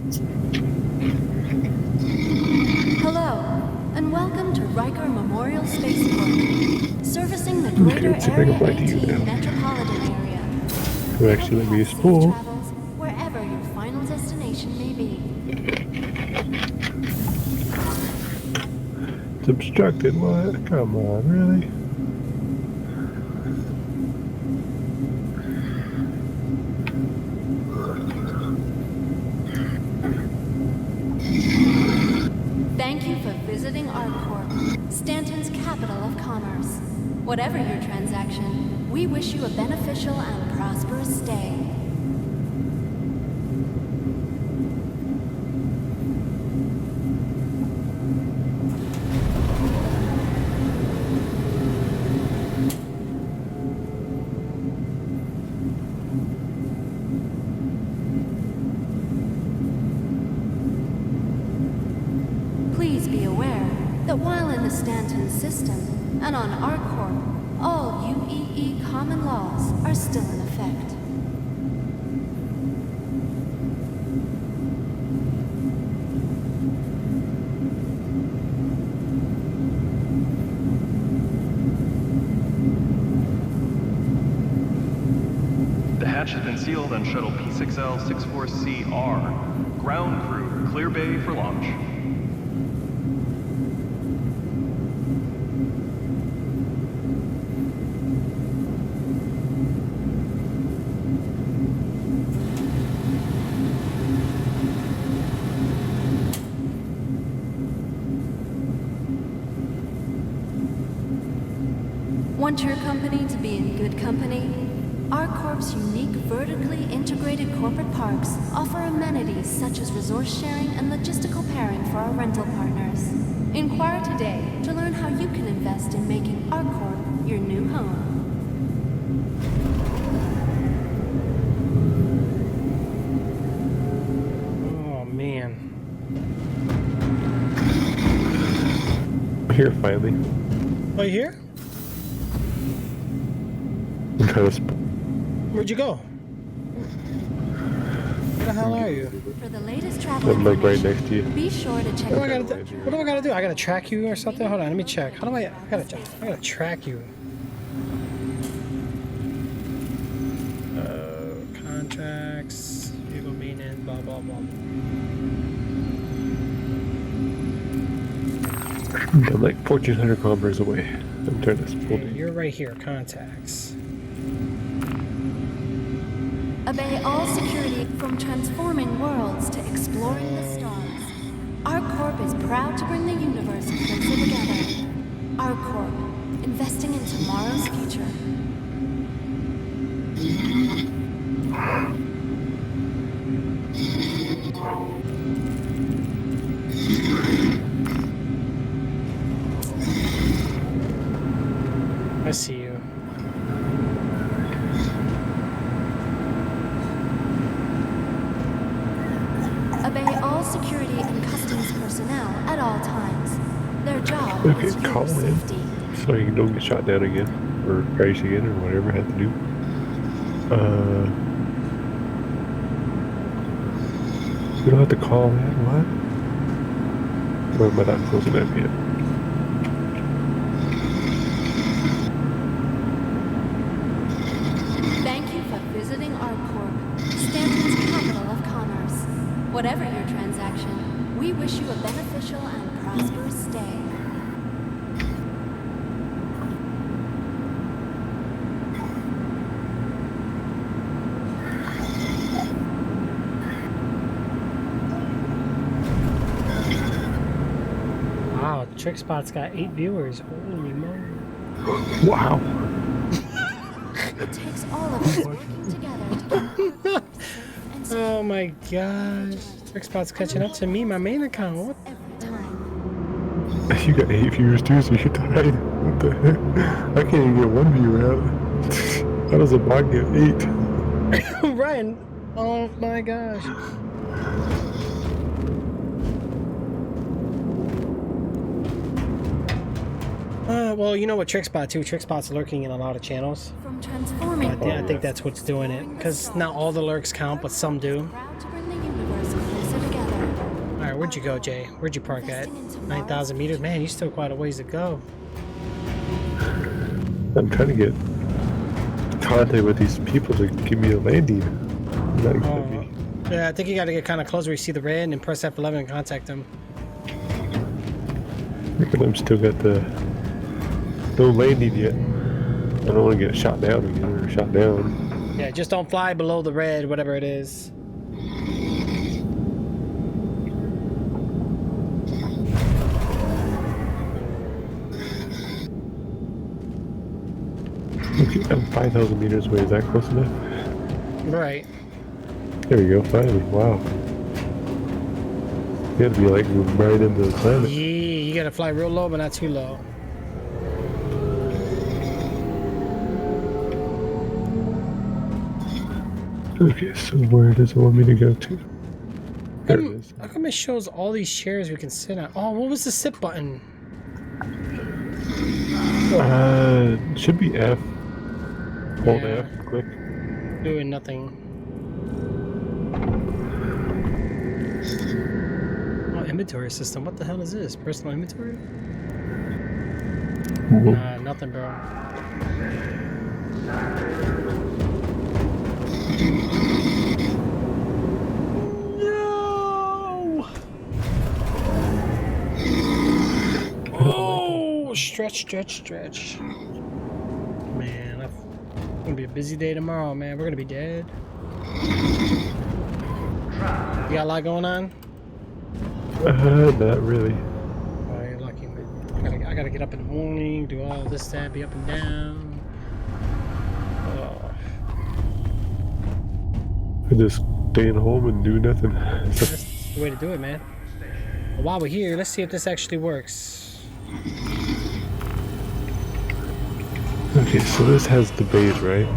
Hello, and welcome to Riker Memorial Spaceport, servicing the greater let's see if I can Area fly to you 18 now. metropolitan area. Who actually let me use Safe spool? travels wherever your final destination may be. It's obstructed. What? Come on, really? Thank you for visiting ArcCorp, Stanton's capital of commerce. Whatever your transaction, we wish you a beneficial and prosperous stay. Please be aware that while in the Stanton system and on ArcCorp, all UEE common laws are still in effect. The hatch has been sealed on shuttle P6L64CR. Ground crew, clear bay for launch. Want your company to be in good company? ArcCorp's unique vertically integrated corporate parks offer amenities such as resource sharing and logistical pairing for our rental partners. Inquire today to learn how you can invest in making ArcCorp your new home. Oh man. Here, finally. Oh, you here? I'm trying to. Where'd you go? Where the hell are you? For the latest travel I'm like right information, next to you. be sure to check What do I out gotta do? What do I gotta do? I gotta track you or something? Hold on, let me check. How do I gotta track you. Contracts, vehicle maintenance, blah blah blah. I'm like 1,400 kilometers away. I'm trying to spool Okay, you're right here, contacts. Obey all security from transforming worlds to exploring the stars. ArcCorp is proud to bring the universe closer together. ArcCorp, investing in tomorrow's future. I see you. Obey all security and customs personnel at all times. Their job Okay, is your call in. safety. So you don't get shot down again, or crash again, or whatever I have to do. You don't have to call that, what? Or am I not close enough yet? wish you a beneficial and prosperous stay. Wow, trixzbot's got 8 viewers. Holy moly. Wow. It takes all of us working together to keep our folks safe and secure Oh my gosh. trixzbot's catching up to me, my main account. What? every time. You got 8 viewers too, so you're tied. What the heck? I can't even get 1 viewer out. How does a bot get 8? Ryan. Oh my gosh. Well, you know what trixzbot too. trixzbot's lurking in a lot of channels. From transforming I think that's what's doing it. Because not all the lurks count, but some do. proud to bring the universe closer together. Alright, where'd you go, Jay? Where'd you park at? 9,000 meters? Man, you still quite a ways to go. I'm trying to get contact with these people to give me a landing. Not gonna be. Yeah, I think you gotta get kind of close where you see the red and then press F11 and contact them. Look at them, still got the no landing yet. I don't want to get shot down again or shot down. Yeah, just don't fly below the red, whatever it is. Okay, I'm 5,000 meters away. Is that close enough? Right. There we go. Finally. Wow. You gotta be like right into the planet. Yeah, you gotta fly real low, but not too low. Okay, so where does it want me to go to? There it is. How come it shows all these chairs we can sit on? Oh, what was the sit button? Should be F. Hold Yeah. F, click. Doing nothing. Oh, inventory system. What the hell is this? Personal inventory? Nothing, bro. No! Oh, stretch. Man, it's gonna be a busy day tomorrow, man. We're gonna be dead. You got a lot going on? Not really. Oh, you're lucky, man. I gotta get up in the morning, do all this, that, be up and down. Oh, I just staying home and do nothing. that's the way to do it, man. But while we're here, let's see if this actually works. Okay, so this has the base, right?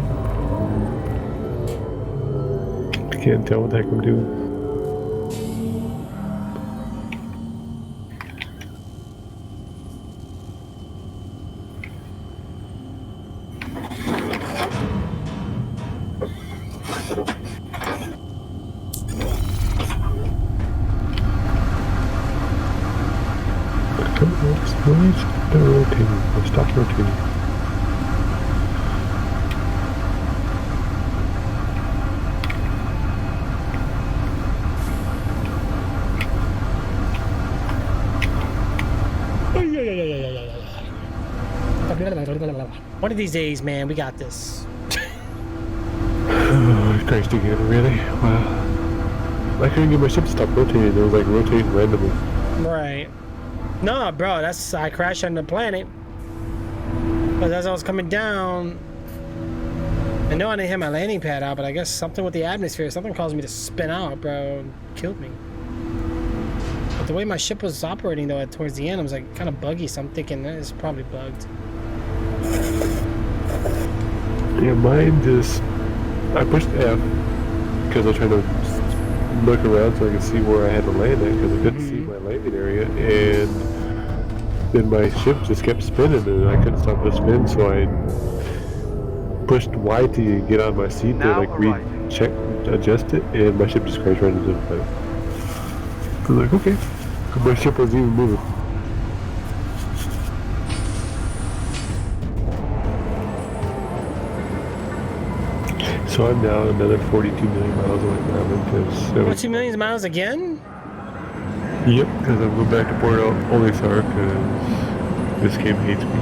I can't tell what the heck I'm doing. Stop rotating. Stop rotating. One of these days, man, we got this. Oh, Christ again, really? Wow. I couldn't get my ship to stop rotating. It was like rotating randomly. Right. No, bro, I crashed on the planet. But as I was coming down, I know I didn't hit my landing pad out, but I guess something with the atmosphere, something caused me to spin out, bro, and killed me. But the way my ship was operating, though, towards the end, it was like kind of buggy, so I'm thinking it's probably bugged. Yeah, mine just... I pushed F because I was trying to look around so I could see where I had to land at because I couldn't see my landing area, and then my ship just kept spinning and I couldn't stop the spin, so I pushed Y to get on my seat to like recheck, adjust it, and my ship just crashed right into the planet. I was like, okay, my ship wasn't even moving. So I'm now another 42 million miles away from Island because 42 million miles again? Yep, because I'm going back to Port Olisar because this game hates me.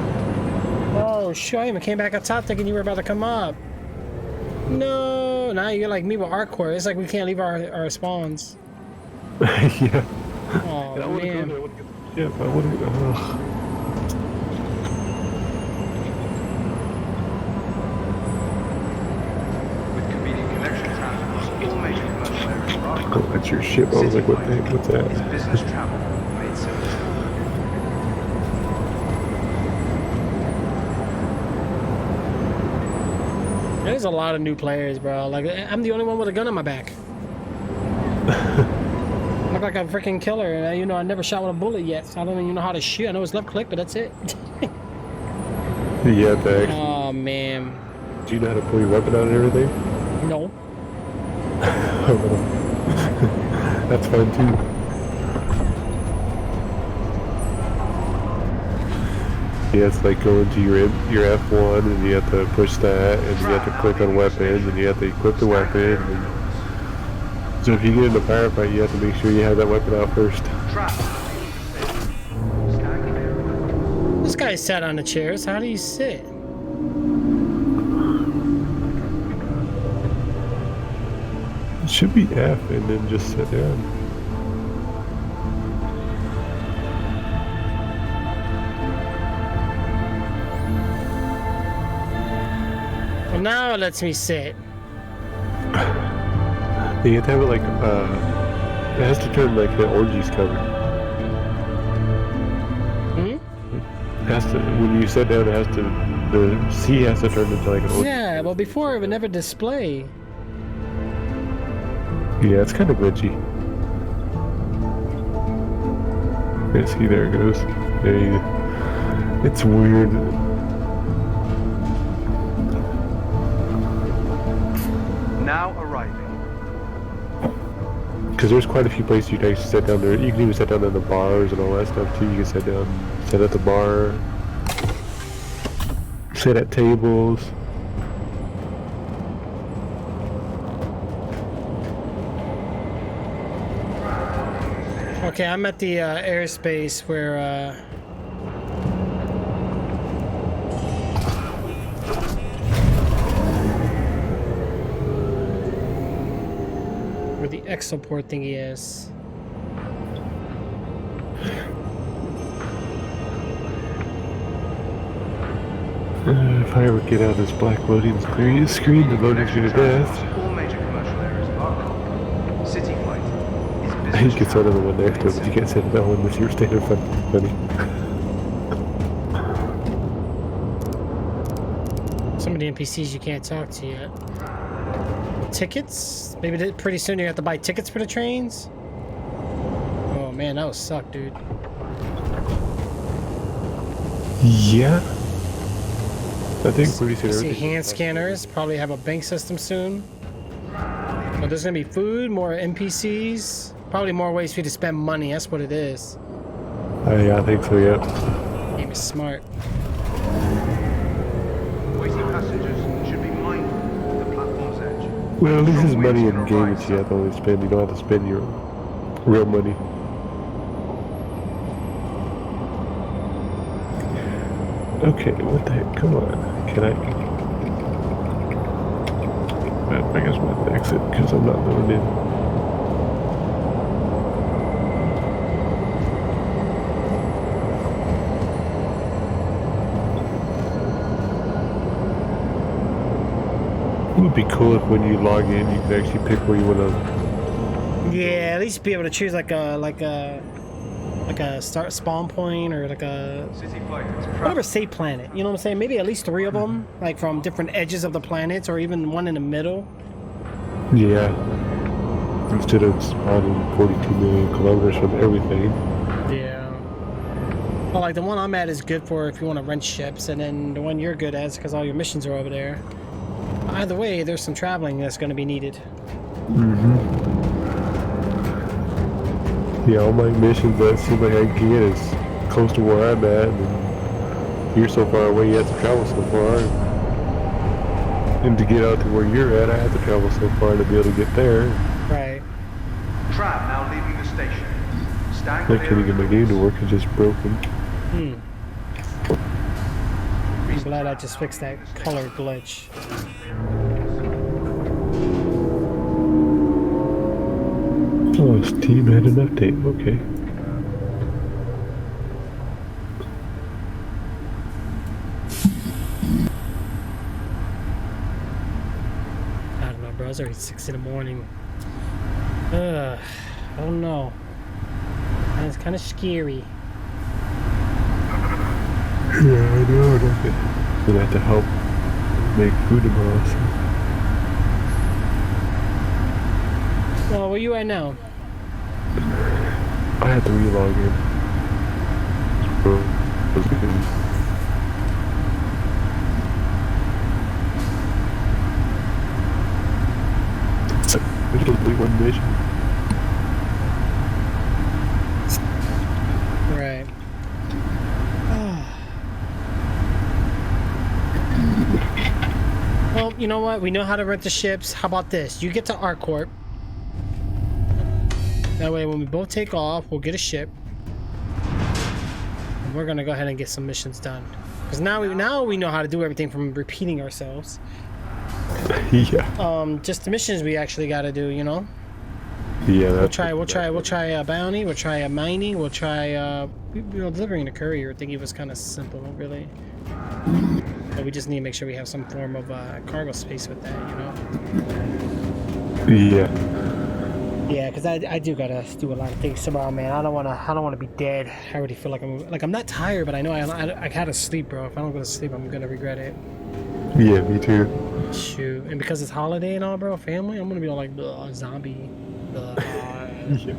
Oh, shit, I even came back up top thinking you were about to come up. No, now you're like me with our core. It's like we can't leave our spawns. Yeah. Oh, And I want to go man. there. I want to get the ship. I want to go. With convenient connection times across all major commercial areas of Arctic. Oh, that's your ship. I was like, what the heck? What's Is that? business travel made simple. There's a lot of new players, bro. Like, I'm the only one with a gun on my back. I look like a freaking killer. You know, I never shot with a bullet yet, so I don't even know how to shoot. I know it's left click, but that's it. Yeah, thanks. Oh, man. Do you know how to pull your weapon out and everything? No. That's fun too. Yeah, it's like going to your F1 and you have to push that and you have to click on weapons and you have to equip the weapon. And so if you get in a firefight, you have to make sure you have that weapon out first. This guy sat on the chair, so how do you sit? It should be F and then just sit down. Well, now it lets me sit. You have to have it like, it has to turn like the orgies cover. It has to, when you sit down, it has to, the C has to turn into like an orgy. Yeah, well, before it would never display. Yeah, it's kind of glitchy. Yeah, see, there it goes. There you, it's weird. Now arriving. Because there's quite a few places you can actually sit down there. You can even sit down in the bars and all that stuff too. You can sit down, sit at the bar, sit at tables. Okay, I'm at the airspace where the exoport thingy is. If I ever get out of this black loading screen, the loading's gonna death. All major commercial areas of Arctic. City flight is You business can sit on the one next to it, but you can't sit on that one with your standard funny. Some of the NPCs you can't talk to yet. Tickets? Maybe pretty soon you have to buy tickets for the trains? Oh man, that would suck, dude. Yeah. I think pretty soon I see everything- hand scanners, probably have a bank system soon. But there's gonna be food, more NPCs, probably more ways for you to spend money, that's what it is. Yeah, I think so, yeah. Game is smart. Waiting passengers should be mindful of the platform's edge. Well, at least Strong it's money winds in on the game right that you have to only spend. You don't have to spend your real money. Okay, what the heck? Come on. Can I? I guess I'm going to exit because I'm not going in. It would be cool if when you log in, you could actually pick where you want to. Yeah, at least be able to choose like a start spawn point or like a City flight is whatever safe planet. You know what I'm saying? Maybe at least 3 of them, like from different edges of the planets, or even one in the middle. Yeah. Instead of spawning 42 million kilometers from everything. Yeah. Well, like the one I'm at is good for if you want to rent ships, and then the one you're good at is because all your missions are over there. Either way, there's some traveling that's going to be needed. Yeah, all my missions that seem like I can get is close to where I'm at, and you're so far away you have to travel so far. And to get out to where you're at, I have to travel so far to be able to get there. Right. Tram now leaving the station. I can't get my game to work, it's just broken. I'm glad I just fixed that color glitch. Oh, Steam had an update, okay. I don't know, bro. It's already 6 in the morning. I don't know. It's kind of scary. Yeah, I know. I'm gonna have to help make food tomorrow. So. Well, where you at now? I had to re-log in. So, we complete one mission. Right. Well, you know what? We know how to rent the ships. How about this? You get to ArcCorp. That way, when we both take off, we'll get a ship. And we're gonna go ahead and get some missions done. Because now we know how to do everything from repeating ourselves. Yeah. Just the missions we actually got to do, you know. Yeah. We'll try bounty. We'll try mining. We'll try delivering a courier. I think it was kind of simple, really. But we just need to make sure we have some form of cargo space with that, you know. Yeah. Yeah, because I do gotta do a lot of things tomorrow, man. I don't wanna be dead. I already feel like I'm not tired, but I know I gotta sleep, bro. If I don't go to sleep, I'm gonna regret it. Yeah, me too. Shoot, and because it's holiday and all, bro, family, I'm gonna be all like zombie. Yeah.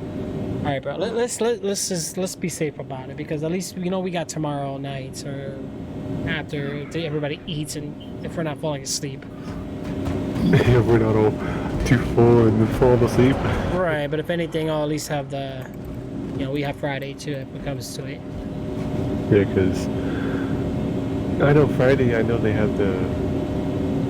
All right, bro. Let's be safe about it, because at least we got tomorrow night or after everybody eats, and if we're not falling asleep. If we're not all too full and fall asleep. Right, but if anything, I'll at least have we have Friday too if it comes to it. Yeah, because I know Friday, I know they have the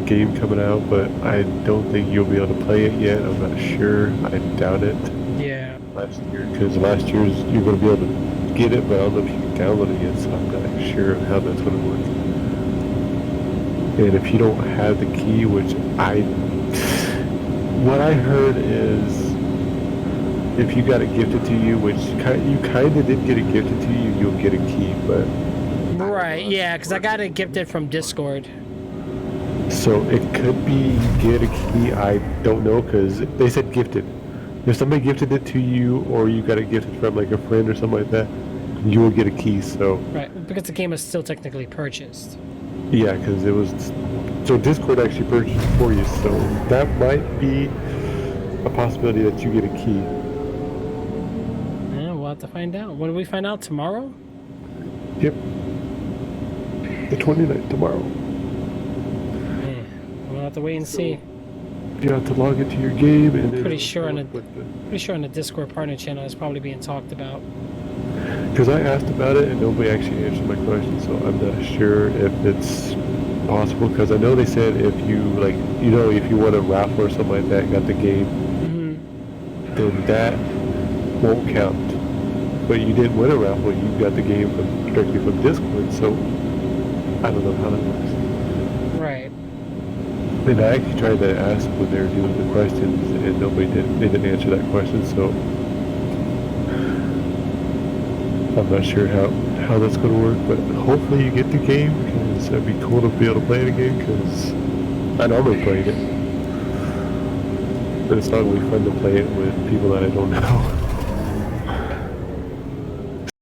game coming out, but I don't think you'll be able to play it yet. I'm not sure. I doubt it. Yeah. Last year, because last year's you're going to be able to get it, but I don't know if you can download it yet, so I'm not sure how that's going to work. And if you don't have the key, which what I heard is if you got it gifted to you, which you kind of did get it gifted to you, you'll get a key, but... Right, yeah, because I got it gifted from Discord. So it could be get a key, I don't know, because they said gifted. If somebody gifted it to you, or you got it gifted from like a friend or something like that, you will get a key, so... Right, because the game is still technically purchased. Yeah, because it was... So Discord actually purchased it for you, so that might be a possibility that you get a key. Yeah, we'll have to find out. When do we find out? Tomorrow? Yep. The 29th, tomorrow. Man, we'll have to wait and see. You have to log into your game, and then... Pretty sure on the Discord partner channel it's probably being talked about. Because I asked about it, and nobody actually answered my question, so I'm not sure if it's possible, because I know they said if you, like, if you want a raffle or something like that, got the game, then that won't count. But you didn't win a raffle, you got the game directly from Discord, so I don't know how that works. Right. And I actually tried to ask when they were doing the questions, and they didn't answer that question, so I'm not sure how that's going to work, but hopefully you get the game, because it'd be cool to be able to play it again, because I normally played it. But it's not really fun to play it with people that I don't know.